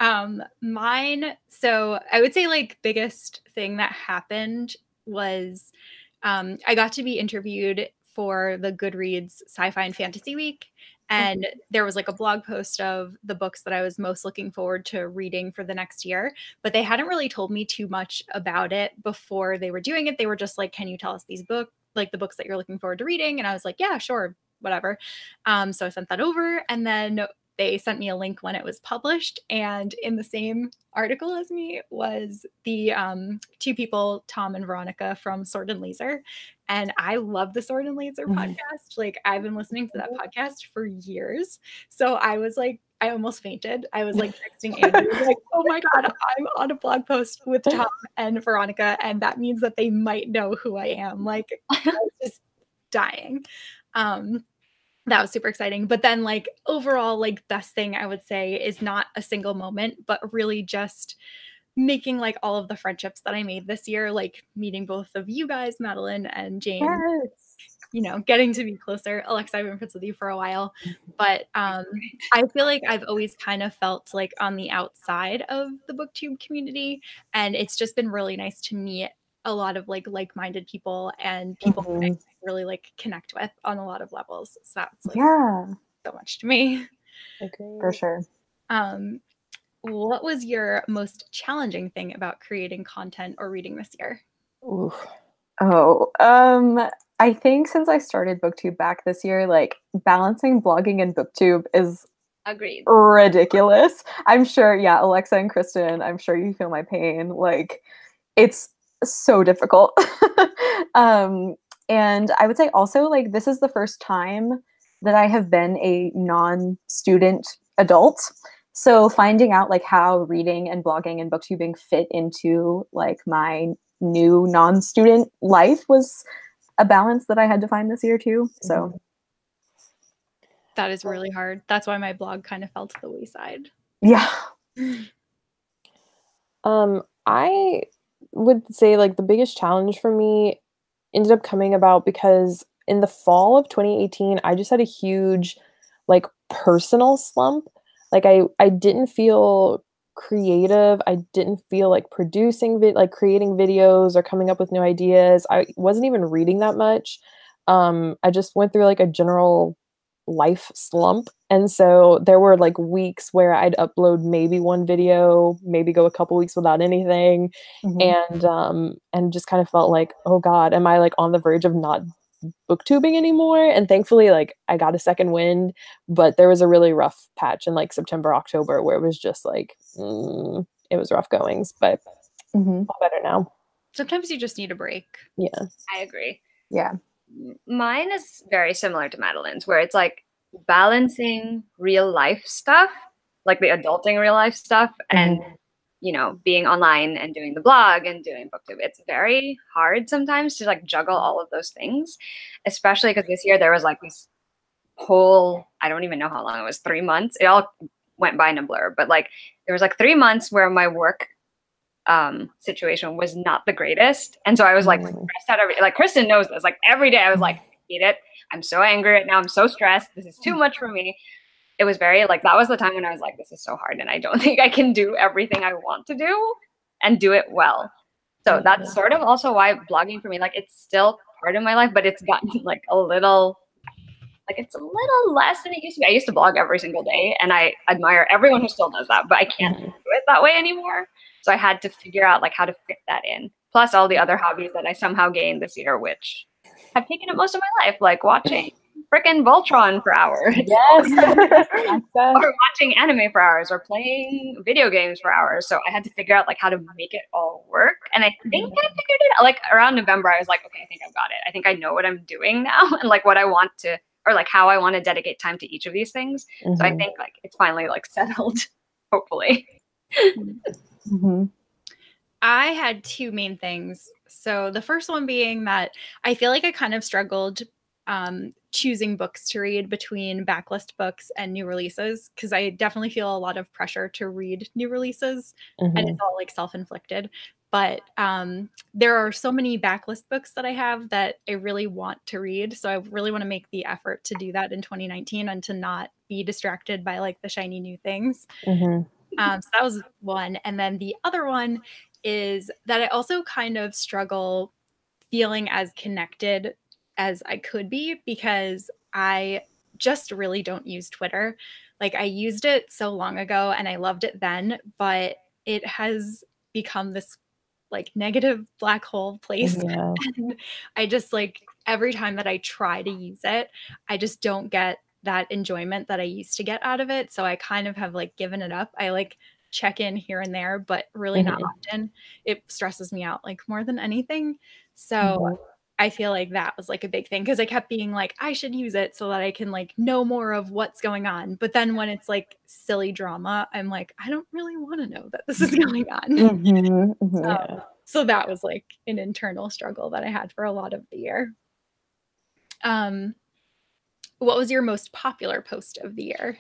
God. Mine, so I would say like biggest thing that happened was I got to be interviewed for the Goodreads Sci-Fi and Fantasy Week. And there was like a blog post of the books that I was most looking forward to reading for the next year, but they hadn't really told me too much about it before they were doing it. They were just like, can you tell us these books, like the books that you're looking forward to reading? And I was like, yeah, sure, whatever. So I sent that over, and then they sent me a link when it was published. And in the same article as me was the 2 people, Tom and Veronica from Sword and Laser. And I love the Sword and Laser podcast. Like I've been listening to that podcast for years. So I was like, I almost fainted. I was like texting Andrew, like, oh my God, I'm on a blog post with Tom and Veronica. And that means that they might know who I am. Like I was just dying. That was super exciting. But then like overall, like best thing I would say is not a single moment, but really just making like all of the friendships that I made this year, like meeting both of you guys, Madeline and Jane, Yes. you know, getting to be closer. Alexa, I've been friends with you for a while, but I feel like I've always kind of felt like on the outside of the booktube community, and it's just been really nice to meet a lot of like-minded people and people that I really like connect with on a lot of levels. So that's like so much to me. Agreed. For sure. What was your most challenging thing about creating content or reading this year? Ooh. Oh, I think since I started booktube back this year, like balancing blogging and booktube is Agreed. ridiculous. I'm sure, yeah, Alexa and Kristen, I'm sure you feel my pain. Like it's so difficult. And I would say also like this is the first time that I have been a non-student adult. So finding out like how reading and blogging and booktubing fit into like my new non-student life was a balance that I had to find this year too. So that is really hard. That's why my blog kind of fell to the wayside. yeah. I would say like the biggest challenge for me ended up coming about because in the fall of 2018, I just had a huge like personal slump. Like I didn't feel creative. I didn't feel like like creating videos or coming up with new ideas. I wasn't even reading that much. I just went through like a general life slump. And so there were like weeks where I'd upload maybe one video, maybe go a couple weeks without anything. And just kind of felt like, oh God, am I like on the verge of not booktubing anymore? And thankfully, like I got a second wind, but there was a really rough patch in like September, October where it was just like, it was rough goings, but all better now. Sometimes you just need a break. Yeah. I agree. Yeah. Mine is very similar to Madeline's, where it's like balancing real life stuff, like the adulting real life stuff, and you know, being online and doing the blog and doing booktube. It's very hard sometimes to like juggle all of those things, especially because this year there was like this whole, I don't even know how long it was, 3 months. It all went by in a blur, but like there was like 3 months where my work situation was not the greatest. And so I was like stressed out like Kristen knows this. Like every day I was like, I hate it. I'm so angry right now. I'm so stressed. This is too much for me. It was very like, that was the time when I was like, this is so hard. And I don't think I can do everything I want to do and do it well. So that's sort of also why blogging for me, like it's still part of my life, but it's gotten like a little, like it's a little less than it used to be. I used to blog every single day and I admire everyone who still does that, but I can't do it that way anymore. So I had to figure out like how to fit that in. Plus all the other hobbies that I somehow gained this year, which have taken up most of my life, like watching frickin' Voltron for hours. Yes. Or watching anime for hours or playing video games for hours. So I had to figure out like how to make it all work. And I think I figured it out. Like around November, I was like, okay, I think I've got it. I think I know what I'm doing now and like what I want to, or like how I want to dedicate time to each of these things. So I think like it's finally like settled, hopefully. I had two main things. So the first one being that I feel like I kind of struggled choosing books to read between backlist books and new releases, because I definitely feel a lot of pressure to read new releases and it's all like self-inflicted. But there are so many backlist books that I have that I really want to read. So I really want to make the effort to do that in 2019 and to not be distracted by like the shiny new things. So that was one. And then the other one is that I also kind of struggle feeling as connected as I could be because I just really don't use Twitter. Like I used it so long ago and I loved it then, but it has become this like negative black hole place. And I just like every time that I try to use it, I just don't get that enjoyment that I used to get out of it. So I kind of have like given it up. I like check in here and there, but really not often. It stresses me out like more than anything. So I feel like that was like a big thing because I kept being like, I should use it so that I can like know more of what's going on. But then when it's like silly drama, I'm like, I don't really want to know that this is going on. So that was like an internal struggle that I had for a lot of the year. What was your most popular post of the year?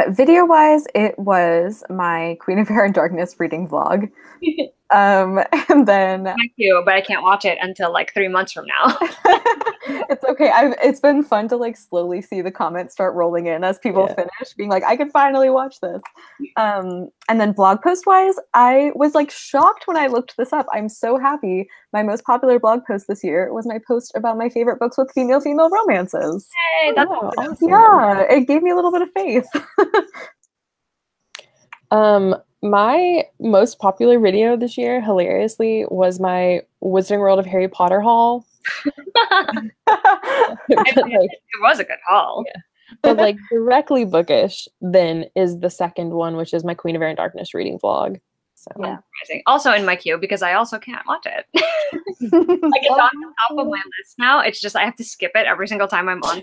Video-wise, it was my Queen of Air and Darkness reading vlog. And then Thank you, but I can't watch it until like 3 months from now. it's okay. It's been fun to like slowly see the comments start rolling in as people finish, being like, I can finally watch this. And then blog post wise, I was like shocked when I looked this up. I'm so happy. My most popular blog post this year was my post about my favorite books with female romances. Hey, that's awesome. Yeah, it gave me a little bit of faith. My most popular video this year, hilariously, was my Wizarding World of Harry Potter haul. It was a good haul. Yeah. But like directly bookish then is the second one, which is my Queen of Air and Darkness reading vlog. So Yeah. Also in my queue because I also can't watch it. Like it's on the top of my list now. It's just I have to skip it every single time I'm on.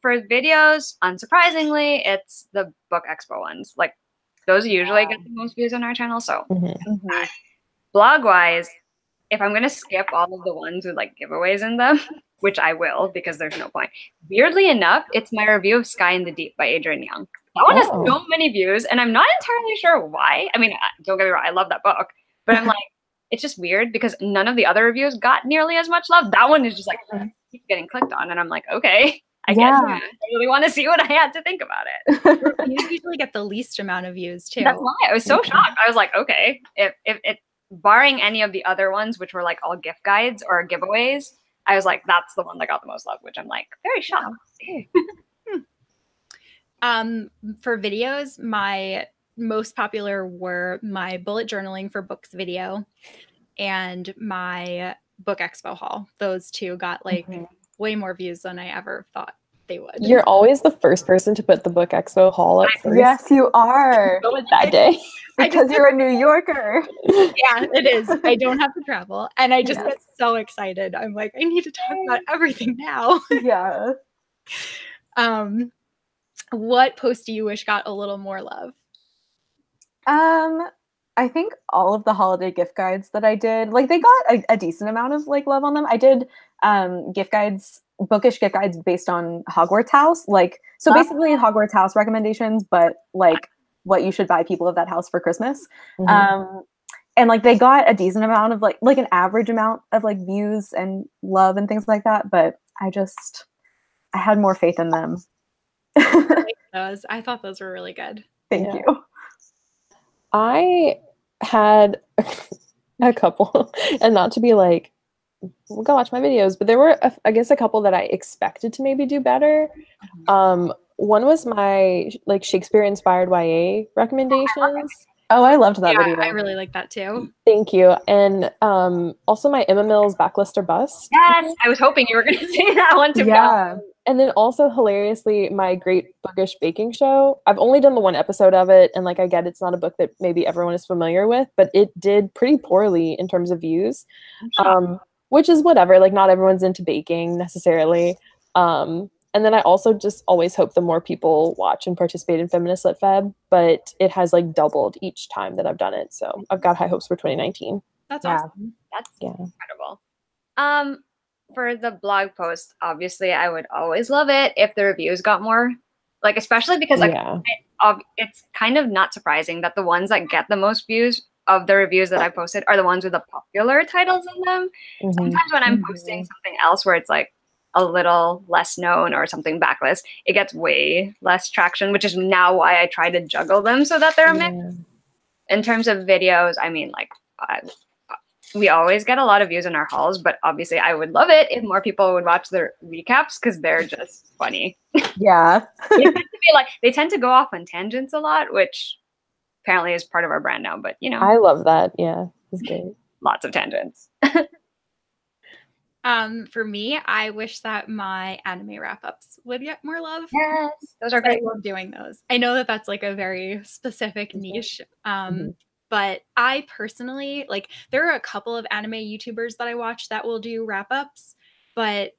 For videos, unsurprisingly, it's the book expo ones. Like those usually get the most views on our channel. So blog wise, if I'm gonna skip all of the ones with like giveaways in them, which I will because there's no point. Weirdly enough, it's my review of Sky in the Deep by Adrian Young. That one has so many views, and I'm not entirely sure why. I mean, don't get me wrong, I love that book, but I'm like, it's just weird because none of the other reviews got nearly as much love. That one is just like keeps getting clicked on, and I'm like, okay, I guess I really want to see what I had to think about it. You usually get the least amount of views too. That's why I was so shocked. I was like, okay, if it barring any of the other ones, which were like all gift guides or giveaways, I was like, that's the one that got the most love, which I'm like very shocked. For videos, my most popular were my bullet journaling for books video and my book expo haul. Those two got like way more views than I ever thought they would. You're always the first person to put the book expo haul up first. Yes, you are. Go with that day. Because you're a New Yorker. Yeah, it is. I don't have to travel. And I just get so excited. I'm like, I need to talk about everything now. Yeah. What post do you wish got a little more love? I think all of the holiday gift guides that I did, like they got a decent amount of like love on them. I did gift guides, bookish gift guides based on Hogwarts House. Like, so basically Hogwarts House recommendations, but like what you should buy people of that house for Christmas. And like they got a decent amount of like an average amount of like views and love and things like that. But I had more faith in them. I thought those were really good. Thank you. I had a couple, and not to be like, well, go watch my videos, but there were, I guess, a couple that I expected to maybe do better. One was my like Shakespeare-inspired YA recommendations. Oh, I loved that video. I really like that too. Thank you. And also my Emma Mills Backlist or Bust. Yes, I was hoping you were going to say that one too. Yeah. And then also hilariously, my Great Bookish Baking Show. I've only done the one episode of it, and like I get it's not a book that maybe everyone is familiar with, but it did pretty poorly in terms of views, which is whatever. Like not everyone's into baking necessarily. And then I also just always hope the more people watch and participate in Feminist Lit Feb, but it has like doubled each time that I've done it. So I've got high hopes for 2019. That's awesome. That's incredible. For the blog post, obviously, I would always love it if the reviews got more, like especially because like it's kind of not surprising that the ones that get the most views of the reviews that I posted are the ones with the popular titles in them. Sometimes when I'm posting something else where it's like a little less known or something backlist, it gets way less traction, which is now why I try to juggle them so that they're a mix. In terms of videos, I mean, like we always get a lot of views in our hauls, but obviously I would love it if more people would watch their recaps because they're just funny. Yeah. They tend to go off on tangents a lot, which apparently is part of our brand now, but you know. I love that. Yeah, it's great. Lots of tangents. For me, I wish that my anime wrap-ups would get more love. Yes, those are great. I love doing those. I know that that's like a very specific niche, but I personally, like, there are a couple of anime YouTubers that I watch that will do wrap-ups, but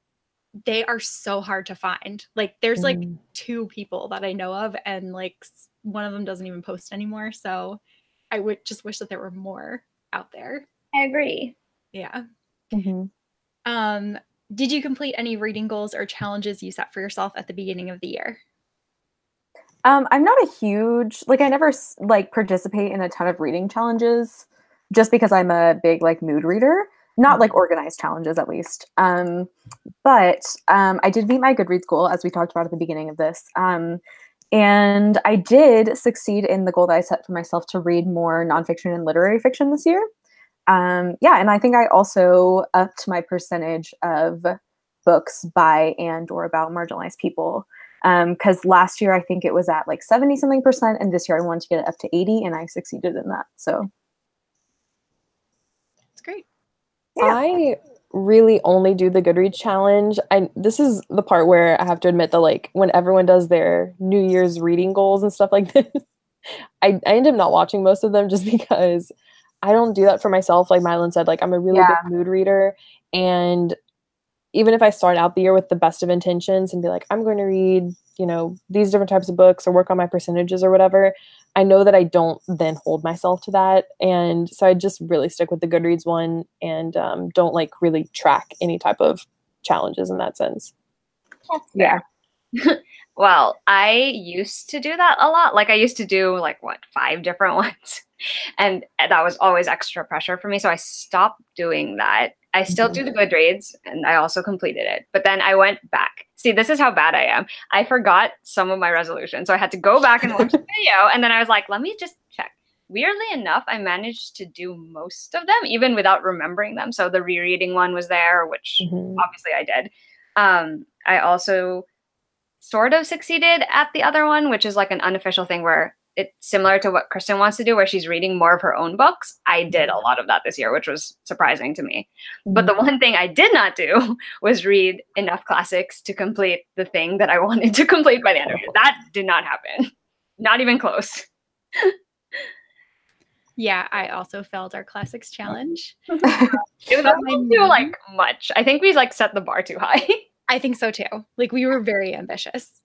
they are so hard to find. Like, there's like 2 people that I know of, and like one of them doesn't even post anymore. So I would just wish that there were more out there. I agree. Yeah. Did you complete any reading goals or challenges you set for yourself at the beginning of the year? I'm not a huge like I never like participate in a ton of reading challenges just because I'm a big like mood reader, not like organized challenges at least. But I did meet my Goodreads goal as we talked about at the beginning of this. And I did succeed in the goal that I set for myself to read more nonfiction and literary fiction this year. Yeah, and I think I also upped my percentage of books by and or about marginalized people. Because last year I think it was at like 70 something percent, and this year I wanted to get it up to 80, and I succeeded in that. So it's great. Yeah. I really only do the Goodreads challenge. This is the part where I have to admit that like when everyone does their New Year's reading goals and stuff like this, I end up not watching most of them just because I don't do that for myself. Like Madeline said, like I'm a really big mood reader, and even if I start out the year with the best of intentions and be like, I'm going to read, you know, these different types of books or work on my percentages or whatever, I know that I don't then hold myself to that. And so I just really stick with the Goodreads one and don't like really track any type of challenges in that sense. That's fair. Yeah. Well, I used to do that a lot. Like I used to do like 5 different ones. And that was always extra pressure for me. So I stopped doing that. I still do the Goodreads and I also completed it. But then I went back. See, this is how bad I am. I forgot some of my resolutions. So I had to go back and watch the video. And then I was like, let me just check. Weirdly enough, I managed to do most of them, even without remembering them. So the rereading one was there, which obviously I did. I also sort of succeeded at the other one, which is like an unofficial thing where it's similar to what Kristen wants to do, where she's reading more of her own books. I did a lot of that this year, which was surprising to me. But the one thing I did not do was read enough classics to complete the thing that I wanted to complete by the end of it. That did not happen. Not even close. Yeah, I also failed our classics challenge. It didn't do like much. I think we like set the bar too high. I think so too. Like we were very ambitious.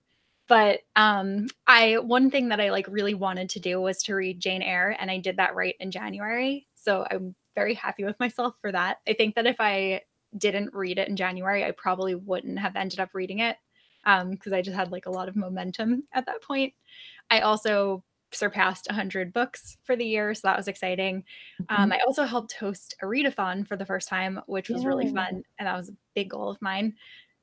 But one thing that I like really wanted to do was to read Jane Eyre, and I did that right in January. So I'm very happy with myself for that. I think that if I didn't read it in January, I probably wouldn't have ended up reading it because I just had like a lot of momentum at that point. I also surpassed 100 books for the year, so that was exciting. I also helped host a readathon for the first time, which was really fun, and that was a big goal of mine.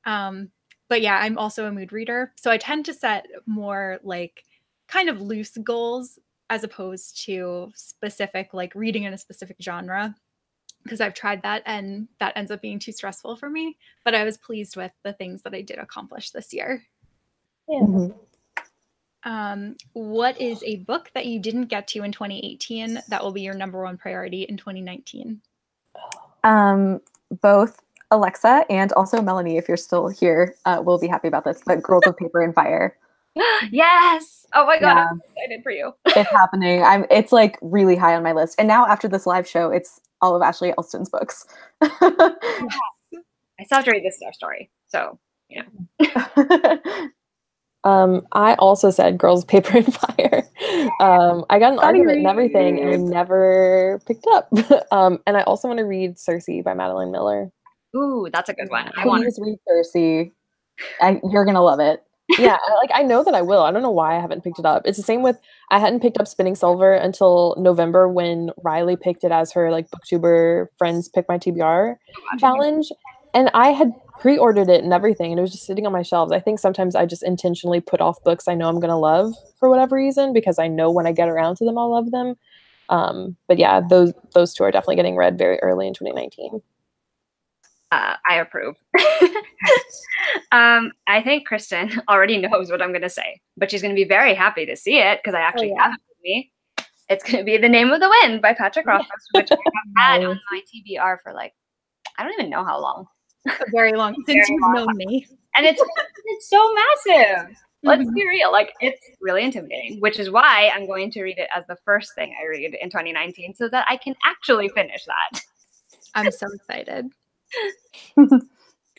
But yeah, I'm also a mood reader. So I tend to set more like kind of loose goals as opposed to specific, like reading in a specific genre, because I've tried that and that ends up being too stressful for me. But I was pleased with the things that I did accomplish this year. Yeah. What is a book that you didn't get to in 2018 that will be your #1 priority in 2019? Both Alexa and also Melanie, if you're still here, will be happy about this. But Girls of Paper and Fire. Yes. Oh my God. I'm excited for you. It's happening. It's like really high on my list. And now after this live show, it's all of Ashley Elston's books. I still have to read this story. So, you know. I also said Girls, Paper, and Fire. I got an argument and everything, and I never picked up. And I also want to read Circe by Madeline Miller. Ooh, that's a good one. Please read Circe. You're gonna love it. Yeah, I know that I will. I don't know why I haven't picked it up. It's the same with I hadn't picked up Spinning Silver until November when Riley picked it as her like booktuber friends pick my TBR challenge, and I had pre-ordered it and everything, and it was just sitting on my shelves. I think sometimes I just intentionally put off books I know I'm gonna love for whatever reason because I know when I get around to them I'll love them. But yeah, those two are definitely getting read very early in 2019. I approve. I think Kristen already knows what I'm going to say, but she's going to be very happy to see it because I actually have it with me. It's going to be The Name of the Wind by Patrick Rothfuss, which I have had on my TBR for like, I don't even know how long. Very long, since you've known me. And it's so massive. Let's be real. Like, it's really intimidating, which is why I'm going to read it as the first thing I read in 2019 so that I can actually finish that. I'm so excited.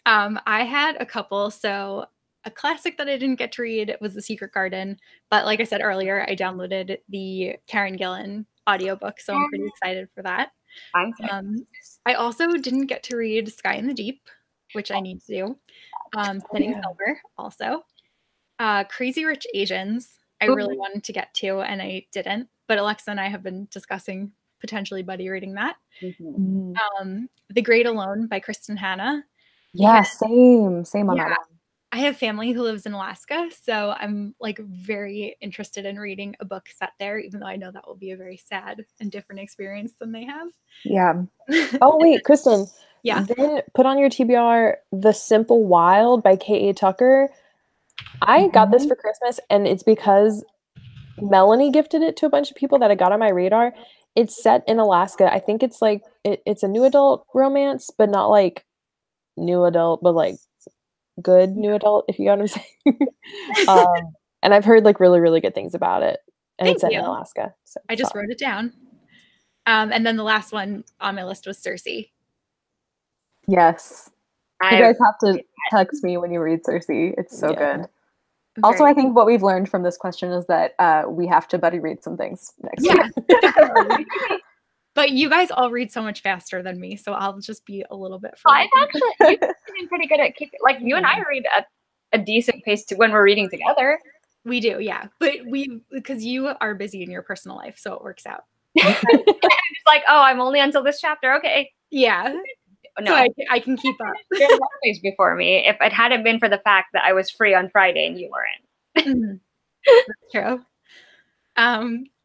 I had a couple. So a classic that I didn't get to read was The Secret Garden. But like I said earlier, I downloaded the Karen Gillan audiobook. So I'm pretty excited for that. I also didn't get to read Sky in the Deep. which I need to do. Spinning Silver also. Crazy Rich Asians, I really wanted to get to, and I didn't. But Alexa and I have been discussing potentially buddy reading that. The Great Alone by Kristen Hanna. Yeah, same on that one. I have family who lives in Alaska, so I'm like very interested in reading a book set there, even though I know that will be a very sad and different experience than they have. Yeah. Oh wait, Kristen. Yeah. Then put on your TBR The Simple Wild by K.A. Tucker. I got this for Christmas, and it's because Melanie gifted it to a bunch of people that I got on my radar. It's set in Alaska. I think it's like it's a new adult romance, but not like new adult, but like good new adult, if you know what I'm saying. And I've heard like really, really good things about it. And it's set in Alaska. So I just wrote it down. And then the last one on my list was Circe. Yes. You guys have to text me when you read Circe. It's so good. Also, I think what we've learned from this question is that we have to buddy read some things next week. But you guys all read so much faster than me, so I'll just be a little bit. I've actually you've been pretty good at keeping, like, you and I read at a decent pace when we're reading together. We do, yeah. But because you are busy in your personal life, so it works out. It's like, oh, I'm only until this chapter. Okay. Yeah. No, so I can keep up. You're always before me. If it hadn't been for the fact that I was free on Friday and you weren't. That's true.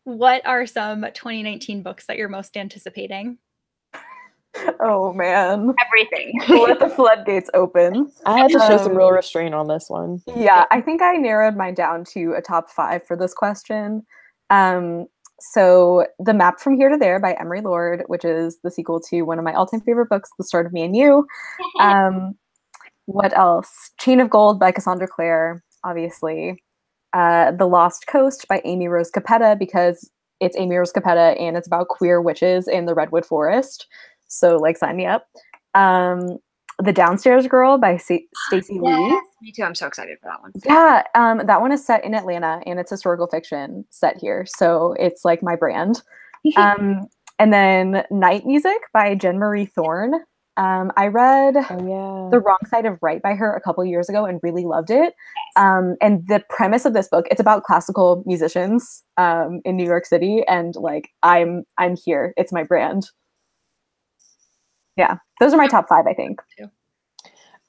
What are some 2019 books that you're most anticipating? Oh man, everything. Let the floodgates open. I had to show some real restraint on this one. Yeah, I think I narrowed mine down to a top 5 for this question. So The Map from Here to There by Emery Lord, which is the sequel to one of my all-time favorite books, The Start of Me and You. What else? Chain of Gold by Cassandra Clare, obviously. The Lost Coast by Amy Rose Capetta, because it's Amy Rose Capetta and it's about queer witches in the Redwood Forest. So, like, sign me up. The Downstairs Girl by Stacey Lee. Me too. I'm so excited for that one. Yeah, that one is set in Atlanta, and it's historical fiction set here. So it's like my brand. And then Night Music by Jen Marie Thorne. I read The Wrong Side of Right by her a couple years ago and really loved it. And the premise of this book, it's about classical musicians in New York City, and like I'm here. It's my brand. Yeah, those are my top 5, I think.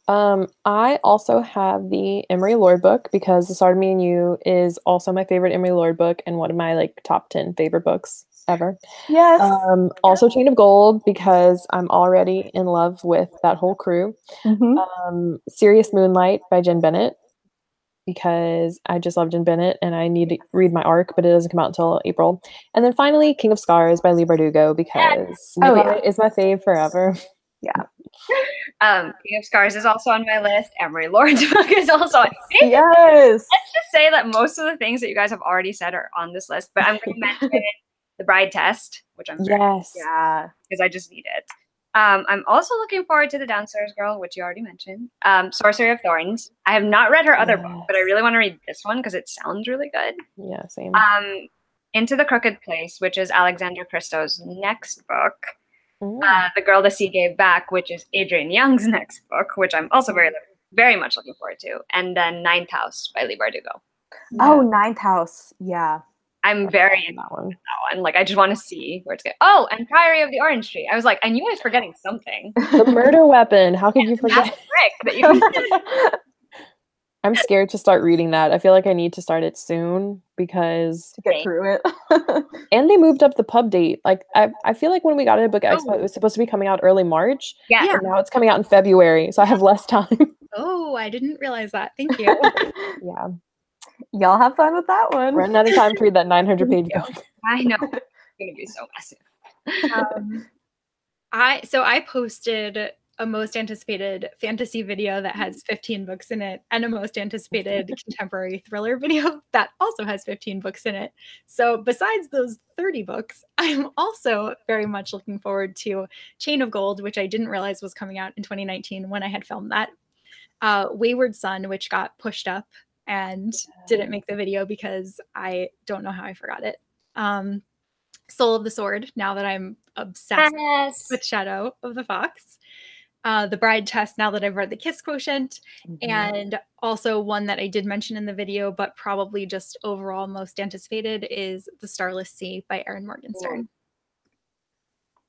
I also have the Emery Lord book because The Start of Me and You is also my favorite Emery Lord book and one of my like top 10 favorite books ever. Yes. Also Chain of Gold because I'm already in love with that whole crew. Serious Moonlight by Jen Bennett because I just love Jen Bennett and I need to read my arc, but it doesn't come out until April. And then finally King of Scars by Leigh Bardugo because Nick is my fave forever. Yeah. King of Scars is also on my list. Emery Lord's book is also on. Yes. Let's just say that most of the things that you guys have already said are on this list, but I'm going to mention The Bride Test, which I'm yeah, because I just need it. I'm also looking forward to The Downstairs Girl, which you already mentioned. Sorcery of Thorns. I have not read her other book, but I really want to read this one because it sounds really good. Yeah, same. Into the Crooked Place, which is Alexander Christo's next book. The Girl the Sea Gave Back, which is Adrienne Young's next book, which I'm also very, very much looking forward to. And then Ninth House by Leigh Bardugo. Oh, Ninth House. Yeah. I'm very into that one. Like, I just want to see where it's going. Oh, and Priory of the Orange Tree. I was like, I knew I was forgetting something. The Murder Weapon. How could you forget? That you I'm scared to start reading that. I feel like I need to start it soon because to get through it. And they moved up the pub date. Like I feel like when we got it at Book Expo, it was supposed to be coming out early March. Yeah. And now it's coming out in February, so I have less time. Oh, I didn't realize that. Thank you. Yeah. Y'all have fun with that one. We're running out of time to read that 900-page book. I know. It's gonna be so massive. I posted a most anticipated fantasy video that has 15 books in it and a most anticipated contemporary thriller video that also has 15 books in it. So besides those 30 books, I'm also very much looking forward to Chain of Gold, which I didn't realize was coming out in 2019 when I had filmed that. Wayward Son, which got pushed up and didn't make the video because I don't know how I forgot it. Soul of the Sword, now that I'm obsessed with Shadow of the Fox. The Bride Test, now that I've read The Kiss Quotient, Mhm. and also one that I did mention in the video, but probably just overall most anticipated is The Starless Sea by Erin Morgenstern.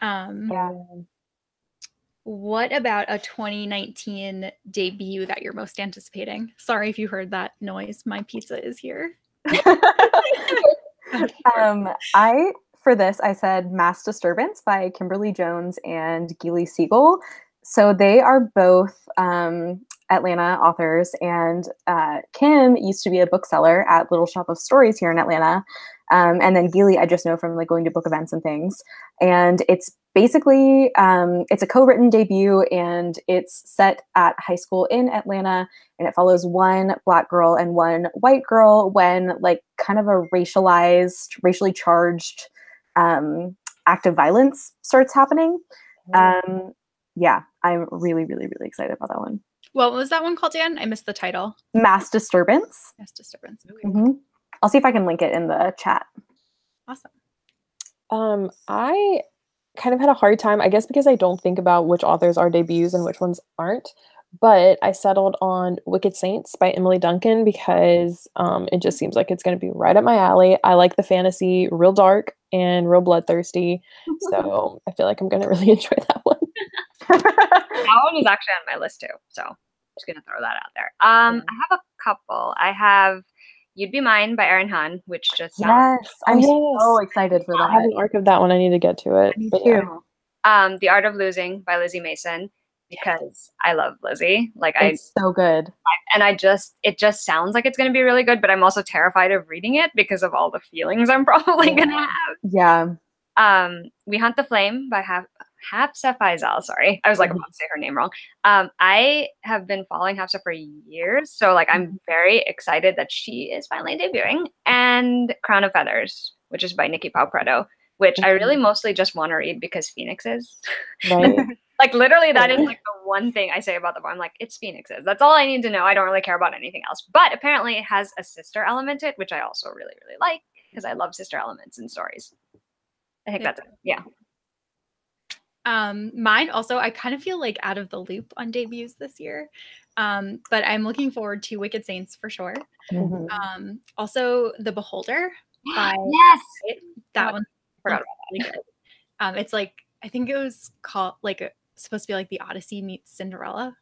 Yeah. What about a 2019 debut that you're most anticipating? Sorry if you heard that noise. My pizza is here. For this, I said Mass Disturbance by Kimberly Jones and Geely Siegel. So they are both Atlanta authors, and Kim used to be a bookseller at Little Shop of Stories here in Atlanta. And then Geely, I just know from like going to book events and things. And it's basically it's a co-written debut, and it's set at high school in Atlanta, and it follows one Black girl and one white girl when like kind of a racially charged act of violence starts happening. Yeah, I'm really, really, really excited about that one. What was that one called, Dan? I missed the title. Mass Disturbance. Mass Disturbance. Okay. Mm-hmm. I'll see if I can link it in the chat. Awesome. I kind of had a hard time, I guess, because I don't think about which authors are debuts and which ones aren't. But I settled on Wicked Saints by Emily Duncan because it just seems like it's going to be right up my alley. I like the fantasy, real dark and real bloodthirsty. So I feel like I'm going to really enjoy that one. That one is actually on my list too. So I'm just going to throw that out there. I have a couple. I have You'd Be Mine by Erin Hahn, which just sounds... Yes, I'm so excited for that. I have an arc of that one. I need to get to it. Me too. Yeah. The Art of Losing by Lizzie Mason, because I love Lizzie. Like it's so good. It just sounds like it's going to be really good, but I'm also terrified of reading it because of all the feelings I'm probably going to have. Yeah. We Hunt the Flame by Hafsa Faizal. Sorry, I was like about to say her name wrong. I have been following Hafsa for years, so like I'm very excited that she is finally debuting. And Crown of Feathers, which is by Nikki Paupredo, which I really mostly just want to read because Phoenix is. Right. Like literally that is like the one thing I say about the book. I'm like, it's Phoenix's. That's all I need to know. I don't really care about anything else. But apparently it has a sister element to it, which I also really, really like because I love sister elements in stories. I think that's it. Yeah. Mine also, I kind of feel like out of the loop on debuts this year. But I'm looking forward to Wicked Saints for sure. Also The Beholder by that one. Forgot about really good. It's like, I think it was called like supposed to be like the Odyssey meets Cinderella.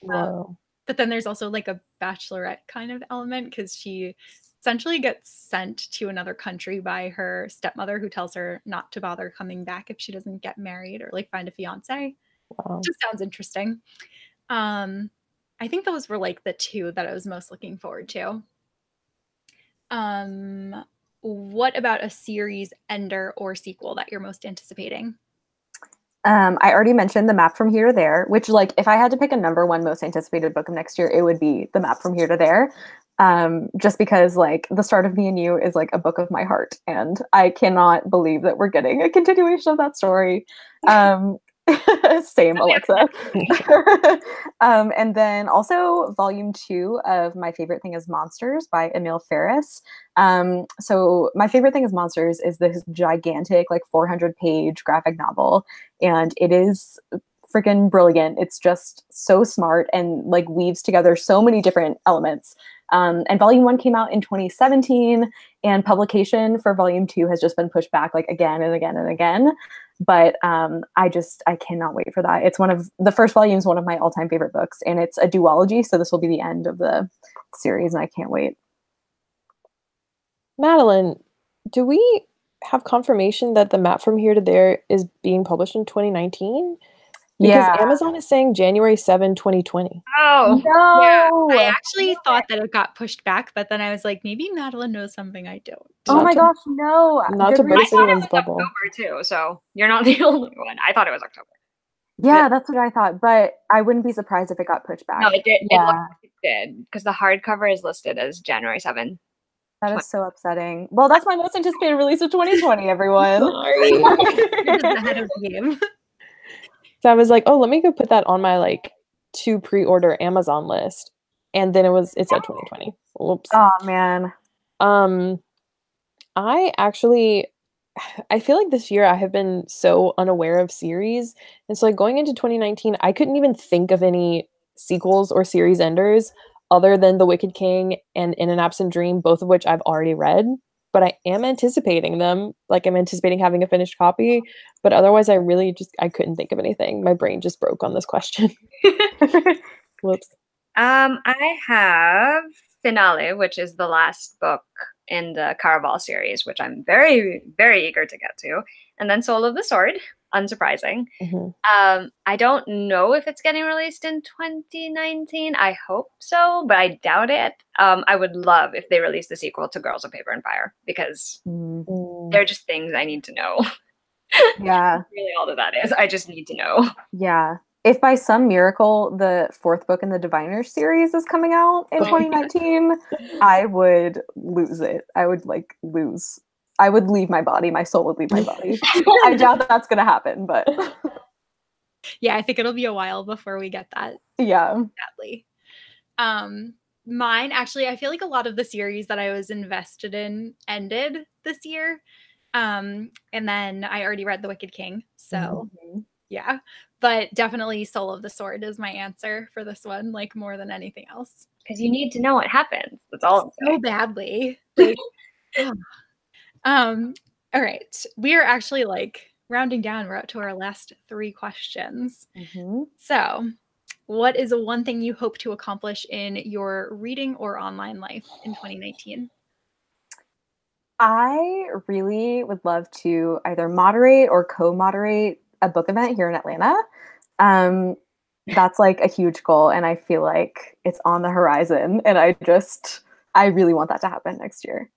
Wow. But then there's also like a bachelorette kind of element because she essentially gets sent to another country by her stepmother, who tells her not to bother coming back if she doesn't get married or like find a fiance. Wow. Just sounds interesting. I think those were like the two that I was most looking forward to. What about a series ender or sequel that you're most anticipating? I already mentioned The Map from Here to There, which like if I had to pick a number one most anticipated book of next year, it would be The Map from Here to There. Just because like The Start of Me and You is like a book of my heart, and I cannot believe that we're getting a continuation of that story. Same, Alexa. And then also volume 2 of My Favorite Thing is Monsters by Emil Ferris. So My Favorite Thing is Monsters is this gigantic like 400-page graphic novel, and it is freaking brilliant. It's just so smart and like weaves together so many different elements. And volume 1 came out in 2017, and publication for volume 2 has just been pushed back like again and again and again. But I cannot wait for that. It's the first volume is one of my all-time favorite books, and it's a duology, so this will be the end of the series, and I can't wait. Madeline, do we have confirmation that The Map from Here to There is being published in 2019? Because Amazon is saying January 7, 2020. Oh, no! Yeah, I actually thought that it got pushed back, but then I was like, maybe Madeline knows something I don't. Oh my gosh, no! Not to burst anyone's bubble. October too, so you're not the only one. I thought it was October. Yeah, that's what I thought, but I wouldn't be surprised if it got pushed back. No, it did. Yeah. It looked like it did, because the hardcover is listed as January 7. That is so upsetting. Well, that's my most anticipated release of 2020, everyone. Sorry. You're just ahead of the game. So I was like, oh, let me go put that on my like to pre-order Amazon list. And then it said 2020. Whoops. Oh man. I actually I feel like this year I have been so unaware of series. And so like going into 2019, I couldn't even think of any sequels or series enders other than The Wicked King and In an Absent Dream, both of which I've already read. But I am anticipating them. Like I'm anticipating having a finished copy. But otherwise I couldn't think of anything. My brain just broke on this question. Whoops. I have Finale, which is the last book in the Caraval series, which I'm very, very eager to get to. And then Soul of the Sword, unsurprising. I don't know if it's getting released in 2019. I hope so, but I doubt it. I would love if they released the sequel to Girls of Paper and Fire, because they're just things I need to know. Yeah. Really all that is. I just need to know. Yeah. If by some miracle the 4th book in the Diviners series is coming out in 2019, I would lose it. I would lose. I would leave my body. My soul would leave my body. I doubt that's going to happen, but yeah, I think it'll be a while before we get that. Yeah. Sadly. Mine, actually, I feel like a lot of the series that I was invested in ended this year. And then I already read The Wicked King. So yeah, but definitely Soul of the Sword is my answer for this one, like more than anything else. Because you need to know what happens. That's all. So badly. Like, all right. We are actually like rounding down. We're up to our last 3 questions. So what is one thing you hope to accomplish in your reading or online life in 2019? I really would love to either moderate or co-moderate a book event here in Atlanta. That's like a huge goal, and I feel like it's on the horizon, and I really want that to happen next year.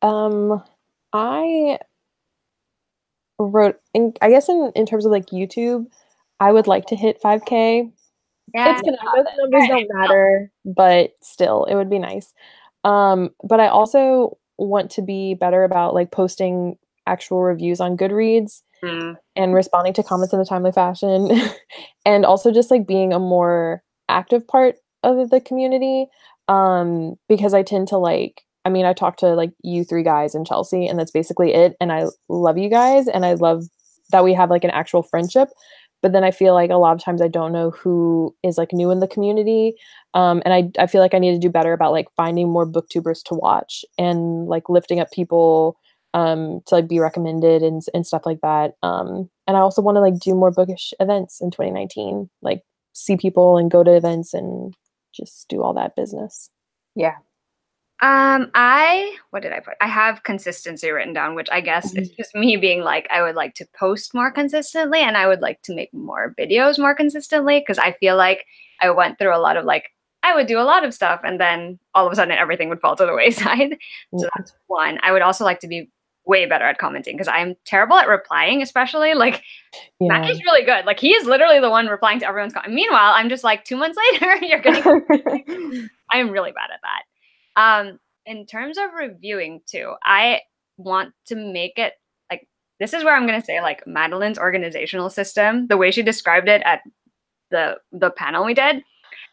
I wrote, I guess in terms of like YouTube, I would like to hit 5K. Yeah, it's gonna happen. Those numbers don't matter, but still, it would be nice. But I also want to be better about like posting actual reviews on Goodreads and responding to comments in a timely fashion, and also just like being a more active part of the community. Because I tend to I talk to like you 3 guys in Chelsea, and that's basically it. And I love you guys, and I love that we have like an actual friendship. But then I feel like a lot of times I don't know who is like new in the community. And I feel like I need to do better about like finding more booktubers to watch and like lifting up people to like be recommended and stuff like that. And I also want to like do more bookish events in 2019, like see people and go to events and just do all that business. Yeah. What did I put? I have consistency written down, which I guess is just me being like, I would like to post more consistently, and I would like to make more videos more consistently, because I feel like I went through a lot of like, I would do a lot of stuff, and then all of a sudden everything would fall to the wayside. So that's one. I would also like to be way better at commenting, because I'm terrible at replying, especially like Mackie's really good. Like he is literally the one replying to everyone's comment. Meanwhile, I'm just like 2 months later, you're getting. I'm really bad at that. In terms of reviewing too, I want to make it like, this is where I'm going to say like Madeline's organizational system, the way she described it at the panel we did,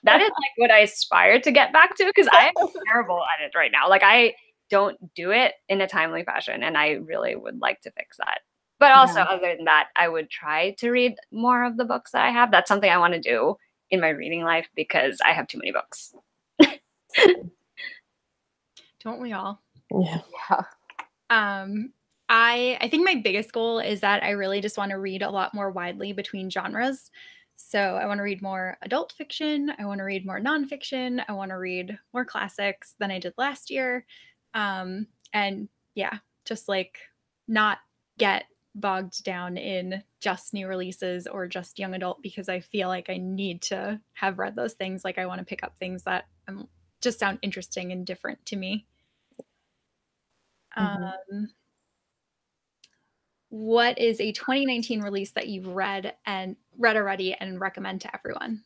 that is like what I aspire to get back to, because I am terrible at it right now. Like I don't do it in a timely fashion, and I really would like to fix that. But also other than that, I would try to read more of the books that I have. That's something I want to do in my reading life, because I have too many books. Don't we all? Yeah. I think my biggest goal is that I really just want to read a lot more widely between genres. So I want to read more adult fiction. I want to read more nonfiction. I want to read more classics than I did last year. And yeah, just like not get bogged down in just new releases or just young adult, because I feel like I need to have read those things. Like I want to pick up things that just sound interesting and different to me. What is a 2019 release that you've read already and recommend to everyone?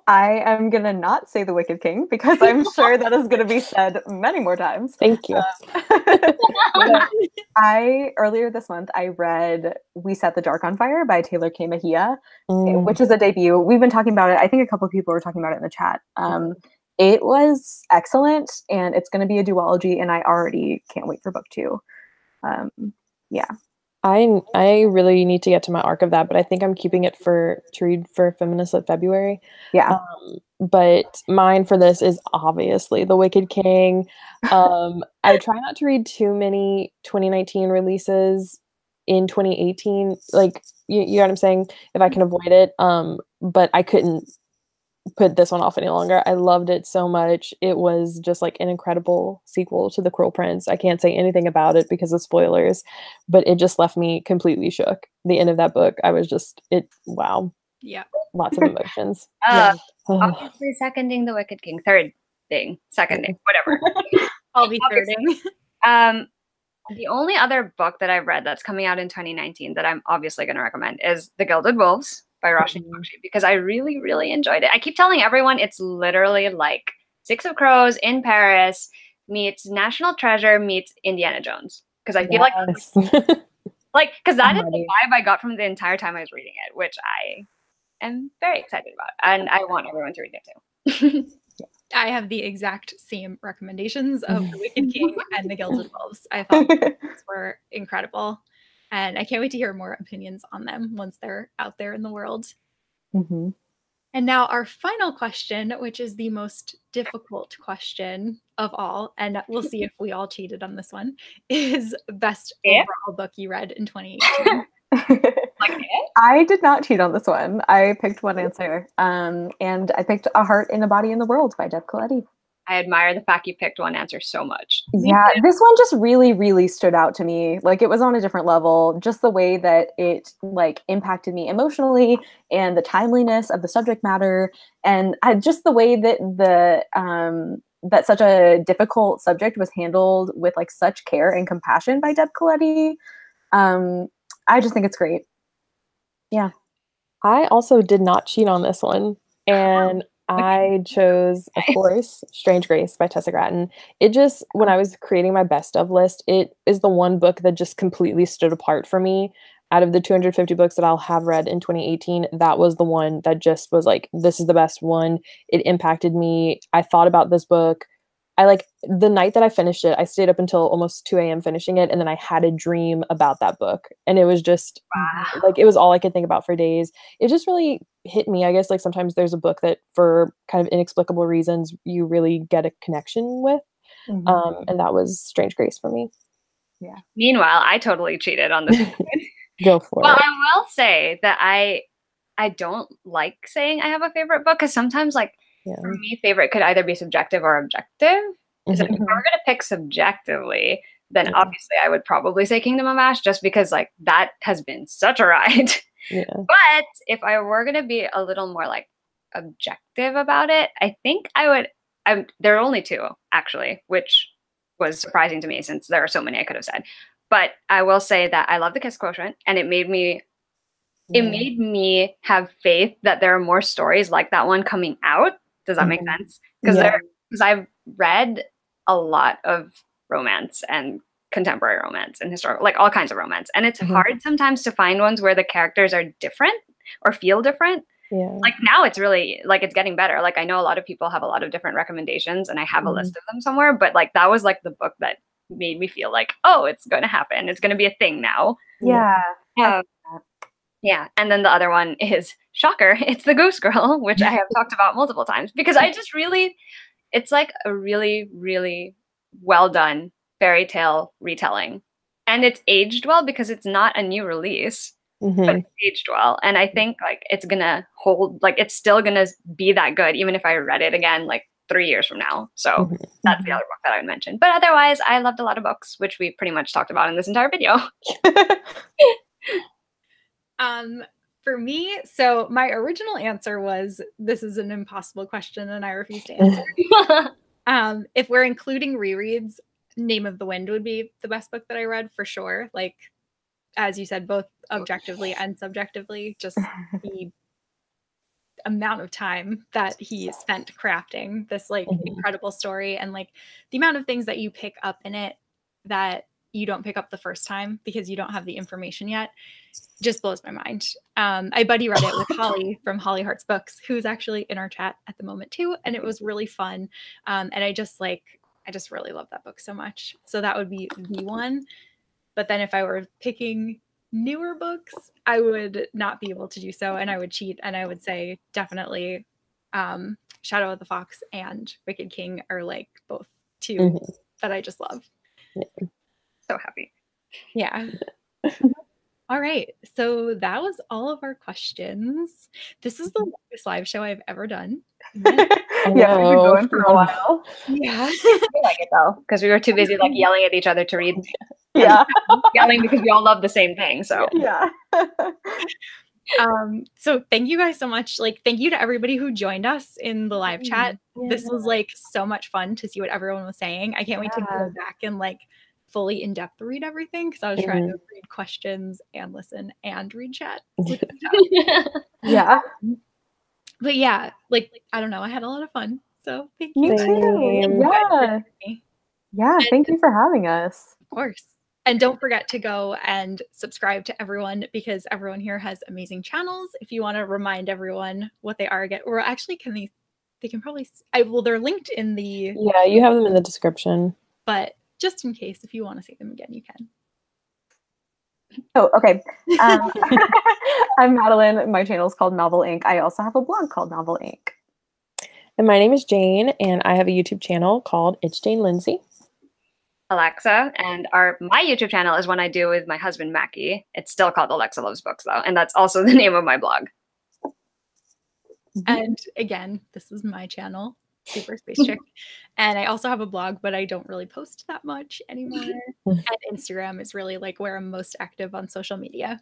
I am going to not say The Wicked King, because I'm sure that is going to be said many more times. Thank you. Earlier this month, I read We Set the Dark on Fire by Taylor K. Mejia, which is a debut. We've been talking about it. I think a couple of people were talking about it in the chat. it was excellent, and it's going to be a duology, and I already can't wait for book 2. Yeah. I really need to get to my arc of that, but I think I'm keeping it to read for Feminist Lit February. Yeah. But mine for this is obviously The Wicked King. I try not to read too many 2019 releases in 2018. Like, you know what I'm saying? If I can avoid it. But I couldn't put this one off any longer. I loved it so much. It was just like an incredible sequel to The Cruel Prince. I can't say anything about it because of spoilers, but it just left me completely shook. The end of that book, I was just, wow. Yeah. Lots of emotions. Obviously seconding The Wicked King. Third thing. Seconding. Whatever. I'll be thirding. The only other book that I've read that's coming out in 2019 that I'm obviously going to recommend is The Gilded Wolves by Roshni Bakshi, because I really, really enjoyed it. I keep telling everyone it's literally like Six of Crows in Paris meets National Treasure meets Indiana Jones. Because I feel like because that is the vibe I got from the entire time I was reading it, which I am very excited about. And I want everyone to read it too. I have the exact same recommendations of The Wicked King and The Gilded Wolves. I thought those were incredible. And I can't wait to hear more opinions on them once they're out there in the world. Mm-hmm. And now our final question, which is the most difficult question of all, and we'll see if we all cheated on this one, is best overall book you read in 2018. I did not cheat on this one. I picked one answer, and I picked A Heart in a Body in the World by Deb Coletti. I admire the fact you picked one answer so much. Yeah, this one just really, really stood out to me. Like, it was on a different level. Just the way that it like impacted me emotionally, and the timeliness of the subject matter, and just the way that that such a difficult subject was handled with like such care and compassion by Deb Coletti. I just think it's great. Yeah. I also did not cheat on this one. And I chose, of course, Strange Grace by Tessa Gratton. It just, when I was creating my best of list, it is the one book that just completely stood apart for me. Out of the 250 books that I'll have read in 2018, that was the one that just was like, this is the best one. It impacted me. I thought about this book. The night that I finished it, I stayed up until almost 2 a.m. finishing it, and then I had a dream about that book. And it was just, like, it was all I could think about for days. It just really hit me. I guess, like, sometimes there's a book that, for kind of inexplicable reasons, you really get a connection with. And that was Strange Grace for me. Yeah. Meanwhile, I totally cheated on this one. Go for it. Well, I will say that I don't like saying I have a favorite book, because sometimes, like, for me, favorite could either be subjective or objective. So if I were going to pick subjectively, then obviously I would probably say Kingdom of Ash, just because like that has been such a ride. But if I were going to be a little more like objective about it, I think I would. There are only 2 actually, which was surprising to me since there are so many I could have said. But I will say that I love The Kiss Quotient, and it made me have faith that there are more stories like that one coming out. Does that make sense? Because I've read a lot of romance and contemporary romance and historical, like all kinds of romance, and it's hard sometimes to find ones where the characters are different or feel different. Like now it's really like it's getting better. Like I know a lot of people have a lot of different recommendations, and I have a list of them somewhere, but like that was like the book that made me feel like, oh, it's going to happen. It's going to be a thing now. Yeah. And then the other one is, shocker, it's The Goose Girl, which I have talked about multiple times, because I just really, it's like a really, really well done fairy tale retelling. And it's aged well because it's not a new release, but it's aged well. And I think like it's going to hold, like it's still going to be that good, even if I read it again, like 3 years from now. So that's the other book that I would mention. But otherwise, I loved a lot of books, which we pretty much talked about in this entire video. For me, so my original answer was, this is an impossible question and I refuse to answer. If we're including rereads, Name of the Wind would be the best book that I read for sure. Like, as you said, both objectively and subjectively, just the amount of time that he spent crafting this like incredible story, and like the amount of things that you pick up in it that you don't pick up the first time because you don't have the information yet just blows my mind. I buddy read it with Holly from Holly Hearts Books, who's actually in our chat at the moment too, and it was really fun. And I just really love that book so much. So that would be the one. But then if I were picking newer books, I would not be able to do so, and I would cheat, and I would say definitely Shadow of the Fox and Wicked King are like both two that I just love. So happy. Yeah. All right. So that was all of our questions. This is the longest live show I've ever done. Yeah, we've been going for a while. Yeah. I like it though, because we were too busy like yelling at each other to read. Yeah. Yelling because we all love the same thing. So yeah. So thank you guys so much. Like, thank you to everybody who joined us in the live chat. This was like so much fun to see what everyone was saying. I can't wait to go back and like fully in-depth read everything, because I was trying to read questions and listen and read chat. Yeah. But yeah, like I don't know, I had a lot of fun. So thank you. Me too. Yeah. Yeah, thank you for having us. Of course. And don't forget to go and subscribe to everyone, because everyone here has amazing channels. If you want to remind everyone what they are again, or actually they can probably, they're linked in the. Yeah, you have them in the description. But just in case, if you want to see them again, you can. Oh, okay. I'm Madeline. My channel is called Novel Inc. I also have a blog called Novel Inc. And my name is Jane, and I have a YouTube channel called It's Jane Lindsay. Alexa, and my YouTube channel is one I do with my husband Mackie. It's still called Alexa Loves Books though, and that's also the name of my blog. And again, this is my channel, Super Space Chick, and I also have a blog, but I don't really post that much anymore. And Instagram is really like where I'm most active on social media.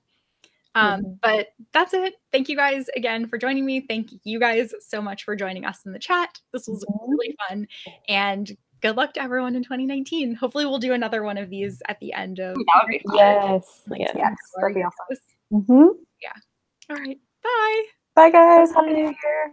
But that's it. Thank you guys again for joining me. Thank you guys so much for joining us in the chat. This was really fun, and good luck to everyone in 2019. Hopefully we'll do another one of these at the end of. That would be fun. Yes. Yes, that'd be awesome. Yeah. All right. Bye. Bye, guys. Happy New Year.